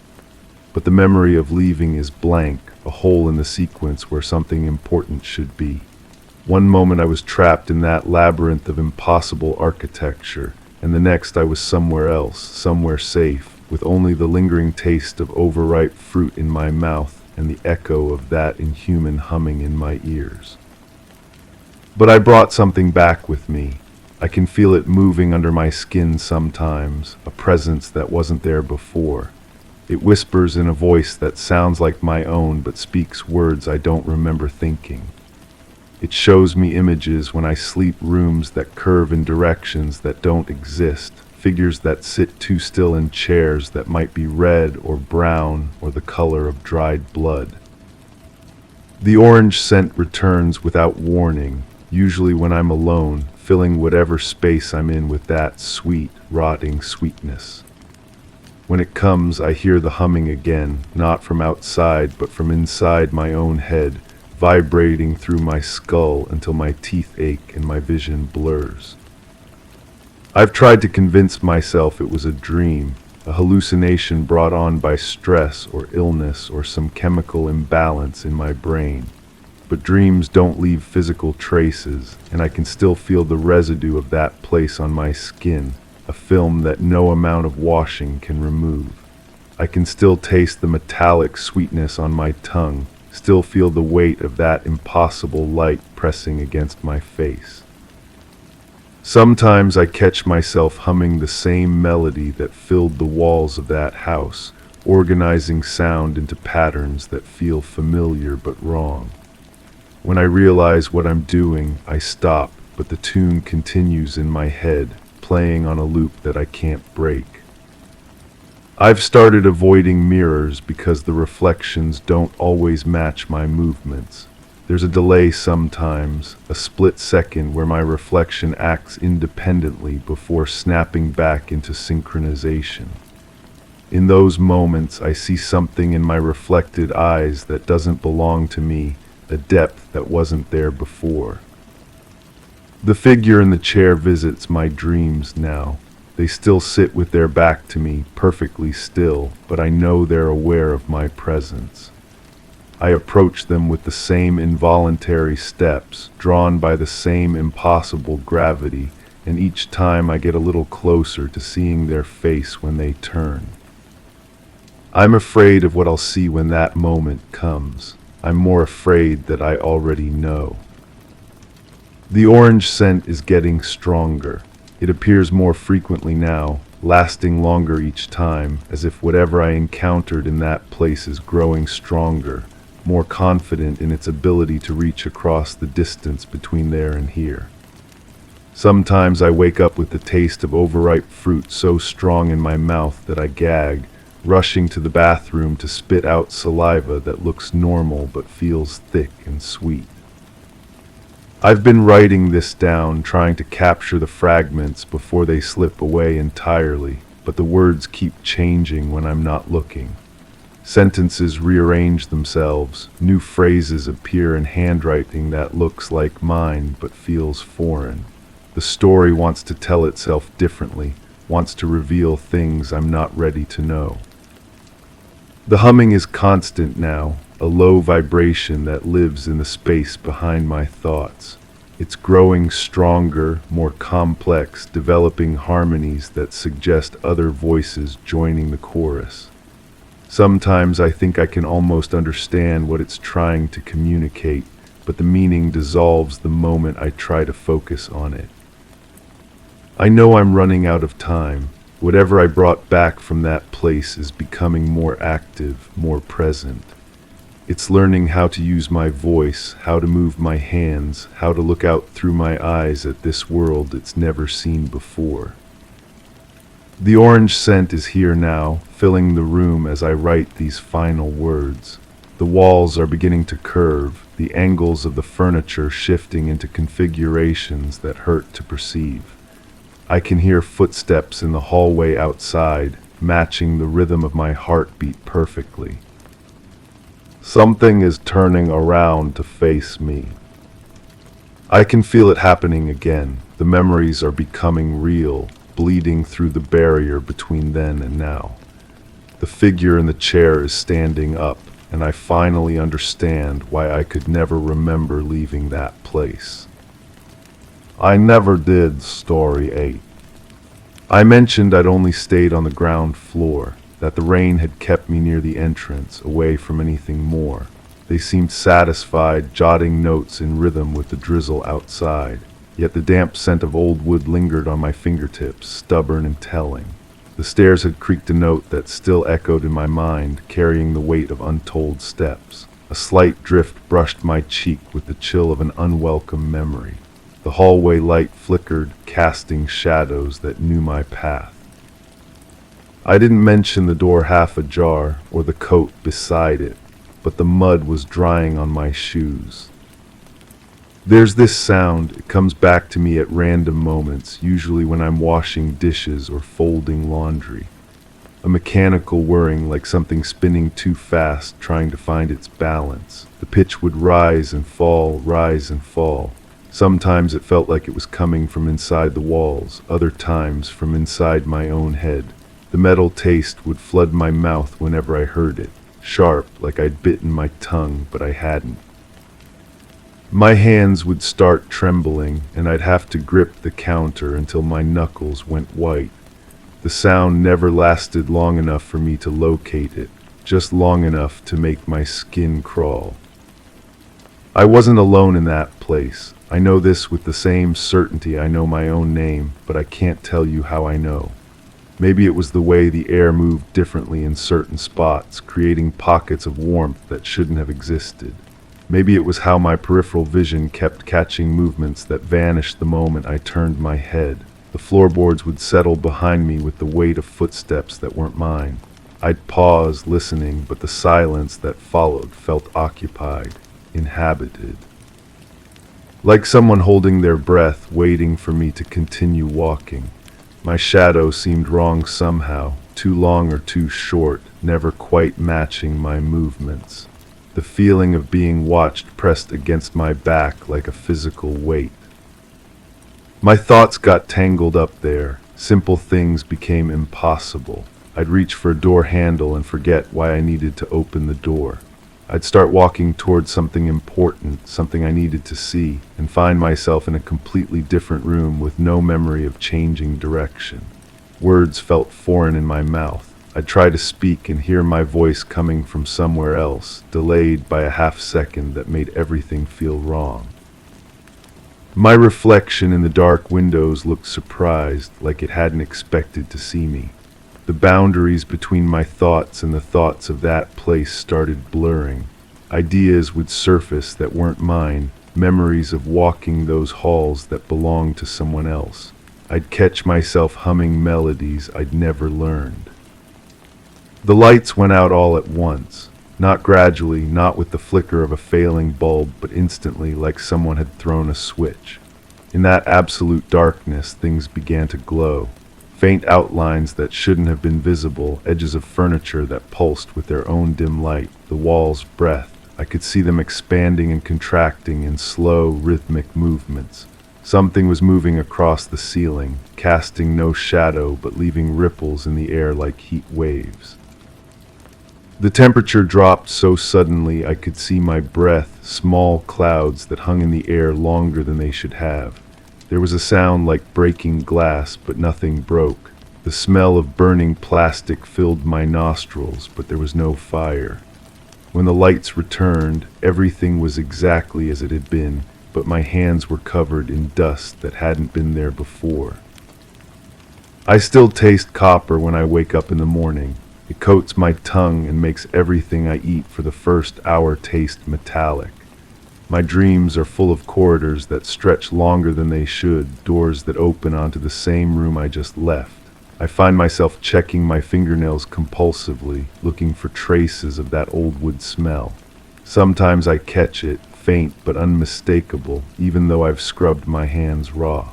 But the memory of leaving is blank, a hole in the sequence where something important should be. One moment I was trapped in that labyrinth of impossible architecture, and the next I was somewhere else, somewhere safe, with only the lingering taste of overripe fruit in my mouth and the echo of that inhuman humming in my ears. But I brought something back with me. I can feel it moving under my skin sometimes, a presence that wasn't there before. It whispers in a voice that sounds like my own but speaks words I don't remember thinking. It shows me images when I sleep, rooms that curve in directions that don't exist, figures that sit too still in chairs that might be red or brown or the color of dried blood. The orange scent returns without warning, usually when I'm alone, filling whatever space I'm in with that sweet, rotting sweetness. When it comes, I hear the humming again, not from outside but from inside my own head, vibrating through my skull until my teeth ache and my vision blurs. I've tried to convince myself it was a dream, a hallucination brought on by stress or illness or some chemical imbalance in my brain. But dreams don't leave physical traces, and I can still feel the residue of that place on my skin, a film that no amount of washing can remove. I can still taste the metallic sweetness on my tongue, still feel the weight of that impossible light pressing against my face. Sometimes I catch myself humming the same melody that filled the walls of that house, organizing sound into patterns that feel familiar but wrong. When I realize what I'm doing, I stop, but the tune continues in my head, playing on a loop that I can't break. I've started avoiding mirrors because the reflections don't always match my movements. There's a delay sometimes, a split second where my reflection acts independently before snapping back into synchronization. In those moments, I see something in my reflected eyes that doesn't belong to me, a depth that wasn't there before. The figure in the chair visits my dreams now. They still sit with their back to me, perfectly still, but I know they're aware of my presence. I approach them with the same involuntary steps, drawn by the same impossible gravity, and each time I get a little closer to seeing their face when they turn. I'm afraid of what I'll see when that moment comes. I'm more afraid that I already know. The orange scent is getting stronger. It appears more frequently now, lasting longer each time, as if whatever I encountered in that place is growing stronger, more confident in its ability to reach across the distance between there and here. Sometimes I wake up with the taste of overripe fruit so strong in my mouth that I gag, rushing to the bathroom to spit out saliva that looks normal but feels thick and sweet. I've been writing this down, trying to capture the fragments before they slip away entirely, but the words keep changing when I'm not looking. Sentences rearrange themselves, new phrases appear in handwriting that looks like mine but feels foreign. The story wants to tell itself differently, wants to reveal things I'm not ready to know. The humming is constant now, a low vibration that lives in the space behind my thoughts. It's growing stronger, more complex, developing harmonies that suggest other voices joining the chorus. Sometimes I think I can almost understand what it's trying to communicate, but the meaning dissolves the moment I try to focus on it. I know I'm running out of time. Whatever I brought back from that place is becoming more active, more present. It's learning how to use my voice, how to move my hands, how to look out through my eyes at this world it's never seen before. The orange scent is here now, filling the room as I write these final words. The walls are beginning to curve, the angles of the furniture shifting into configurations that hurt to perceive. I can hear footsteps in the hallway outside, matching the rhythm of my heartbeat perfectly. Something is turning around to face me. I can feel it happening again. The memories are becoming real, bleeding through the barrier between then and now. The figure in the chair is standing up, and I finally understand why I could never remember leaving that place. I never did, Story 8. I mentioned I'd only stayed on the ground floor, that the rain had kept me near the entrance, away from anything more. They seemed satisfied, jotting notes in rhythm with the drizzle outside, yet the damp scent of old wood lingered on my fingertips, stubborn and telling. The stairs had creaked a note that still echoed in my mind, carrying the weight of untold steps. A slight drift brushed my cheek with the chill of an unwelcome memory. The hallway light flickered, casting shadows that knew my path. I didn't mention the door half ajar or the coat beside it, but the mud was drying on my shoes. There's this sound, it comes back to me at random moments, usually when I'm washing dishes or folding laundry. A mechanical whirring, like something spinning too fast, trying to find its balance. The pitch would rise and fall, rise and fall. Sometimes it felt like it was coming from inside the walls, other times from inside my own head. The metal taste would flood my mouth whenever I heard it, sharp, like I'd bitten my tongue, but I hadn't. My hands would start trembling, and I'd have to grip the counter until my knuckles went white. The sound never lasted long enough for me to locate it, just long enough to make my skin crawl. I wasn't alone in that place. I know this with the same certainty I know my own name, but I can't tell you how I know. Maybe it was the way the air moved differently in certain spots, creating pockets of warmth that shouldn't have existed. Maybe it was how my peripheral vision kept catching movements that vanished the moment I turned my head. The floorboards would settle behind me with the weight of footsteps that weren't mine. I'd pause, listening, but the silence that followed felt occupied, inhabited. Like someone holding their breath, waiting for me to continue walking. My shadow seemed wrong somehow, too long or too short, never quite matching my movements. The feeling of being watched pressed against my back like a physical weight. My thoughts got tangled up there. Simple things became impossible. I'd reach for a door handle and forget why I needed to open the door. I'd start walking towards something important, something I needed to see, and find myself in a completely different room with no memory of changing direction. Words felt foreign in my mouth. I'd try to speak and hear my voice coming from somewhere else, delayed by a half second that made everything feel wrong. My reflection in the dark windows looked surprised, like it hadn't expected to see me. The boundaries between my thoughts and the thoughts of that place started blurring. Ideas would surface that weren't mine, memories of walking those halls that belonged to someone else. I'd catch myself humming melodies I'd never learned. The lights went out all at once, not gradually, not with the flicker of a failing bulb, but instantly, like someone had thrown a switch. In that absolute darkness, things began to glow. Faint outlines that shouldn't have been visible, edges of furniture that pulsed with their own dim light, the walls breathed. I could see them expanding and contracting in slow, rhythmic movements. Something was moving across the ceiling, casting no shadow but leaving ripples in the air like heat waves. The temperature dropped so suddenly I could see my breath, small clouds that hung in the air longer than they should have. There was a sound like breaking glass, but nothing broke. The smell of burning plastic filled my nostrils, but there was no fire. When the lights returned, everything was exactly as it had been, but my hands were covered in dust that hadn't been there before. I still taste copper when I wake up in the morning. It coats my tongue and makes everything I eat for the first hour taste metallic. My dreams are full of corridors that stretch longer than they should, doors that open onto the same room I just left. I find myself checking my fingernails compulsively, looking for traces of that old wood smell. Sometimes I catch it, faint but unmistakable, even though I've scrubbed my hands raw.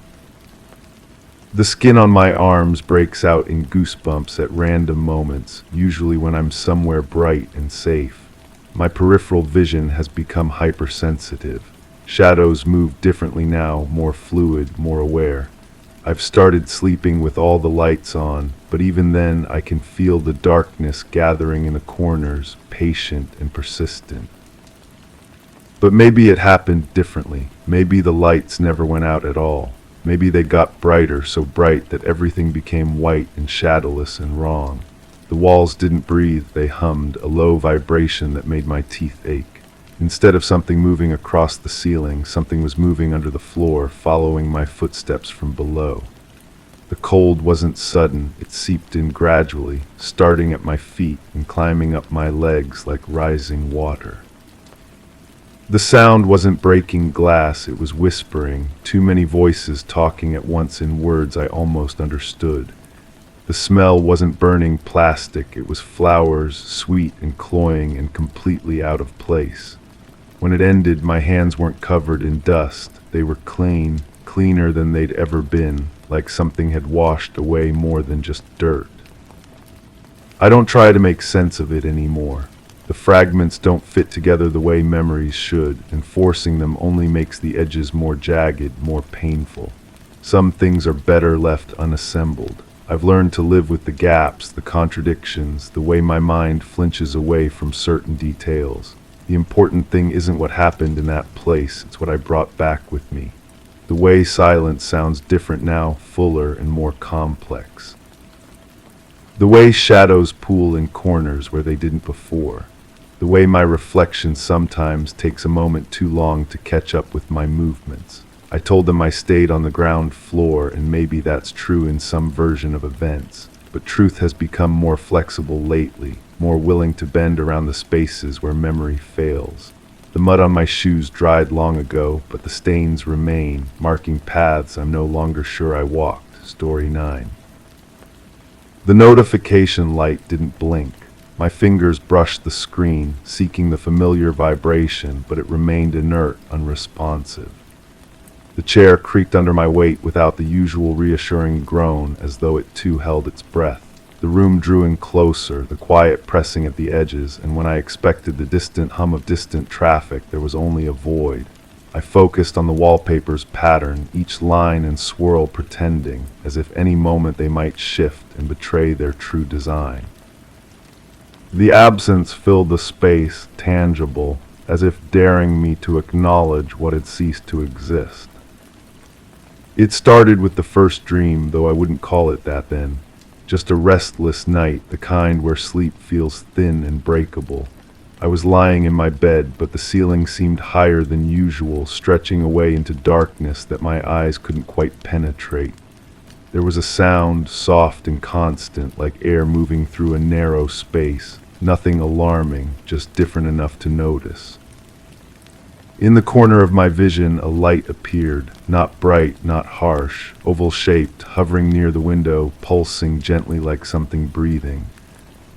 The skin on my arms breaks out in goosebumps at random moments, usually when I'm somewhere bright and safe. My peripheral vision has become hypersensitive. Shadows move differently now, more fluid, more aware. I've started sleeping with all the lights on, but even then I can feel the darkness gathering in the corners, patient and persistent. But maybe it happened differently. Maybe the lights never went out at all. Maybe they got brighter, so bright that everything became white and shadowless and wrong. The walls didn't breathe, they hummed, a low vibration that made my teeth ache. Instead of something moving across the ceiling, something was moving under the floor, following my footsteps from below. The cold wasn't sudden, it seeped in gradually, starting at my feet and climbing up my legs like rising water. The sound wasn't breaking glass, it was whispering, too many voices talking at once in words I almost understood. The smell wasn't burning plastic, it was flowers, sweet and cloying and completely out of place. When it ended, my hands weren't covered in dust. They were clean, cleaner than they'd ever been, like something had washed away more than just dirt. I don't try to make sense of it anymore. The fragments don't fit together the way memories should, and forcing them only makes the edges more jagged, more painful. Some things are better left unassembled. I've learned to live with the gaps, the contradictions, the way my mind flinches away from certain details. The important thing isn't what happened in that place, it's what I brought back with me. The way silence sounds different now, fuller and more complex. The way shadows pool in corners where they didn't before. The way my reflection sometimes takes a moment too long to catch up with my movements. I told them I stayed on the ground floor, and maybe that's true in some version of events, but truth has become more flexible lately, more willing to bend around the spaces where memory fails. The mud on my shoes dried long ago, but the stains remain, marking paths I'm no longer sure I walked. Story 9. The notification light didn't blink. My fingers brushed the screen, seeking the familiar vibration, but it remained inert, unresponsive. The chair creaked under my weight without the usual reassuring groan, as though it too held its breath. The room drew in closer, the quiet pressing at the edges, and when I expected the distant hum of distant traffic, there was only a void. I focused on the wallpaper's pattern, each line and swirl pretending, as if any moment they might shift and betray their true design. The absence filled the space, tangible, as if daring me to acknowledge what had ceased to exist. It started with the first dream, though I wouldn't call it that then. Just a restless night, the kind where sleep feels thin and breakable. I was lying in my bed, but the ceiling seemed higher than usual, stretching away into darkness that my eyes couldn't quite penetrate. There was a sound, soft and constant, like air moving through a narrow space. Nothing alarming, just different enough to notice. In the corner of my vision, a light appeared, not bright, not harsh, oval-shaped, hovering near the window, pulsing gently like something breathing.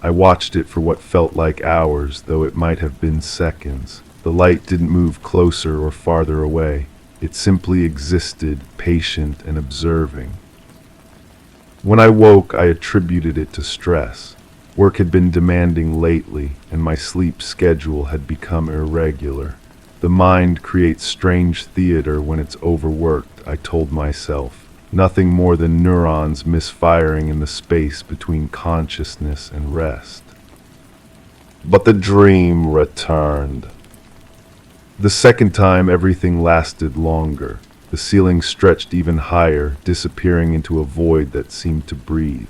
I watched it for what felt like hours, though it might have been seconds. The light didn't move closer or farther away. It simply existed, patient and observing. When I woke, I attributed it to stress. Work had been demanding lately, and my sleep schedule had become irregular. The mind creates strange theater when it's overworked, I told myself. Nothing more than neurons misfiring in the space between consciousness and rest. But the dream returned. The second time, everything lasted longer. The ceiling stretched even higher, disappearing into a void that seemed to breathe.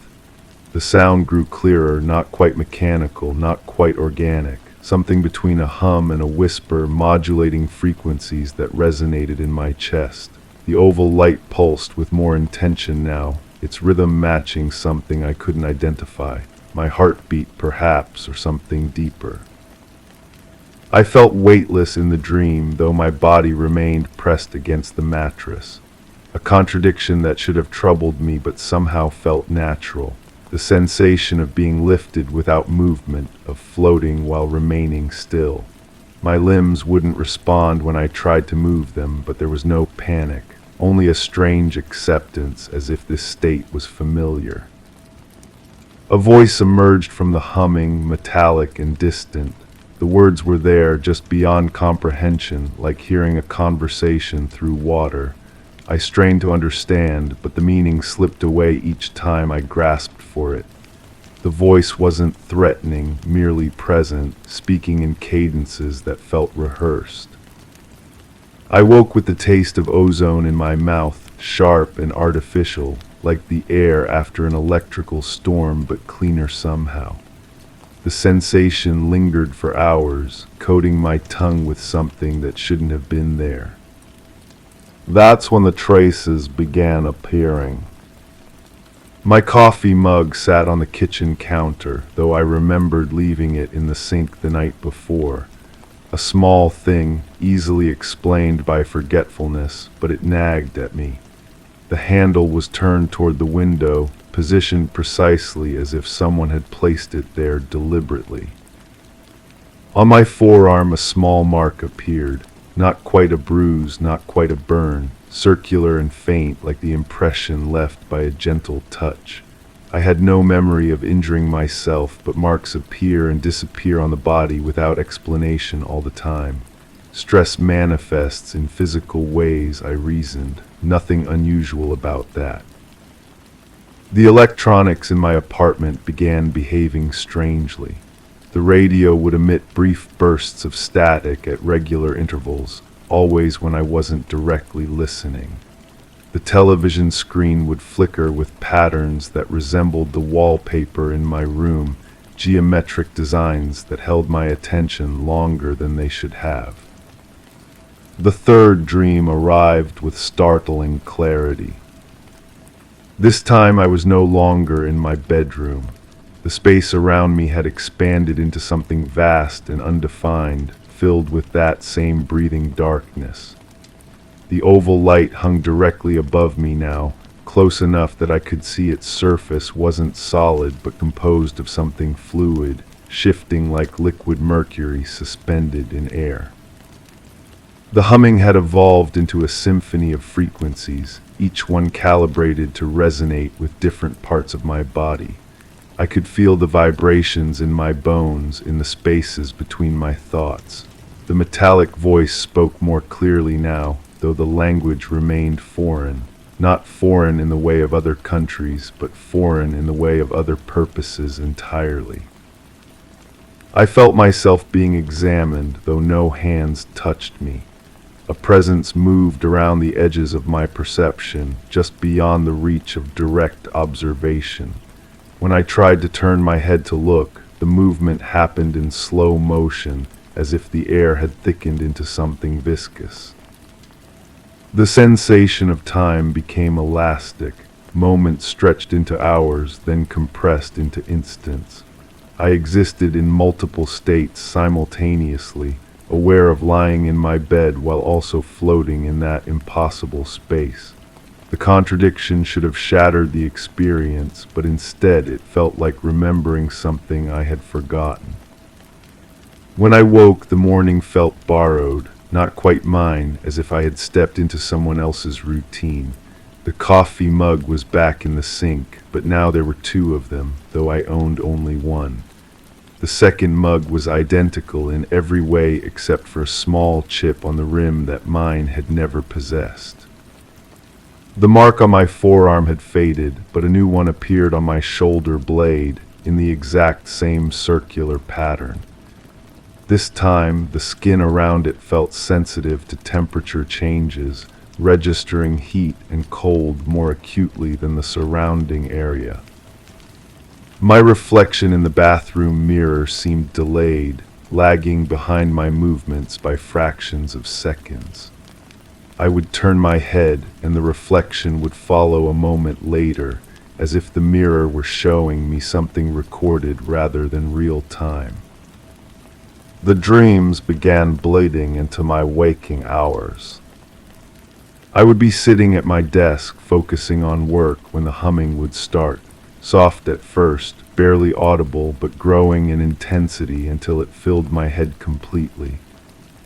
The sound grew clearer, not quite mechanical, not quite organic. Something between a hum and a whisper, modulating frequencies that resonated in my chest. The oval light pulsed with more intention now, its rhythm matching something I couldn't identify. My heartbeat, perhaps, or something deeper. I felt weightless in the dream, though my body remained pressed against the mattress. A contradiction that should have troubled me but somehow felt natural. The sensation of being lifted without movement, of floating while remaining still. My limbs wouldn't respond when I tried to move them, but there was no panic, only a strange acceptance, as if this state was familiar. A voice emerged from the humming, metallic and distant. The words were there, just beyond comprehension, like hearing a conversation through water. I strained to understand, but the meaning slipped away each time I grasped for it. The voice wasn't threatening, merely present, speaking in cadences that felt rehearsed. I woke with the taste of ozone in my mouth, sharp and artificial, like the air after an electrical storm, but cleaner somehow. The sensation lingered for hours, coating my tongue with something that shouldn't have been there. That's when the traces began appearing. My coffee mug sat on the kitchen counter, though I remembered leaving it in the sink the night before. A small thing, easily explained by forgetfulness, but it nagged at me. The handle was turned toward the window, positioned precisely as if someone had placed it there deliberately. On my forearm, a small mark appeared. Not quite a bruise, not quite a burn, circular and faint like the impression left by a gentle touch. I had no memory of injuring myself, but marks appear and disappear on the body without explanation all the time. Stress manifests in physical ways, I reasoned. Nothing unusual about that. The electronics in my apartment began behaving strangely. The radio would emit brief bursts of static at regular intervals, always when I wasn't directly listening. The television screen would flicker with patterns that resembled the wallpaper in my room, geometric designs that held my attention longer than they should have. The third dream arrived with startling clarity. This time I was no longer in my bedroom. The space around me had expanded into something vast and undefined, filled with that same breathing darkness. The oval light hung directly above me now, close enough that I could see its surface wasn't solid but composed of something fluid, shifting like liquid mercury suspended in air. The humming had evolved into a symphony of frequencies, each one calibrated to resonate with different parts of my body. I could feel the vibrations in my bones, in the spaces between my thoughts. The metallic voice spoke more clearly now, though the language remained foreign. Not foreign in the way of other countries, but foreign in the way of other purposes entirely. I felt myself being examined, though no hands touched me. A presence moved around the edges of my perception, just beyond the reach of direct observation. When I tried to turn my head to look, the movement happened in slow motion, as if the air had thickened into something viscous. The sensation of time became elastic. Moments stretched into hours, then compressed into instants. I existed in multiple states simultaneously, aware of lying in my bed while also floating in that impossible space. The contradiction should have shattered the experience, but instead it felt like remembering something I had forgotten. When I woke, the morning felt borrowed, not quite mine, as if I had stepped into someone else's routine. The coffee mug was back in the sink, but now there were two of them, though I owned only one. The second mug was identical in every way except for a small chip on the rim that mine had never possessed. The mark on my forearm had faded, but a new one appeared on my shoulder blade in the exact same circular pattern. This time, the skin around it felt sensitive to temperature changes, registering heat and cold more acutely than the surrounding area. My reflection in the bathroom mirror seemed delayed, lagging behind my movements by fractions of seconds. I would turn my head, and the reflection would follow a moment later, as if the mirror were showing me something recorded rather than real time. The dreams began bleeding into my waking hours. I would be sitting at my desk, focusing on work, when the humming would start, soft at first, barely audible, but growing in intensity until it filled my head completely.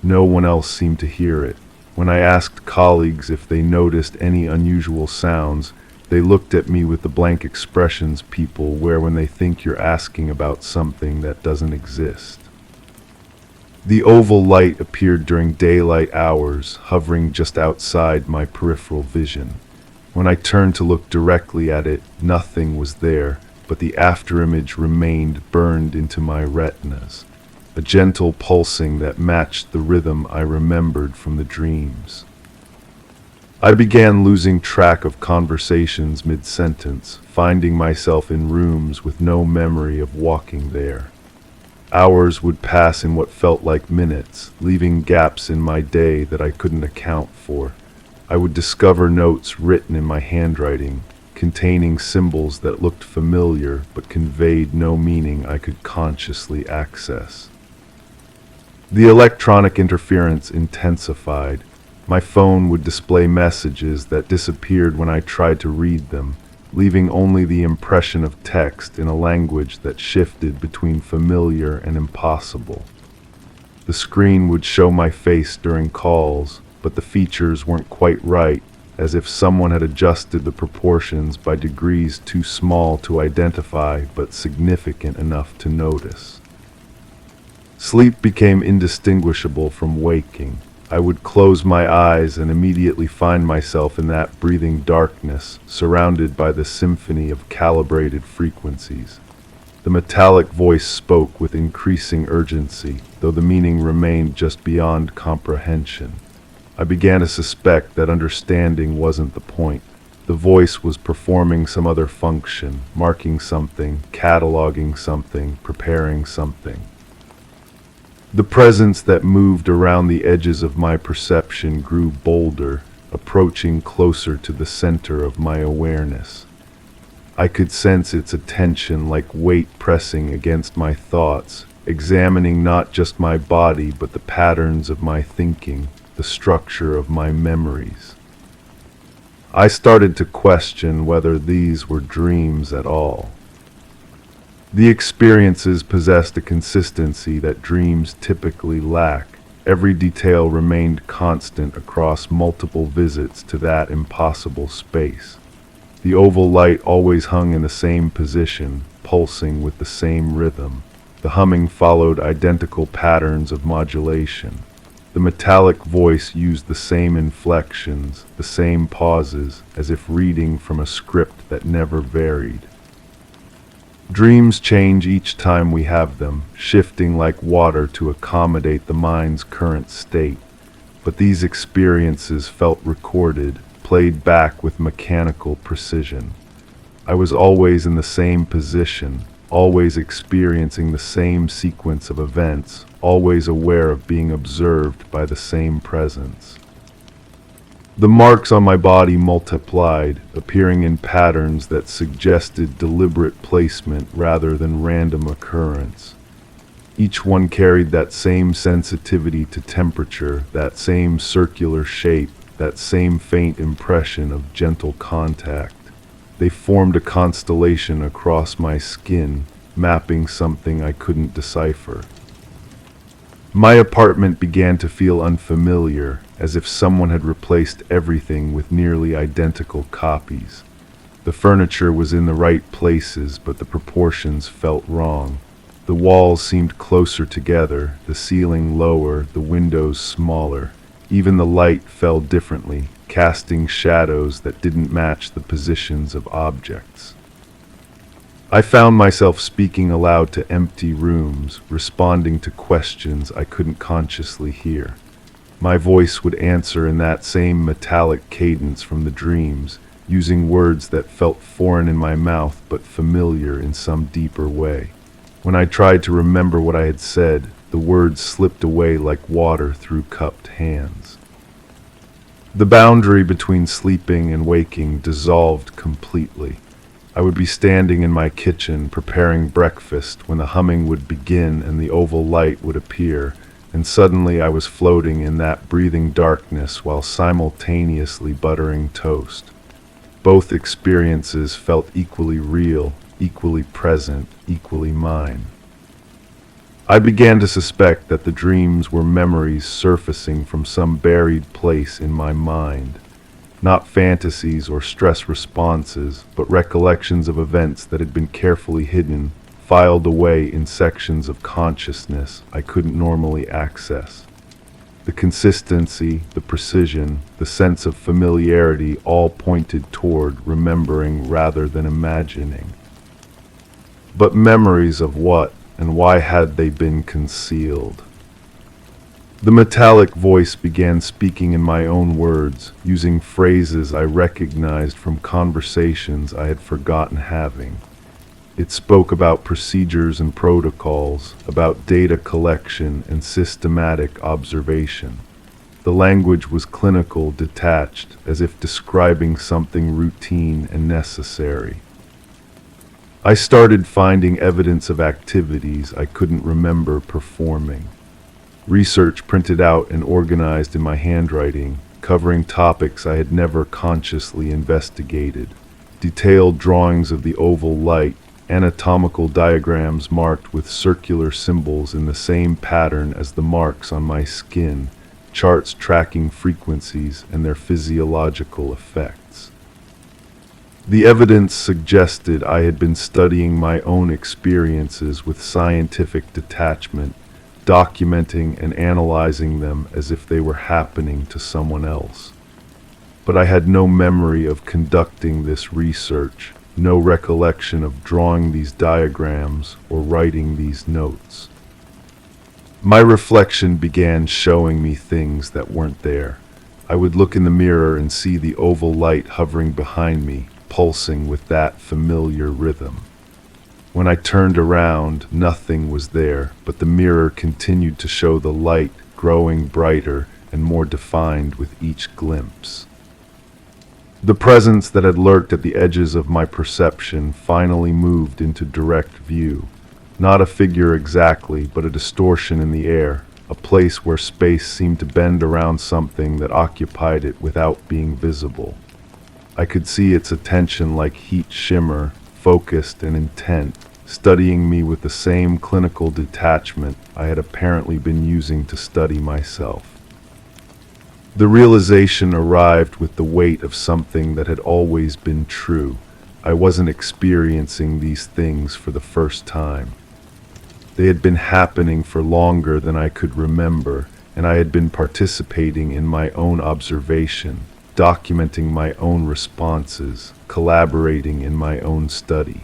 No one else seemed to hear it. When I asked colleagues if they noticed any unusual sounds, they looked at me with the blank expressions people wear when they think you're asking about something that doesn't exist. The oval light appeared during daylight hours, hovering just outside my peripheral vision. When I turned to look directly at it, nothing was there, but the afterimage remained burned into my retinas, a gentle pulsing that matched the rhythm I remembered from the dreams. I began losing track of conversations mid-sentence, finding myself in rooms with no memory of walking there. Hours would pass in what felt like minutes, leaving gaps in my day that I couldn't account for. I would discover notes written in my handwriting, containing symbols that looked familiar but conveyed no meaning I could consciously access. The electronic interference intensified. My phone would display messages that disappeared when I tried to read them, leaving only the impression of text in a language that shifted between familiar and impossible. The screen would show my face during calls, but the features weren't quite right, as if someone had adjusted the proportions by degrees too small to identify but significant enough to notice. Sleep became indistinguishable from waking. I would close my eyes and immediately find myself in that breathing darkness, surrounded by the symphony of calibrated frequencies. The metallic voice spoke with increasing urgency, though the meaning remained just beyond comprehension. I began to suspect that understanding wasn't the point. The voice was performing some other function, marking something, cataloging something, preparing something. The presence that moved around the edges of my perception grew bolder, approaching closer to the center of my awareness. I could sense its attention like weight pressing against my thoughts, examining not just my body but the patterns of my thinking, the structure of my memories. I started to question whether these were dreams at all. The experiences possessed a consistency that dreams typically lack. Every detail remained constant across multiple visits to that impossible space. The oval light always hung in the same position, pulsing with the same rhythm. The humming followed identical patterns of modulation. The metallic voice used the same inflections, the same pauses, as if reading from a script that never varied. Dreams change each time we have them, shifting like water to accommodate the mind's current state. But these experiences felt recorded, played back with mechanical precision. I was always in the same position, always experiencing the same sequence of events, always aware of being observed by the same presence. The marks on my body multiplied, appearing in patterns that suggested deliberate placement rather than random occurrence. Each one carried that same sensitivity to temperature, that same circular shape, that same faint impression of gentle contact. They formed a constellation across my skin, mapping something I couldn't decipher. My apartment began to feel unfamiliar, as if someone had replaced everything with nearly identical copies. The furniture was in the right places, but the proportions felt wrong. The walls seemed closer together, the ceiling lower, the windows smaller. Even the light fell differently, casting shadows that didn't match the positions of objects. I found myself speaking aloud to empty rooms, responding to questions I couldn't consciously hear. My voice would answer in that same metallic cadence from the dreams, using words that felt foreign in my mouth but familiar in some deeper way. When I tried to remember what I had said, the words slipped away like water through cupped hands. The boundary between sleeping and waking dissolved completely. I would be standing in my kitchen preparing breakfast when the humming would begin and the oval light would appear, and suddenly I was floating in that breathing darkness while simultaneously buttering toast. Both experiences felt equally real, equally present, equally mine. I began to suspect that the dreams were memories surfacing from some buried place in my mind. Not fantasies or stress responses, but recollections of events that had been carefully hidden, filed away in sections of consciousness I couldn't normally access. The consistency, the precision, the sense of familiarity all pointed toward remembering rather than imagining. But memories of what, and why had they been concealed? The metallic voice began speaking in my own words, using phrases I recognized from conversations I had forgotten having. It spoke about procedures and protocols, about data collection and systematic observation. The language was clinical, detached, as if describing something routine and necessary. I started finding evidence of activities I couldn't remember performing. Research printed out and organized in my handwriting, covering topics I had never consciously investigated. Detailed drawings of the oval light, anatomical diagrams marked with circular symbols in the same pattern as the marks on my skin, charts tracking frequencies and their physiological effects. The evidence suggested I had been studying my own experiences with scientific detachment, documenting and analyzing them as if they were happening to someone else. But I had no memory of conducting this research, no recollection of drawing these diagrams or writing these notes. My reflection began showing me things that weren't there. I would look in the mirror and see the oval light hovering behind me, pulsing with that familiar rhythm. When I turned around, nothing was there, but the mirror continued to show the light growing brighter and more defined with each glimpse. The presence that had lurked at the edges of my perception finally moved into direct view. Not a figure exactly, but a distortion in the air, a place where space seemed to bend around something that occupied it without being visible. I could see its attention like heat shimmer, focused and intent, studying me with the same clinical detachment I had apparently been using to study myself. The realization arrived with the weight of something that had always been true. I wasn't experiencing these things for the first time. They had been happening for longer than I could remember, and I had been participating in my own observation, documenting my own responses, collaborating in my own study.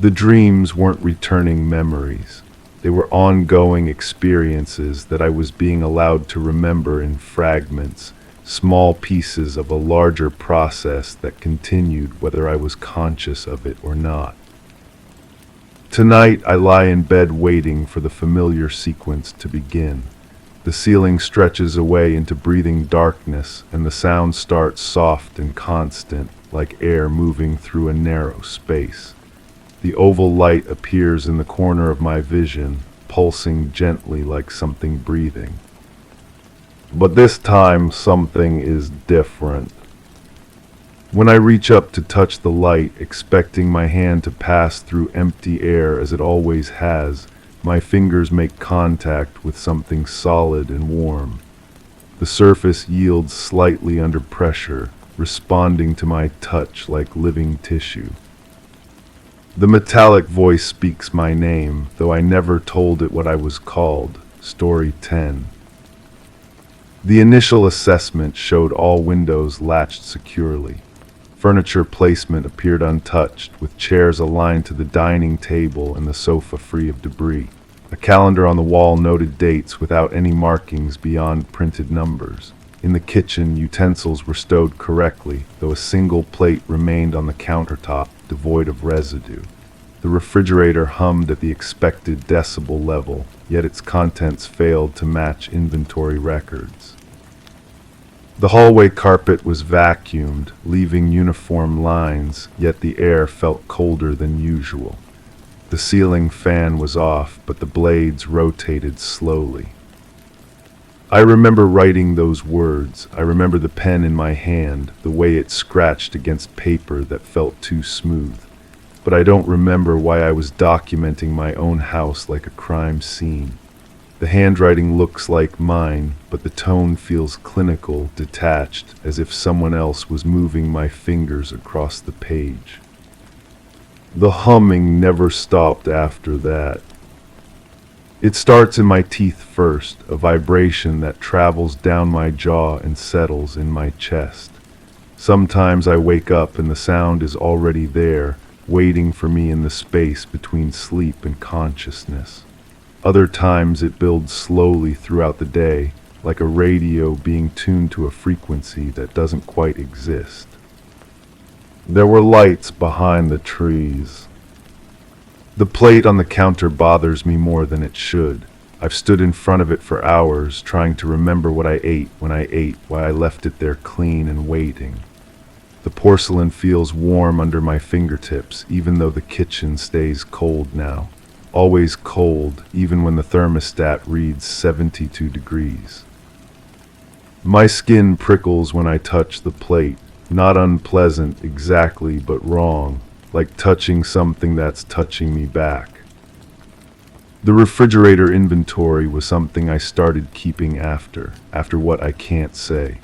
The dreams weren't returning memories. They were ongoing experiences that I was being allowed to remember in fragments, small pieces of a larger process that continued whether I was conscious of it or not. Tonight I lie in bed waiting for the familiar sequence to begin. The ceiling stretches away into breathing darkness, and the sound starts soft and constant, like air moving through a narrow space. The oval light appears in the corner of my vision, pulsing gently like something breathing. But this time, something is different. When I reach up to touch the light, expecting my hand to pass through empty air as it always has, my fingers make contact with something solid and warm. The surface yields slightly under pressure, responding to my touch like living tissue. The metallic voice speaks my name, though I never told it what I was called. Story 10. The initial assessment showed all windows latched securely. Furniture placement appeared untouched, with chairs aligned to the dining table and the sofa free of debris. A calendar on the wall noted dates without any markings beyond printed numbers. In the kitchen, utensils were stowed correctly, though a single plate remained on the countertop, devoid of residue. The refrigerator hummed at the expected decibel level, yet its contents failed to match inventory records. The hallway carpet was vacuumed, leaving uniform lines, yet the air felt colder than usual. The ceiling fan was off, but the blades rotated slowly. I remember writing those words. I remember the pen in my hand, the way it scratched against paper that felt too smooth. But I don't remember why I was documenting my own house like a crime scene. The handwriting looks like mine, but the tone feels clinical, detached, as if someone else was moving my fingers across the page. The humming never stopped after that. It starts in my teeth first, a vibration that travels down my jaw and settles in my chest. Sometimes I wake up and the sound is already there, waiting for me in the space between sleep and consciousness. Other times it builds slowly throughout the day, like a radio being tuned to a frequency that doesn't quite exist. There were lights behind the trees. The plate on the counter bothers me more than it should. I've stood in front of it for hours, trying to remember what I ate when I ate, why I left it there clean and waiting. The porcelain feels warm under my fingertips, even though the kitchen stays cold now. Always cold, even when the thermostat reads 72 degrees. My skin prickles when I touch the plate, not unpleasant exactly, but wrong, like touching something that's touching me back. The refrigerator inventory was something I started keeping after what I can't say.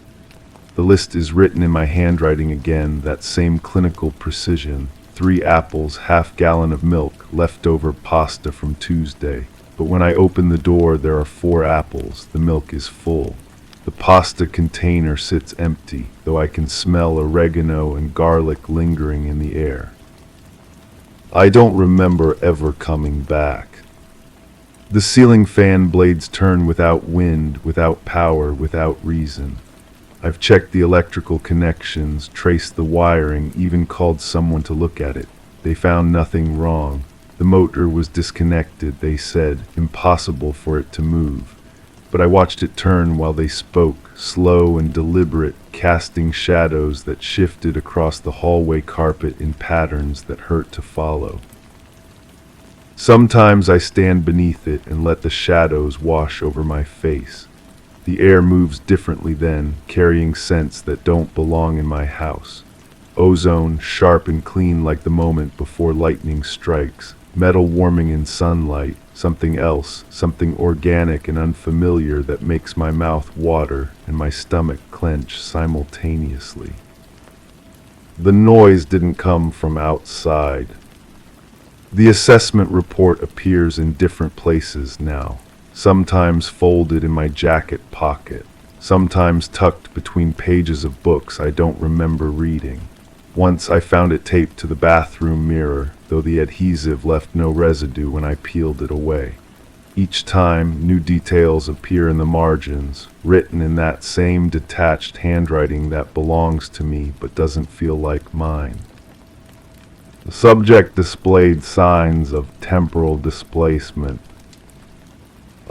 The list is written in my handwriting again, that same clinical precision. 3 apples, half-gallon of milk, leftover pasta from Tuesday. But when I open the door, there are 4 apples. The milk is full. The pasta container sits empty, though I can smell oregano and garlic lingering in the air. I don't remember ever coming back. The ceiling fan blades turn without wind, without power, without reason. I've checked the electrical connections, traced the wiring, even called someone to look at it. They found nothing wrong. The motor was disconnected, they said, impossible for it to move. But I watched it turn while they spoke, slow and deliberate, casting shadows that shifted across the hallway carpet in patterns that hurt to follow. Sometimes I stand beneath it and let the shadows wash over my face. The air moves differently then, carrying scents that don't belong in my house. Ozone, sharp and clean like the moment before lightning strikes. Metal warming in sunlight. Something else, something organic and unfamiliar that makes my mouth water and my stomach clench simultaneously. The noise didn't come from outside. The assessment report appears in different places now. Sometimes folded in my jacket pocket, sometimes tucked between pages of books I don't remember reading. Once I found it taped to the bathroom mirror, though the adhesive left no residue when I peeled it away. Each time, new details appear in the margins, written in that same detached handwriting that belongs to me but doesn't feel like mine. The subject displayed signs of temporal displacement.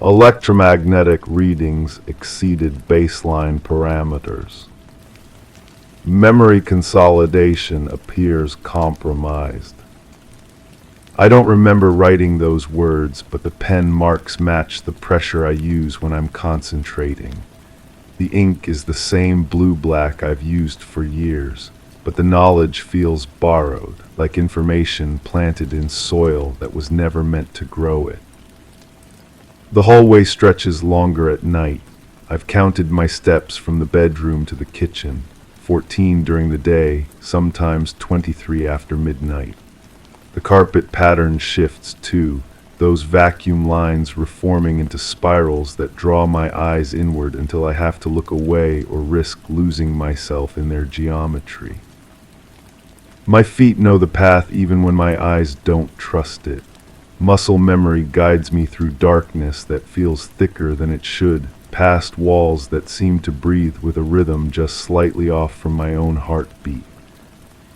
Electromagnetic readings exceeded baseline parameters. Memory consolidation appears compromised. I don't remember writing those words, but the pen marks match the pressure I use when I'm concentrating. The ink is the same blue-black I've used for years, but the knowledge feels borrowed, like information planted in soil that was never meant to grow it. The hallway stretches longer at night. I've counted my steps from the bedroom to the kitchen, 14 during the day, sometimes 23 after midnight. The carpet pattern shifts too, those vacuum lines reforming into spirals that draw my eyes inward until I have to look away or risk losing myself in their geometry. My feet know the path even when my eyes don't trust it. Muscle memory guides me through darkness that feels thicker than it should, past walls that seem to breathe with a rhythm just slightly off from my own heartbeat.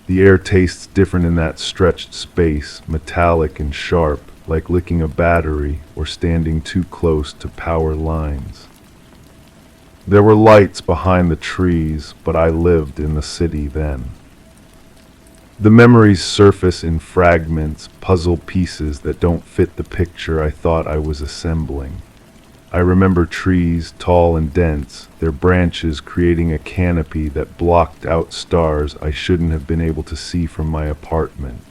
The air tastes different in that stretched space, metallic and sharp, like licking a battery or standing too close to power lines. There were lights behind the trees, but I lived in the city then. The memories surface in fragments, puzzle pieces that don't fit the picture I thought I was assembling. I remember trees, tall and dense, their branches creating a canopy that blocked out stars I shouldn't have been able to see from my apartment.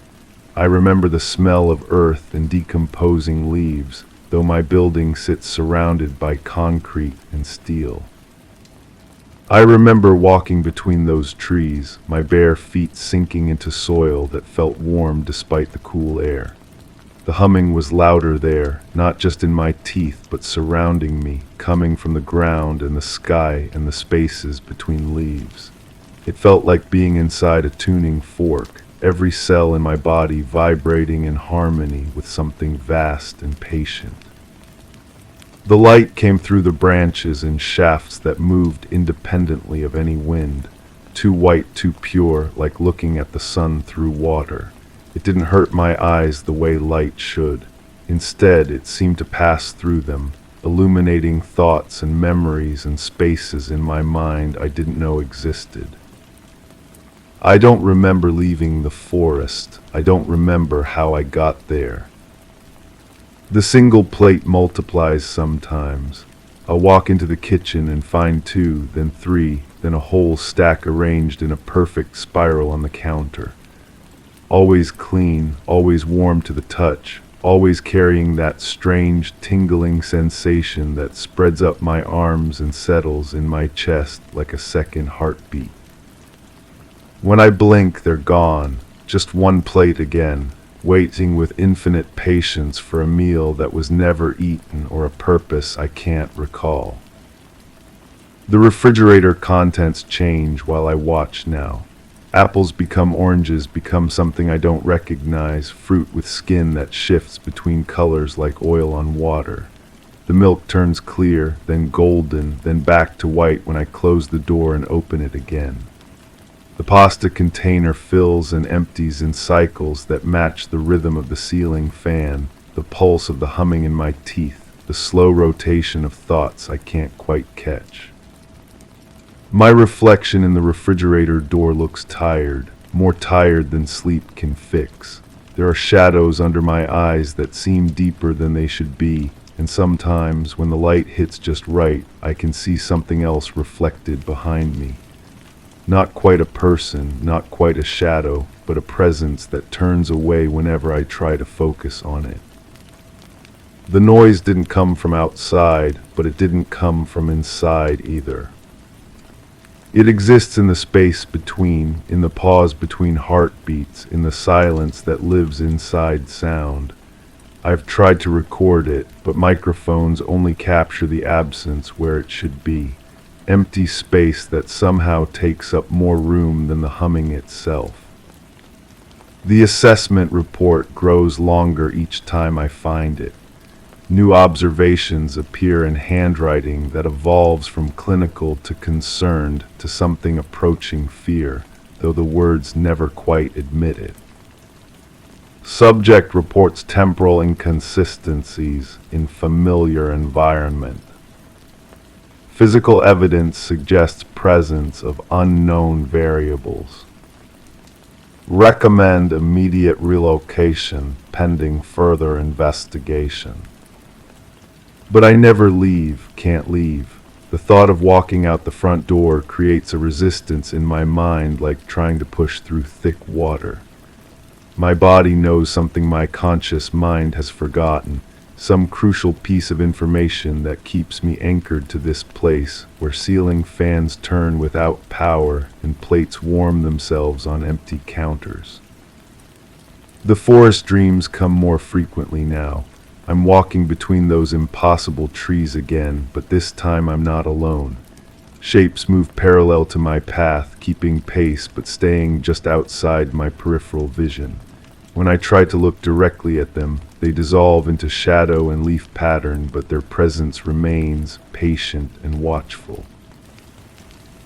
I remember the smell of earth and decomposing leaves, though my building sits surrounded by concrete and steel. I remember walking between those trees, my bare feet sinking into soil that felt warm despite the cool air. The humming was louder there, not just in my teeth, but surrounding me, coming from the ground and the sky and the spaces between leaves. It felt like being inside a tuning fork, every cell in my body vibrating in harmony with something vast and patient. The light came through the branches in shafts that moved independently of any wind, too white, too pure, like looking at the sun through water. It didn't hurt my eyes the way light should. Instead, it seemed to pass through them, illuminating thoughts and memories and spaces in my mind I didn't know existed. I don't remember leaving the forest. I don't remember how I got there. The single plate multiplies sometimes. I'll walk into the kitchen and find 2, then 3, then a whole stack arranged in a perfect spiral on the counter. Always clean, always warm to the touch, always carrying that strange, tingling sensation that spreads up my arms and settles in my chest like a second heartbeat. When I blink, they're gone, just one plate again, waiting with infinite patience for a meal that was never eaten or a purpose I can't recall. The refrigerator contents change while I watch now. Apples become oranges, become something I don't recognize, fruit with skin that shifts between colors like oil on water. The milk turns clear, then golden, then back to white when I close the door and open it again. The pasta container fills and empties in cycles that match the rhythm of the ceiling fan, the pulse of the humming in my teeth, the slow rotation of thoughts I can't quite catch. My reflection in the refrigerator door looks tired, more tired than sleep can fix. There are shadows under my eyes that seem deeper than they should be, and sometimes, when the light hits just right, I can see something else reflected behind me. Not quite a person, not quite a shadow, but a presence that turns away whenever I try to focus on it. The noise didn't come from outside, but it didn't come from inside either. It exists in the space between, in the pause between heartbeats, in the silence that lives inside sound. I've tried to record it, but microphones only capture the absence where it should be. Empty space that somehow takes up more room than the humming itself. The assessment report grows longer each time I find it. New observations appear in handwriting that evolves from clinical to concerned to something approaching fear, though the words never quite admit it. Subject reports temporal inconsistencies in familiar environment. Physical evidence suggests presence of unknown variables. Recommend immediate relocation pending further investigation. But I never leave, can't leave. The thought of walking out the front door creates a resistance in my mind like trying to push through thick water. My body knows something my conscious mind has forgotten, some crucial piece of information that keeps me anchored to this place where ceiling fans turn without power and plates warm themselves on empty counters. The forest dreams come more frequently now. I'm walking between those impossible trees again, but this time I'm not alone. Shapes move parallel to my path, keeping pace but staying just outside my peripheral vision. When I try to look directly at them, they dissolve into shadow and leaf pattern, but their presence remains patient and watchful.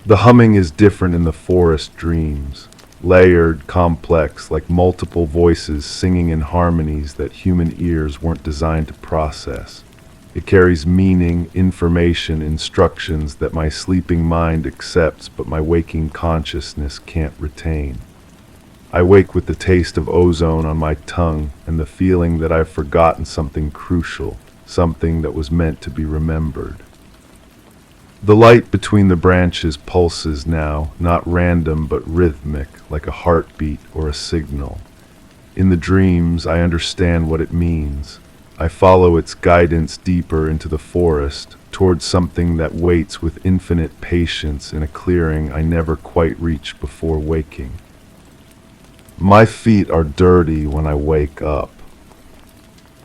The humming is different in the forest dreams, layered, complex, like multiple voices singing in harmonies that human ears weren't designed to process. It carries meaning, information, instructions that my sleeping mind accepts but my waking consciousness can't retain. I wake with the taste of ozone on my tongue and the feeling that I've forgotten something crucial, something that was meant to be remembered. The light between the branches pulses now, not random but rhythmic, like a heartbeat or a signal. In the dreams, I understand what it means. I follow its guidance deeper into the forest, towards something that waits with infinite patience in a clearing I never quite reached before waking. My feet are dirty when I wake up.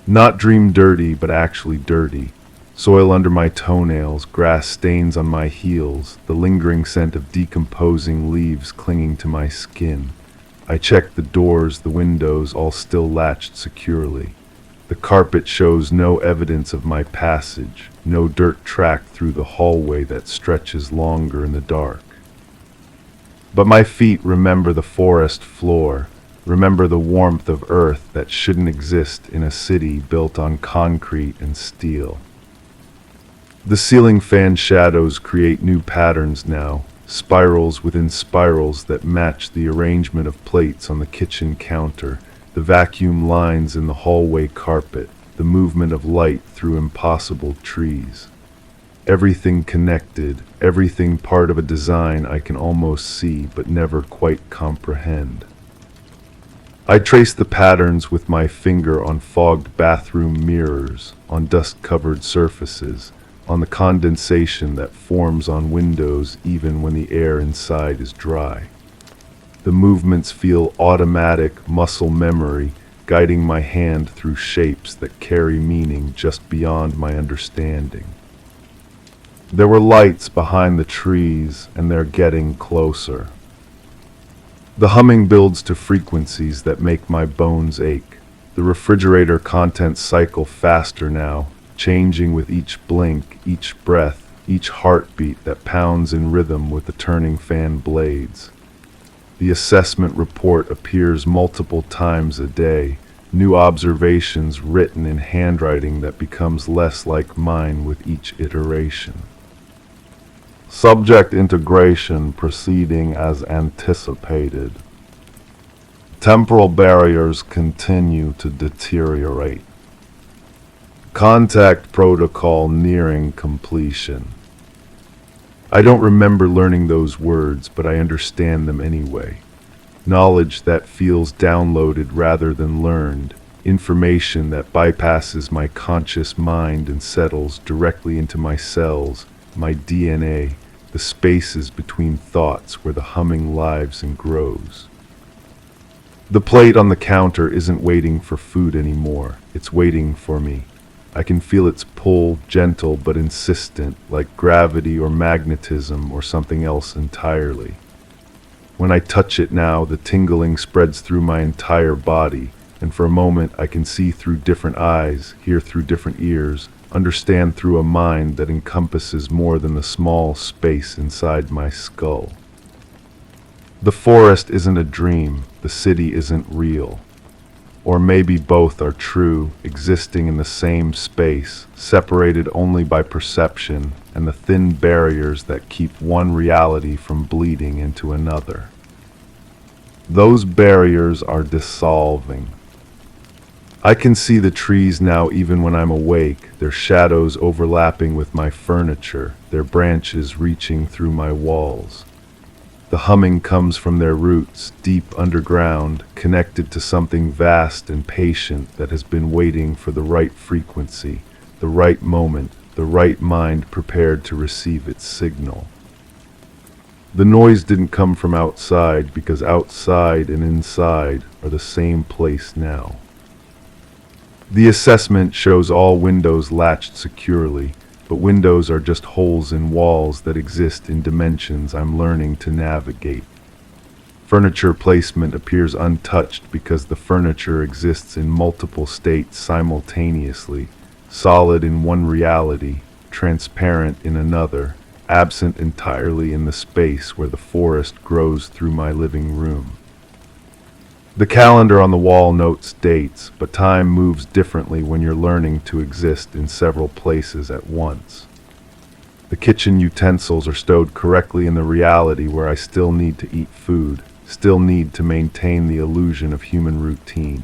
Not dream dirty, but actually dirty. Soil under my toenails, grass stains on my heels, the lingering scent of decomposing leaves clinging to my skin. I check the doors, the windows, all still latched securely. The carpet shows no evidence of my passage, no dirt track through the hallway that stretches longer in the dark. But my feet remember the forest floor, remember the warmth of earth that shouldn't exist in a city built on concrete and steel. The ceiling fan shadows create new patterns now, spirals within spirals that match the arrangement of plates on the kitchen counter, the vacuum lines in the hallway carpet, the movement of light through impossible trees. Everything connected, everything part of a design I can almost see but never quite comprehend. I trace the patterns with my finger on fogged bathroom mirrors, on dust-covered surfaces, on the condensation that forms on windows even when the air inside is dry. The movements feel automatic, muscle memory, guiding my hand through shapes that carry meaning just beyond my understanding. There were lights behind the trees, and they're getting closer. The humming builds to frequencies that make my bones ache. The refrigerator contents cycle faster now, changing with each blink, each breath, each heartbeat that pounds in rhythm with the turning fan blades. The assessment report appears multiple times a day, new observations written in handwriting that becomes less like mine with each iteration. Subject integration proceeding as anticipated. Temporal barriers continue to deteriorate. Contact protocol nearing completion. I don't remember learning those words, but I understand them anyway. Knowledge that feels downloaded rather than learned. Information that bypasses my conscious mind and settles directly into my cells, my DNA, the spaces between thoughts where the humming lives and grows. The plate on the counter isn't waiting for food anymore. It's waiting for me. I can feel its pull, gentle but insistent, like gravity or magnetism or something else entirely. When I touch it now, the tingling spreads through my entire body, and for a moment I can see through different eyes, hear through different ears, understand through a mind that encompasses more than the small space inside my skull. The forest isn't a dream, the city isn't real. Or maybe both are true, existing in the same space, separated only by perception and the thin barriers that keep one reality from bleeding into another. Those barriers are dissolving. I can see the trees now even when I'm awake, their shadows overlapping with my furniture, their branches reaching through my walls. The humming comes from their roots, deep underground, connected to something vast and patient that has been waiting for the right frequency, the right moment, the right mind prepared to receive its signal. The noise didn't come from outside because outside and inside are the same place now. The assessment shows all windows latched securely, but windows are just holes in walls that exist in dimensions I'm learning to navigate. Furniture placement appears untouched because the furniture exists in multiple states simultaneously, solid in one reality, transparent in another, absent entirely in the space where the forest grows through my living room. The calendar on the wall notes dates, but time moves differently when you're learning to exist in several places at once. The kitchen utensils are stowed correctly in the reality where I still need to eat food, still need to maintain the illusion of human routine.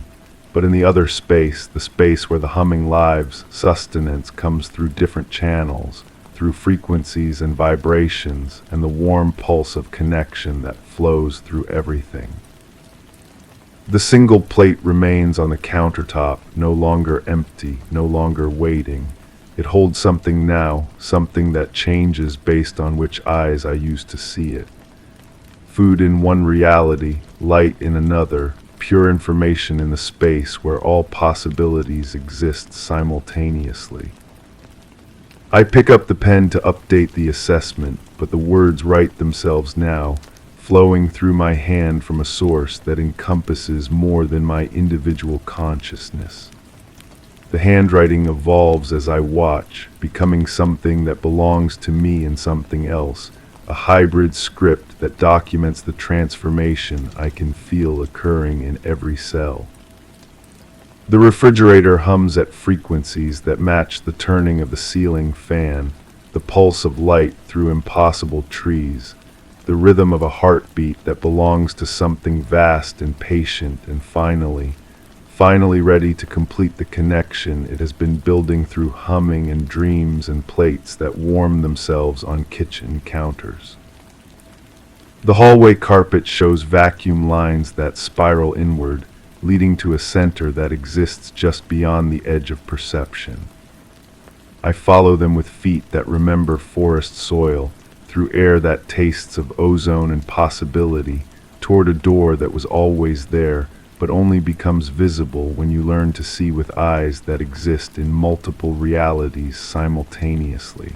But in the other space, the space where the humming lives, sustenance comes through different channels, through frequencies and vibrations, and the warm pulse of connection that flows through everything. The single plate remains on the countertop, no longer empty, no longer waiting. It holds something now, something that changes based on which eyes I use to see it. Food in one reality, light in another, pure information in the space where all possibilities exist simultaneously. I pick up the pen to update the assessment, but the words write themselves now, flowing through my hand from a source that encompasses more than my individual consciousness. The handwriting evolves as I watch, becoming something that belongs to me and something else, a hybrid script that documents the transformation I can feel occurring in every cell. The refrigerator hums at frequencies that match the turning of the ceiling fan, the pulse of light through impossible trees, the rhythm of a heartbeat that belongs to something vast and patient and finally ready to complete the connection it has been building through humming and dreams and plates that warm themselves on kitchen counters. The hallway carpet shows vacuum lines that spiral inward, leading to a center that exists just beyond the edge of perception. I follow them with feet that remember forest soil, through air that tastes of ozone and possibility, toward a door that was always there, but only becomes visible when you learn to see with eyes that exist in multiple realities simultaneously.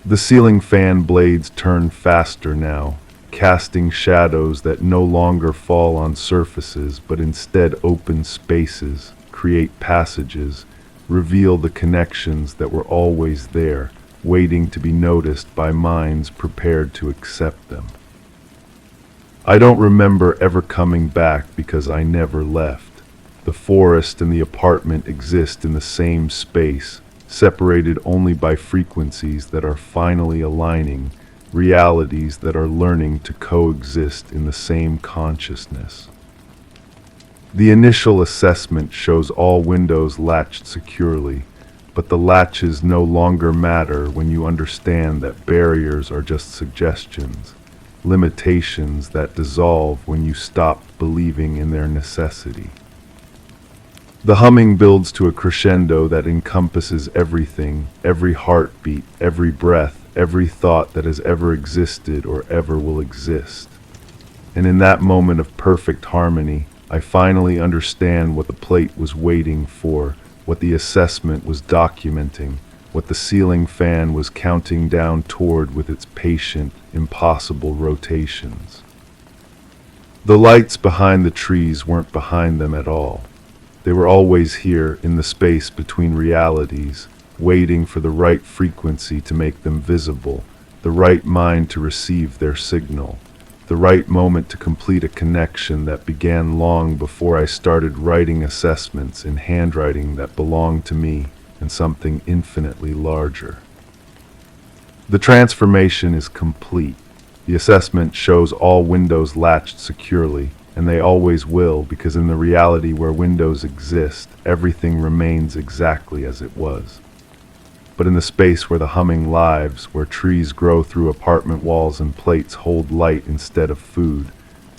The ceiling fan blades turn faster now, casting shadows that no longer fall on surfaces, but instead open spaces, create passages, reveal the connections that were always there, waiting to be noticed by minds prepared to accept them. I don't remember ever coming back because I never left. The forest and the apartment exist in the same space, separated only by frequencies that are finally aligning, realities that are learning to coexist in the same consciousness. The initial assessment shows all windows latched securely, but the latches no longer matter when you understand that barriers are just suggestions, limitations that dissolve when you stop believing in their necessity. The humming builds to a crescendo that encompasses everything, every heartbeat, every breath, every thought that has ever existed or ever will exist. And in that moment of perfect harmony, I finally understand what the plate was waiting for, what the assessment was documenting, what the ceiling fan was counting down toward with its patient, impossible rotations. The lights behind the trees weren't behind them at all. They were always here in the space between realities, waiting for the right frequency to make them visible, the right mind to receive their signal, the right moment to complete a connection that began long before I started writing assessments in handwriting that belonged to me and something infinitely larger. The transformation is complete. The assessment shows all windows latched securely, and they always will, because in the reality where windows exist, everything remains exactly as it was. But in the space where the humming lives, where trees grow through apartment walls and plates hold light instead of food,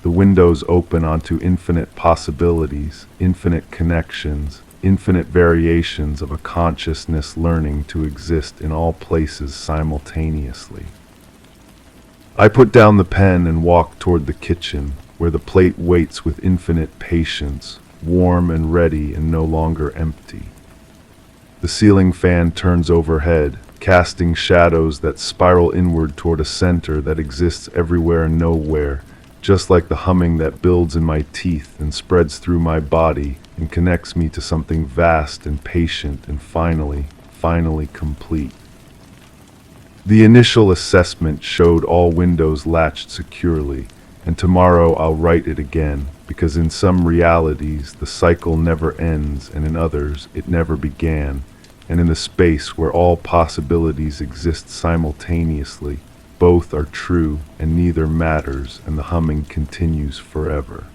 the windows open onto infinite possibilities, infinite connections, infinite variations of a consciousness learning to exist in all places simultaneously. I put down the pen and walk toward the kitchen, where the plate waits with infinite patience, warm and ready and no longer empty. The ceiling fan turns overhead, casting shadows that spiral inward toward a center that exists everywhere and nowhere, just like the humming that builds in my teeth and spreads through my body and connects me to something vast and patient and finally complete. The initial assessment showed all windows latched securely, and tomorrow I'll write it again, because in some realities the cycle never ends, and in others it never began, and in the space where all possibilities exist simultaneously, both are true and neither matters, and the humming continues forever.